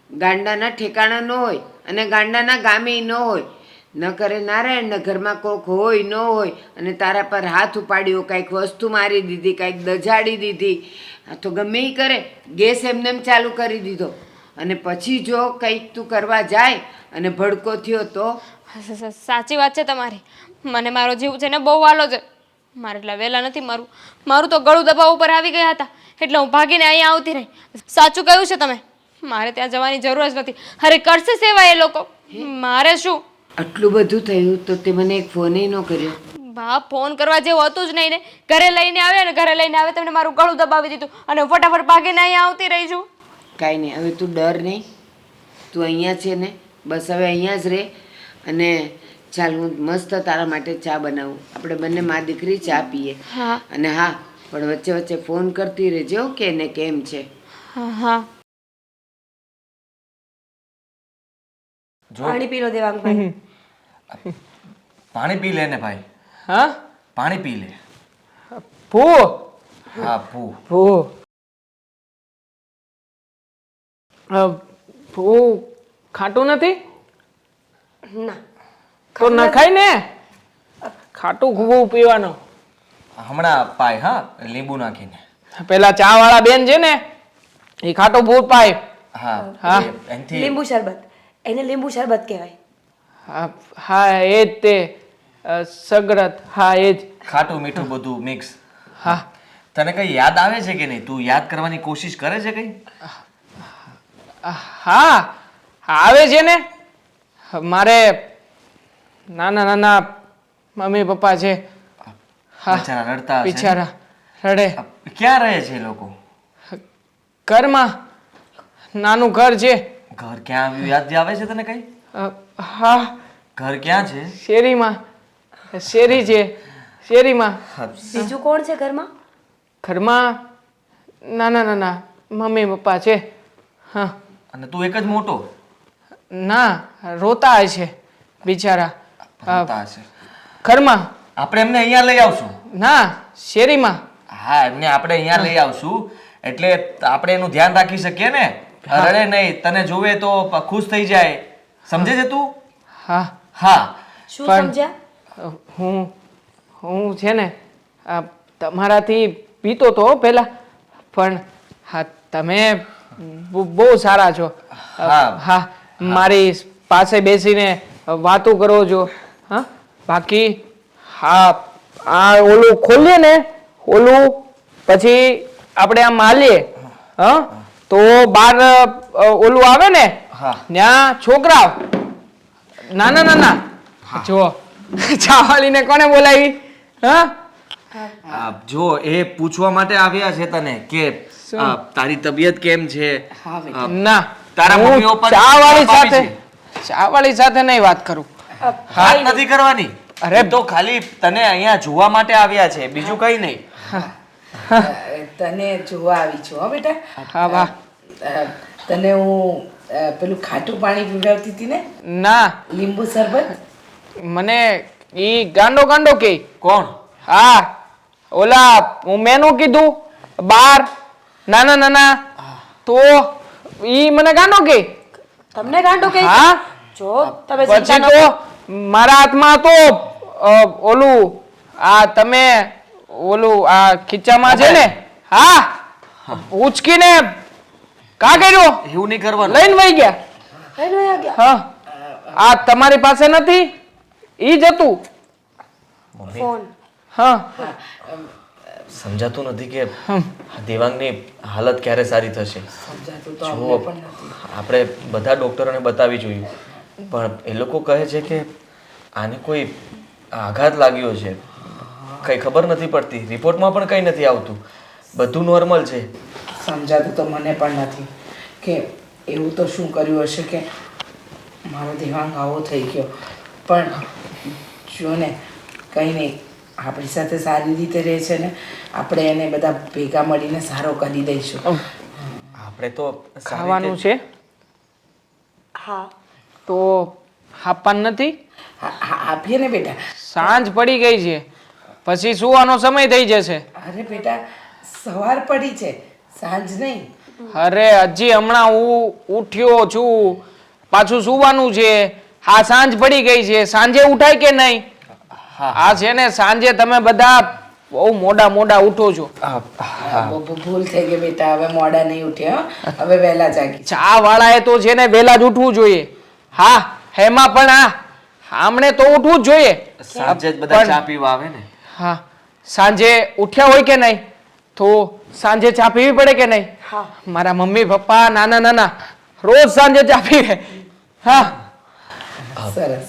ગાંડાના ઠેકાણા ન હોય અને ગાંડાના ગામે ન હોય. ન કરે નારાયણના ઘરમાં કોક હોય ન હોય અને તારા પર હાથ ઉપાડ્યો, કાંઈક વસ્તુ મારી દીધી, કાંઈક દજાડી દીધી, આ તો ગમે એ કરે. ગેસ એમને એમ ચાલુ કરી દીધો અને પછી જો કંઈક તું કરવા જાય અને ભડકો થયો તો? સાચી વાત છે તમારી. મને મારો જીવ છે ને બહુ વાલો છે. મારે એટલા વહેલા નથી મારું તો ગળું દબાવ ઉપર આવી ગયા હતા એટલે હું ભાગીને અહીંયા આવતી રહી. સાચું કહ્યું છે તમે, મારે ત્યાં જવાની જરૂર જ નથી. અરે કરશે સેવા એ લોકો, મારે શું? આટલું બધું થયું તો તે મને એક ફોન ન કર્યો? બા ફોન કરવા જેવું હતું જ નહીં ને. ઘરે લઈને આવ્યા ને ઘરે લઈને આવે તમને મારું ગળું દબાવી દીધું અને હું ફટાફટ ભાગીને અહીંયા આવતી રહી છું. કાંઈ નહીં, હવે તું ડર નહીં. તું અહીંયા છે ને, બસ હવે અહીંયા જ રહે. અને ચાલ હું મસ્ત તારા માટે ચા બનાવું, આપણે બંને મા દીકરી ચા પીએ. હા. અને હા, પણ વચ્ચે વચ્ચે ફોન કરતી રહેજો કે એને કેમ છે. હા. પાણી પી લો દેવાંગભાઈ. પાણી પી લે ને ભાઈ, હા પાણી પી લે. ભૂ હા પૂ. ભૂ ભૂ ખાટું નથી ના, તો નખાય ને. ખાટું ભૂ પીવાનો. હમણાં પાય, હા, લીંબુ નાખીને. પેલા ચા વાળા બેન છે ને એ ખાટું ભૂ પાય. હા હા. એનથી લીંબુ શરબત, એને લીંબુ શરબત કહેવાય. હા હા એ જ તે સગરત. હા એ જ. ખાટું મીઠું બધું મિક્સ. હા તને કઈ યાદ આવે છે કે નહીં? તું યાદ કરવાની કોશિશ કરે છે કઈ? હા આવે છે ને. મારે નાના નાના મમ્મી પપ્પા છે. હા બિચારા રડતા હશે ને? બિચારા રડે. ક્યાં રહે છે એ લોકો? ઘરમાં નાનું ઘર છે. ઘર ક્યાં આવ્યું યાદ આવે છે તને કઈ? હા ઘર ક્યાં છે? શેરીમાં. શેરી છે, શેરીમાં. બીજું કોણ છે ઘરમાં? ઘરમાં નાના નાના મમ્મી પપ્પા છે. હા. અને તું એક જ મોટો? ના, રોતા છે બિચારા. રોતા હશે. ઘરમાં. આપણે એમને અહીંયા લઈ આવશું. ના, શેરીમાં. હા, એમને આપણે અહીંયા લઈ આવશું એટલે આપણે એનું ધ્યાન રાખી શકીએ ને. રડે નહીં, તને જોવે તો ખુશ થઈ જાય. સમજે છે તું? હા. શું હા. સમજ્યા? હું છે ને તમારાથી પીતો તો પહેલા, પણ હા તમે બહુ સારા છો. હા. હા, મારી પાસે બેસીને વાતો કરો છો. હા, બાકી હા આ ઓલું ખોલીએ ને, ઓલું પછી આપણે આમ હાલીએ હા તો બાર ઓલું આવે ને હા. ત્યાં છોકરાઓ નાના નાના જો ચાવાલીને કોને બોલાવી? હા જો એ પૂછવા માટે આવ્યા છે તને કે તારી તબિયત કેમ છે. ના, તારા હું મમ્મી પપ્પા ચાવાળી પાપી સાથે છે. ચાવાળી સાથે નહીં વાત કરું. વાત નથી કરવાની. અરે. એ તો ખાલી તને અહીંયા જોવા માટે આવ્યા છે, બીજું કઈ નહીં. તને જોવા આવી છું હો બેટા. હા વાહ. તને હું પેલું ખાટું પાણી પીવડાવતી હતી ને, ના, લીંબુ શરબત. મને ઈ ગાંડો ગાંડો કે કોણ? હા ઓલા હું મેનું કીધું બાર નાના નાના તો ઈ મને ગાંડો કે તમને ગાંડો કે હા જો તમે પછી ચિંતા ન તો મારા હાથમાં તો ઓલું આ તમે ઓલું આ ખીચામાં છે ને હા ઉચકીને કા કર્યો એવું નહીં કરવાનું. લઈને વહી ગયા લઈને વયા ગયા. હા આ તમારી પાસે નથી ઈ જ હતું ફોન હા સમજાતું નથી કે દેવાંગની હાલત ક્યારે સારી થશે. સમજાતું તો જુઓ, અમને પણ નથી. આપણે બધા ડૉક્ટરોને બતાવી જોયું પણ એ લોકો કહે છે કે આને કોઈ આઘાત લાગ્યો છે. કંઈ ખબર નથી પડતી, રિપોર્ટમાં પણ કંઈ નથી આવતું, બધું નોર્મલ છે. સમજાતું તો મને પણ નથી કે એવું તો શું કર્યું હશે કે મારો દેવાંગ આવો થઈ ગયો. પણ જો ને કંઈ નહીં, આપણી સાથે સારી રીતે રહે છે ને, આપણે એને બધા ભેગા મળીને સારો કરી દઈશું. આપણે તો સારી ખાવાનું રીતે- છે હા તો આપવાનું નથી આપીએ ને બેટા. સાંજ પડી ગઈ છે પછી સુવાનો સમય થઈ જશે અરે બેટા, સવાર પડી છે, સાંજ નહીં. અરે હજી હમણાં હું ઉઠ્યો છું પાછું સુવાનું છે હા સાંજ પડી ગઈ છે સાંજે ઉઠાય કે નહીં આ છે ને સાંજે તમે બધા બહુ મોડા મોડા ઉઠો છો ભૂલ થઈ ગઈ બેટા, હવે મોડા નહીં ઉઠ્યા હો. હવે વહેલા જાગી. ચા વાળાએ તો છે ને વહેલા જ ઉઠવું જોઈએ હા એમાં પણ આમણે તો ઉઠવું જ જોઈએ સાંજે જ બધા પણ- ચા પીવા આવે ને. હા સાંજે ઉઠ્યા હોય કે નહીં તો સાંજે ચા પીવી પડે કે નહીં હા મારા મમ્મી પપ્પા નાના નાના રોજ સાંજે ચા પીવે હા સરસ.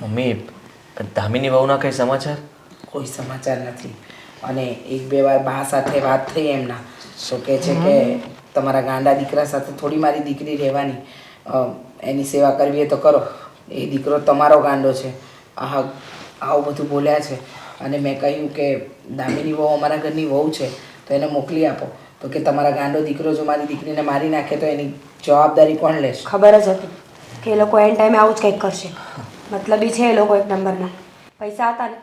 મમ્મી, દામિની વહુના કઈ સમાચાર? કોઈ સમાચાર નથી. અને એક બે વાર બા સાથે વાત થઈ એમના, તો કહે છે કે તમારા ગાંડા દીકરા સાથે થોડી મારી દીકરી રહેવાની, એની સેવા કરવી હોય તો કરો. એ દીકરો તમારો ગાંડો છે. આવું બધું બોલ્યા છે. અને મેં કહ્યું કે દામિની વહુ અમારા ઘરની વહુ છે તો એને મોકલી આપો. તો કે તમારા ગાંડો દીકરો જો મારી દીકરીને મારી નાખે તો એની જવાબદારી કોણ લેશે? ખબર જ હતી કે એ લોકો એન ટાઈમે આવું જ કંઈક કરશે. મતલબી છે એ લોકો એક નંબરના. પૈસા હતા ને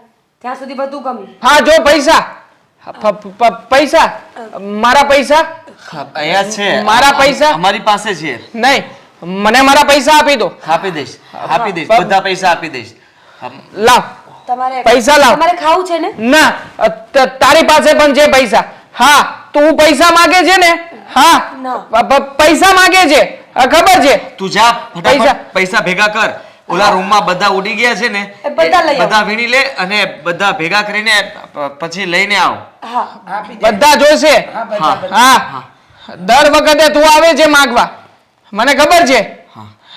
ત્યાં સુધી બધું ગમ્યું. હા જો પૈસા પૈસા મારા પૈસા અહીંયા જ છે. મારા પૈસા? અમારી પાસે છે. નહીં મને મારા પૈસા આપી દો આપી દઈશ, આપી દઈશ, બધા પૈસા આપી દઈશ. લાવ તમારે પૈસા લાવ. તમારે ખાવું છે ને? ના તારી પાસે પણ છે પૈસા હા તું પૈસા માગે છે ને હા ના. પૈસા માગે છે ખબર છે તું જા પૈસા. ફટાફટ પૈસા ભેગા કર. ઓલા રૂમમાં બધા ઉડી ગયા છે ને, એ બધા લઈ આવો. બધા વીણી લે અને બધા ભેગા કરીને પછી લઈને આવ. હા બધા જોશે હા દર વખતે તું આવે છે માગવા મને ખબર છે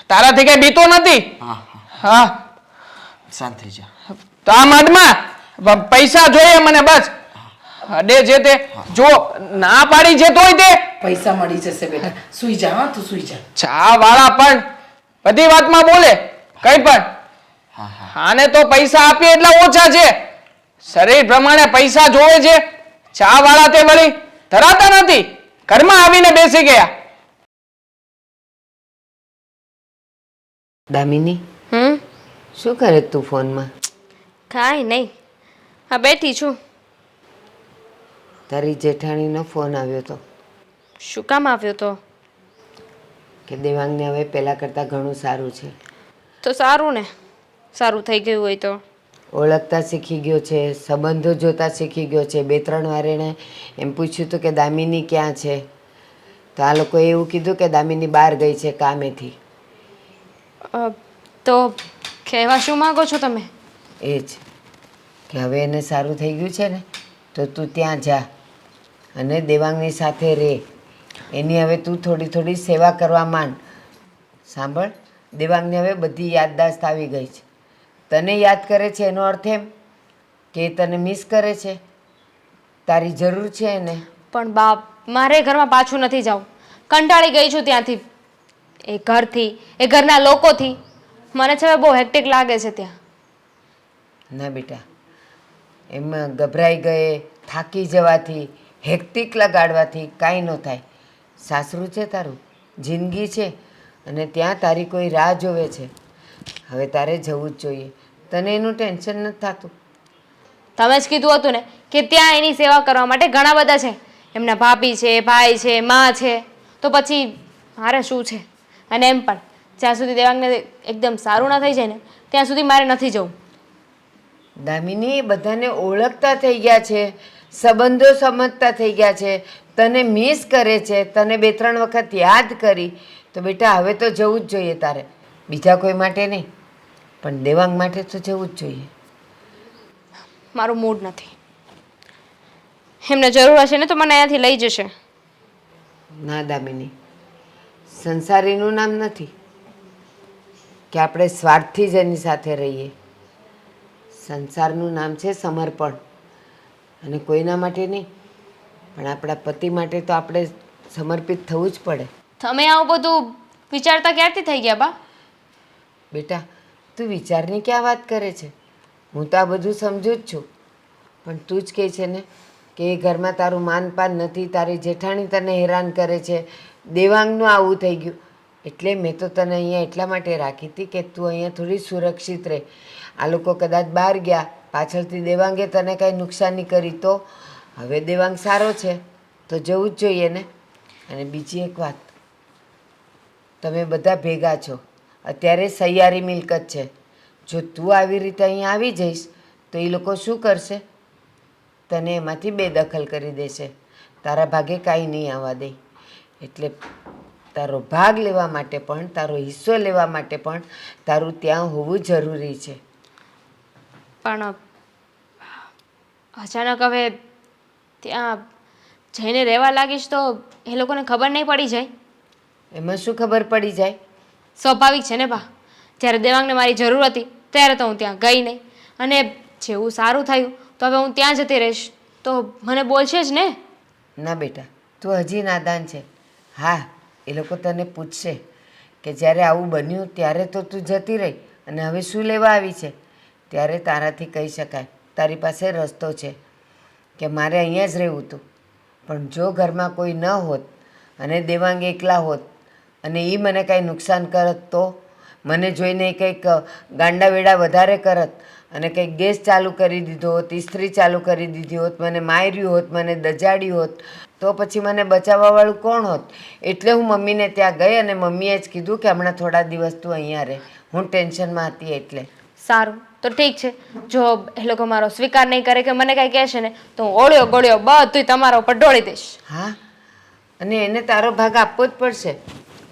તારાથી કઈ બીતો નથી હા હા શાંત થઈ જા. તો આ માદમાં પૈસા જોઈએ મને બસ અડે છે તે જો ના પાડી છે તોય તે પૈસા મળી જશે બેટા, સુઈ જા. હા, તું સુઈ જા. ચા વાળા પણ બધી વાતમાં બોલે કઈ પણ આને તો પૈસા આપીએ એટલા ઓછા છે શરીર પ્રમાણે પૈસા જોવે છે ચા વાળા તે વળી ધરાતા નથી ઘરમાં આવીને બેસી ગયા દામિની શું કરે તું ફોનમાં? કાંઈ નહીં, હા બેઠી છું. તારી જેઠાણીનો ફોન આવ્યો હતો શું કામ આવ્યો તો? કે દેવાંગને હવે પહેલાં કરતાં ઘણું સારું છે, તો સારું ને, સારું થઈ ગયું હોય તો. ઓળખતા શીખી ગયો છે, સંબંધો જોતા શીખી ગયો છે. 2-3 વાર એણે એમ પૂછ્યું હતું કે દામિની ક્યાં છે, તો આ લોકોએ એવું કીધું કે દામિની બહાર ગઈ છે કામેથી. તો કહેવા શું માંગો છો તમે? એ જ કે હવે એને સારું થઈ ગયું છે ને તો તું ત્યાં જા અને દેવાંગની સાથે રહે. એની હવે તું થોડી થોડી સેવા કરવા માંડ. સાંભળ, દેવાંગને હવે બધી યાદદાસ્ત આવી ગઈ છે. તને યાદ કરે છે એનો અર્થ એમ કે એ તને મિસ કરે છે, તારી જરૂર છે એને. પણ બાપ, મારે ઘરમાં પાછું નથી જવું. કંટાળી ગઈ છું ત્યાંથી, એ ઘરથી, એ ઘરના લોકોથી. મને છે હવે બહુ હેક્ટિક લાગે છે ત્યાં. ના બેટા, એમાં ગભરાઈ ગયે, થાકી જવાથી, હેક્ટિક લગાડવાથી કાંઈ ન થાય. સાસરું છે તારું, જિંદગી છે અને ત્યાં તારી કોઈ રાહ જોવે છે. હવે તારે જવું જ જોઈએ. તને એનું ટેન્શન નથી થતું? તમે જ કીધું હતું ને કે ત્યાં એની સેવા કરવા માટે ઘણા બધા છે, એમના ભાભી છે, ભાઈ છે, માં છે, તો પછી મારે શું છે? અને એમ પણ જ્યાં સુધી દેવાંગને એકદમ સારું ના થઈ જાય ને ત્યાં સુધી મારે નથી જવું. દામિની, એ બધાને ઓળખતા થઈ ગયા છે, સંબંધો સમજતા થઈ ગયા છે, તને મિસ કરે છે, તને 2-3 વખત યાદ કરી, તો બેટા હવે તો જવું જ જોઈએ તારે. બીજા કોઈ માટે નહીં, પણ દેવાંગ માટે તો જવું જ જોઈએ. મારું મૂડ નથી. એમને જરૂર હશે ને તો મને અહીંયાથી લઈ જશે. ના દામિની, સંસારીનું નામ નથી કે આપણે સ્વાર્થથી જ એની સાથે રહીએ. સંસારનું નામ છે સમર્પણ, અને કોઈના માટે નહીં, પણ આપણા પતિ માટે તો આપણે સમર્પિત થવું જ પડે. તમે આવું બધું વિચારતા ક્યારથી થઈ ગયા બા? બેટા, તું વિચારની ક્યાં વાત કરે છે? હું તો આ બધું સમજુ જ છું, પણ તું જ કહે છે ને કે એ ઘરમાં તારું માનપાન નથી, તારી જેઠાણી તને હેરાન કરે છે, દેવાંગનું આવું થઈ ગયું, એટલે મેં તો તને અહીંયા એટલા માટે રાખી હતી કે તું અહીંયા થોડી સુરક્ષિત રહે. આ લોકો કદાચ બહાર ગયા, પાછળથી દેવાંગે તને કાંઈ નુકસાની કરી તો? હવે દેવાંગ સારો છે તો જવું જ જોઈએ ને. અને બીજી એક વાત, તમે બધા ભેગા છો, અત્યારે સહિયારી મિલકત છે. જો તું આવી રીતે અહીંયા આવી જઈશ તો એ લોકો શું કરશે? તને એમાંથી બેદખલ કરી દેશે, તારા ભાગે કાંઈ નહીં આવવા દે. એટલે તારો ભાગ લેવા માટે પણ, તારો હિસ્સો લેવા માટે પણ તારું ત્યાં હોવું જરૂરી છે. પણ અચાનક હવે ત્યાં જઈને રહેવા લાગીશ તો એ લોકોને ખબર નહીં પડી જાય? એમાં શું ખબર પડી જાય? સ્વાભાવિક છે ને બા, જ્યારે દેવાંગને મારી જરૂર હતી ત્યારે તો હું ત્યાં ગઈ નહીં, અને જેવું સારું થયું તો હવે હું ત્યાં જતી રહીશ તો મને બોલશે જ ને. ના બેટા, તું હજી નાદાન છે. હા, એ લોકો તને પૂછશે કે જ્યારે આવું બન્યું ત્યારે તો તું જતી રહી અને હવે શું લેવા આવી છે, ત્યારે તારાથી કહી શકાય, તારી પાસે રસ્તો છે કે મારે અહીંયા જ રહેવું હતું, પણ જો ઘરમાં કોઈ ન હોત અને દેવાંગ એકલા હોત અને એ મને કાંઈ નુકસાન કરત તો? મને જોઈને કંઈક ગાંડા વેડા વધારે કરત અને કંઈક ગેસ ચાલુ કરી દીધો હોત, ઇસ્ત્રી ચાલુ કરી દીધી હોત, મને માર્યું હોત, મને દજાડ્યું હોત, તો પછી મને બચાવવાવાળું કોણ હોત? એટલે હું મમ્મીને ત્યાં ગઈ અને મમ્મીએ જ કીધું કે હમણાં થોડા દિવસ તું અહીંયા રહે, હું ટેન્શનમાં હતી એટલે. સારું તો ઠીક છે, જો એ લોકો મારો સ્વીકાર નહીં કરે કે મને કાંઈ કહેશે ને તો હું ઓળ્યો ગળ્યો બધું તમારા ઉપર ઢોળી દઈશ. હા, અને એને તારો ભાગ આપવો જ પડશે,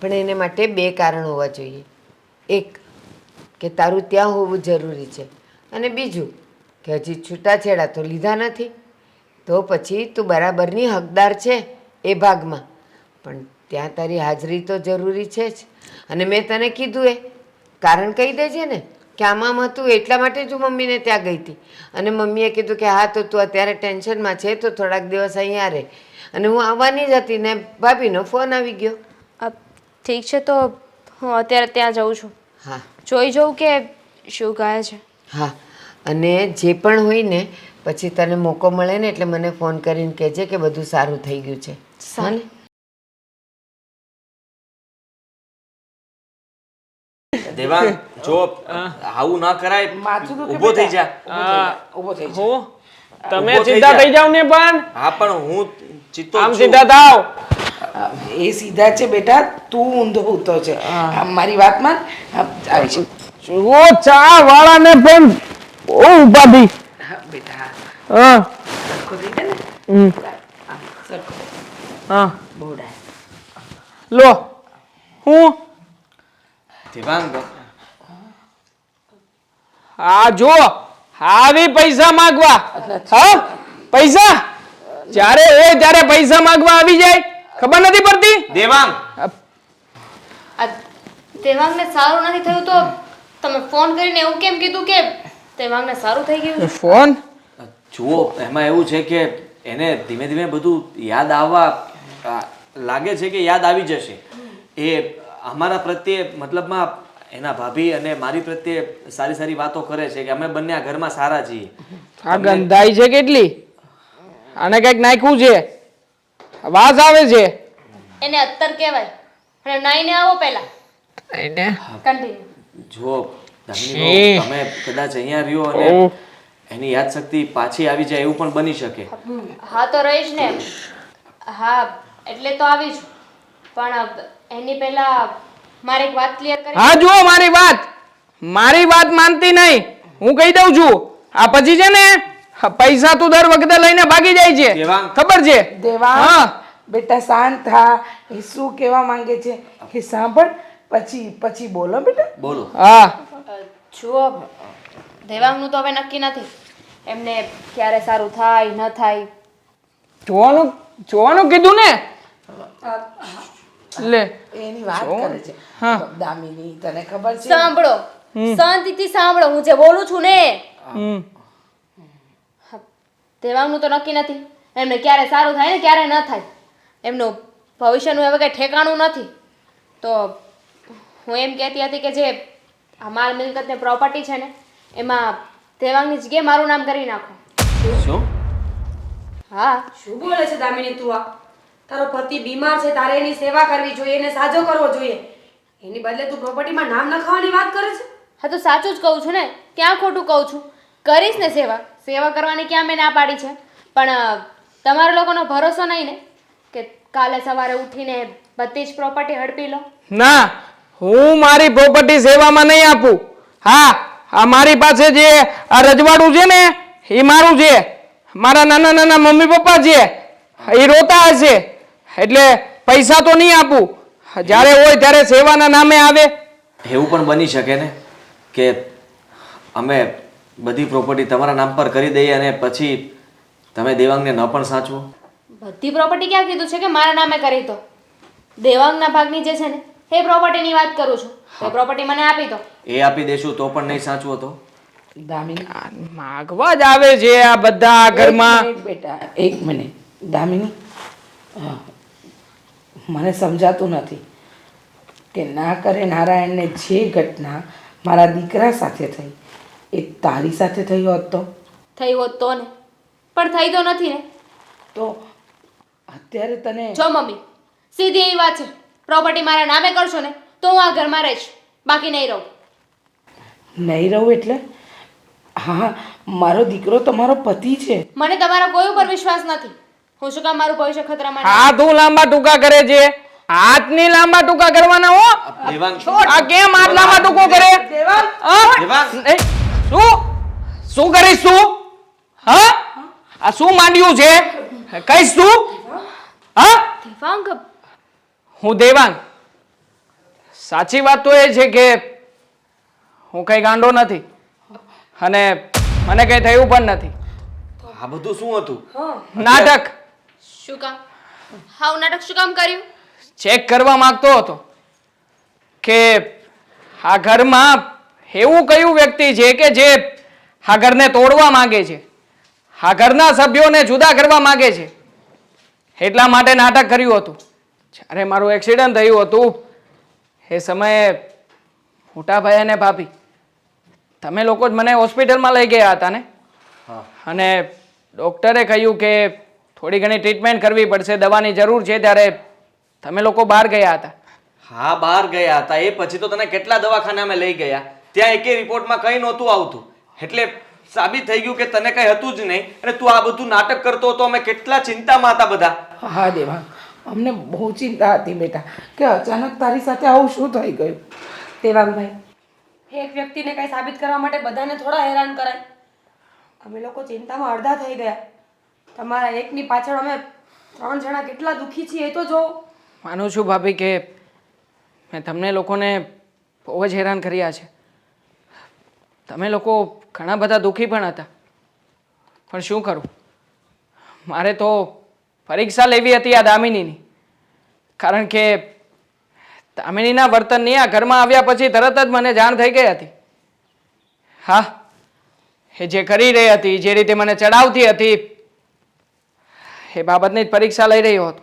પણ એને માટે 2 કારણ હોવા જોઈએ. એક, કે તારું ત્યાં હોવું જરૂરી છે, અને બીજું કે હજી છૂટાછેડા તો લીધા નથી, તો પછી તું બરાબરની હકદાર છે એ ભાગમાં, પણ ત્યાં તારી હાજરી તો જરૂરી છે જ. અને મેં તને કીધું એ કારણ કહી દેજે ને કે આમાં હતું એટલા માટે જ હું મમ્મીને ત્યાં ગઈ હતી, અને મમ્મીએ કીધું કે હા તો તું અત્યારે ટેન્શનમાં છે તો થોડાક દિવસ અહીંયા રહે, અને હું આવવાની જ હતી ને ભાભીનો ફોન આવી ગયો. ઠીક છે, તો હું અત્યારે ત્યાં જઉં છું. હા જોઈ જઉં કે શું કહે છે. હા, અને જે પણ હોય ને પછી તને મોકો મળે ને એટલે મને ફોન કરીને કહેજે કે બધું સારું થઈ ગયું છે. હા ને? દેવાંગ, જો આવું ના કરાય, ઊભો થઈ જા. ઊભો થઈ જા. હું તમે ઊભો થઈ સીધા જા. થઈ જાવ ને, પણ હા, પણ હું ચિત્તો આમ છું. સીધા થાવ. એ સીધા છે બેટા, તું ઊંધો ઊતો છે. મારી વાતમાં આવી છે. જુઓ ચા વાળાને પણ બહુ ઉપાધિ. હા બેટા, હા સરખો થઈ જાય ને. હમ. સરખો હા બોડાય. લો હું દેવાંગ, આ જો આવી પૈસા માંગવા, હા પૈસા જ્યારે હોય ત્યારે પૈસા માંગવા આવી જાય, ખબર નથી પડતી? દેવાંગ, આ દેવાંગને સારું નથી થયું તો તમે ફોન કરીને એવું કેમ કીધું કે દેવાંગને સારું થઈ ગયું? ફોન જુઓ, એમાં એવું છે કે એને ધીમે ધીમે બધું યાદ આવવા લાગે છે કે યાદ આવી જશે. એ અમારા પ્રત્યે મતલબમાં એના ભાભી અને મારી પ્રત્યે સારી સારી વાતો કરે છે કે અમે બંને આ ઘરમાં સારા છીએ. આ ગંધાઈ છે કેટલી, આને કઈક નાખ્યું છે, વાસ આવે છે. એને અત્તર કહેવાય, અને નાઈને આવો પહેલા. એને કન્ટિન્યુ. જુઓ દામિની બહુ, તમે કદાચ અહીંયા રહ્યો અને એની યાદશક્તિ પાછી આવી જાય એવું પણ બની શકે. હા તો રહીશ ને. હા એટલે તો આવી છું, પણ એની પહેલા મારે એક વાત ક્લિયર કરી. હા જુઓ મારી વાત માનતી નહીં. હું કહી દઉં છું, આ પછી છે ને પૈસા તું દર વખતે લઈને ભાગી જાય છે, દેવાંગ. ખબર છે? દેવાંગ હા બેટા શાંત થા. એ શું કહેવા માંગે છે એ સાંભળ, પછી બોલો બેટા. બોલો. હા જુઓ, દેવાંગનું તો હવે નક્કી નથી. એમને ક્યારે સારું થાય ન થાય. જોવાનું કીધું ને. લે એની વાત કરે છે દામિની, તને ખબર છે? સાંભળો, શાંતિથી સાંભળો, હું જે બોલું છું ને. હમ. દેવાંગનું તો નક્કી નથી. એમને ક્યારે સારું થાય ને ક્યારે ન થાય. એમનું ભવિષ્યનું હવે કંઈ ઠેકાણું નથી. તો હું એમ કહેતી હતી કે જે આ માલ મિલકત ને પ્રોપર્ટી છે ને એમાં દેવાંગની જગ્યાએ મારું નામ કરી નાખો. શું? હા, શું બોલે છે દામિની તું આ? તારો પતિ બીમાર છે, તારે એની સેવા કરવી જોઈએ, એને સાજો કરવો જોઈએ. એની બદલે તું પ્રોપર્ટીમાં નામ નખાવાની વાત કરે છે? હા તો સાચું જ કહું છું ને. ક્યાં ખોટું કહું છું? કરીશ ને સેવા. સેવા કરવાની ક્યાં મેં ના પાડી છે? પણ તમારા લોકોનો ભરોસો નહીં ને કે કાલે સવારે ઉઠીને બધી જ પ્રોપર્ટી હડપી લો. ના, હું મારી પ્રોપર્ટી સેવામાં નહીં આપું. હા, આ મારી પાસે જે આ રજવાડું છે ને એ મારું છે. મારા નાના નાના મમ્મી પપ્પા છે, એ રોતા હશે એટલે પૈસા તો નહીં આપું. જ્યારે હોય ત્યારે સેવાના નામે આવે. એવું પણ બની શકે ને કે અમે બધી પ્રોપર્ટી તમારા નામ પર કરી દઈએ અને પછી તમે દેવાંગને ન પણ સાચવો. બધી પ્રોપર્ટી ક્યાં કીધું છે કે મારા નામે કરી દો? દેવાંગના ભાગની જે છે ને એ પ્રોપર્ટીની વાત કરું છું. એ પ્રોપર્ટી મને આપી દો. એ આપી દેશું તો પણ નહીં સાચવો તો? દામિની માગવા જ આવે છે આ બધા આ ઘરમાં. એક મિનિટ બેટા, એક મિનિટ. દામિની, મને સમજાતું નથી કે ના કરે નારાયણને જે ઘટના મારા દીકરા સાથે થઈ એ તારી સાથે થઈ હોત તો? થઈ હોત તો ને, પણ થઈ તો નથી ને. તો અત્યારે તને જો મમ્મી, સીધી એવી વાત છે. પ્રોપર્ટી મારા નામે કરશો ને તો હું આ ઘરમાં રહીશ, બાકી નહીં રહું. નહીં રહું એટલે? હા, મારો દીકરો તમારો પતિ છે. મને તમારા કોઈ ઉપર વિશ્વાસ નથી. હું શું કામ મારું ભવિષ્ય ખતરામાં નાખું? હા, તું લાંબા ટૂંકા કરે છે. હાથની લાંબા ટૂંકા કરવાના હો. દેવાંગ, આ કેમ હાથ લાંબા ટૂંકો કરે? હા? દેવાંગ. એ, શું કરીશ તું? હા, આ શું માંડ્યું છે? કહીશ તું? હા, દેવાંગ, હું દેવાંગ. સાચી વાત તો એ છે કે હું કઈ ગાંડો નથી અને મને કઈ થયું પણ નથી. આ બધું શું હતું? નાટક શું કામ? હાવ નાટક શું કામ કર્યું? ચેક કરવા માંગતો હતો કે આ ઘરમાં એવું કયું વ્યક્તિ છે કે જે આ ઘરને તોડવા માંગે છે, આ ઘરના સભ્યોને જુદા કરવા માંગે છે. એટલા માટે નાટક કર્યું હતું. જ્યારે મારું એક્સિડન્ટ થયું હતું એ સમયે મોટા ભાઈ અને ભાભી તમે લોકો જ મને હોસ્પિટલમાં લઈ ગયા હતા ને. અને ડૉક્ટરે કહ્યું કે થોડી ઘણી ટ્રીટમેન્ટ કરવી પડશે, દવાની જરૂર છે, ત્યારે તમે લોકો બહાર ગયા હતા. હા, બહાર ગયા હતા. એ પછી તો તને કેટલા દવાખાને અમે લઈ ગયા, ત્યાં એકે રિપોર્ટમાં કંઈ નહોતું આવતું. એટલે સાબિત થઈ ગયું કે તને કંઈ હતું જ નહીં અને તું આ બધું નાટક કરતો હતો. અમે કેટલા ચિંતામાં હતા બધા. હા દેવાંગ, અમને બહુ ચિંતા હતી બેટા કે અચાનક તારી સાથે આવું શું થઈ ગયું. દેવાંગભાઈ, એક વ્યક્તિને કંઈ સાબિત કરવા માટે બધાને થોડા હેરાન કરાય. અમે લોકો ચિંતામાં અડધા થઈ ગયા. તમારા એકની પાછળ અમે 3 જણા કેટલા દુઃખી છીએ એ તો જો. માનું છું ભાભી કે મેં તમને લોકોને બહુ જ હેરાન કર્યા છે. તમે લોકો ઘણા બધા દુઃખી પણ હતા, પણ શું કરું, મારે તો પરીક્ષા લેવી હતી આ દામિનીની. કારણ કે દામિનીના વર્તનની આ ઘરમાં આવ્યા પછી તરત જ મને જાણ થઈ ગઈ હતી. હા, એ જે કરી રહી હતી, જે રીતે મને ચડાવતી હતી, એ બાબતની જ પરીક્ષા લઈ રહ્યો હતો.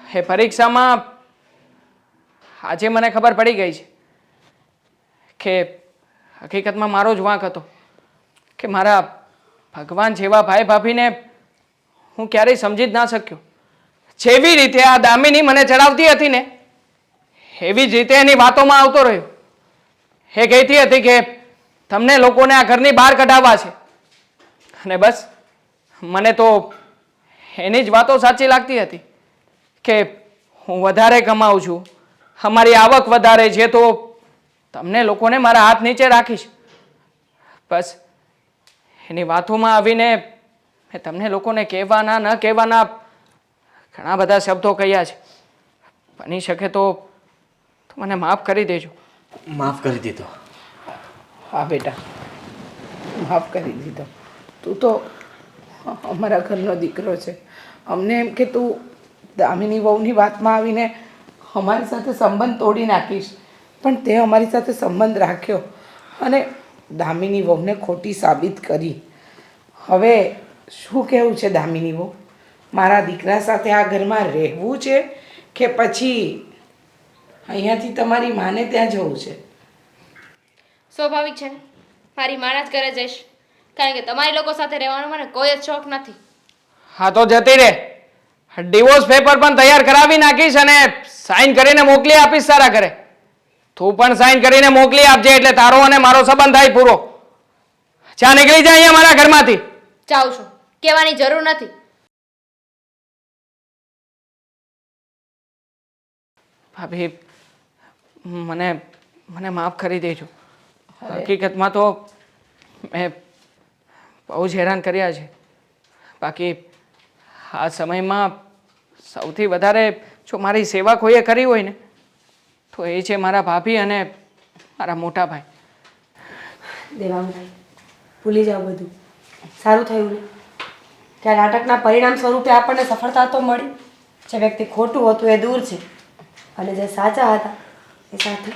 એ પરીક્ષામાં આજે મને ખબર પડી ગઈ છે કે હકીકતમાં મારો જ વાંક હતો કે મારા ભગવાન જેવા ભાઈ ભાભીને હું ક્યારેય સમજી જ ના શક્યો. જેવી રીતે આ દામિની મને ચડાવતી હતી ને એવી જ રીતે એની વાતોમાં આવતો રહ્યો. એ કહેતી હતી કે તમને લોકોને આ ઘરની બહાર કઢાવવા છે. અને બસ મને તો એની જ વાતો સાચી લાગતી હતી કે હું વધારે કમાઉં છું, અમારી આવક વધારે છે, તો તમને લોકોને મારા હાથ નીચે રાખીશ. બસ એની વાતોમાં આવીને મેં તમને લોકોને કહેવાના ન કહેવાના ઘણા બધા શબ્દો કહ્યા છે. બની શકે તો મને માફ કરી દેજો. માફ કરી દીધો. હા બેટા, માફ કરી દીધો. તું તો અમારા ઘરનો દીકરો છે. અમને એમ કે તું દામિની વહુની વાતમાં આવીને અમારી સાથે સંબંધ તોડી નાખીશ, પણ તે અમારી સાથે સંબંધ રાખ્યો અને દામિની વહુને ખોટી સાબિત કરી. હવે શું કહેવું છે દામિની વહુ? મારા દીકરા સાથે આ ઘરમાં રહેવું છે કે પછી અહીંયાથી તમારી માને ત્યાં જવું છે? સ્વાભાવિક છે ને, મારી માના જ ઘરે જઈશ, કારણ કે તમારી લોકો સાથે રહેવાનો મને કોઈ જ શોખ નથી. હા તો જતી રહે. ડિવોર્સ પેપર પણ તૈયાર કરાવી નાખીશ અને સાઈન કરીને મોકલી આપીશ તારા ઘરે. તું પણ સાઈન કરીને મોકલી આપજે એટલે તારો અને મારો સંબંધ થાય પૂરો. ચા નીકળી જાય અહીંયા મારા ઘરમાંથી. જાઉં છું, કહેવાની જરૂર નથી. ભાભી મને મને માફ કરી દેજો. હકીકતમાં તો મેં બહુ જ હેરાન કર્યા છે. બાકી આ સમયમાં સૌથી વધારે જો મારી સેવા કોઈએ કરી હોય ને તો એ છે મારા ભાભી અને મારા મોટા ભાઈ. દેવાંગભાઈ, ભૂલી જાઓ બધું. સારું થયું ને કે આ નાટકના પરિણામ સ્વરૂપે આપણને સફળતા તો મળી. જે વ્યક્તિ ખોટું હતું એ દૂર છે અને જે સાચા હતા એ સાથે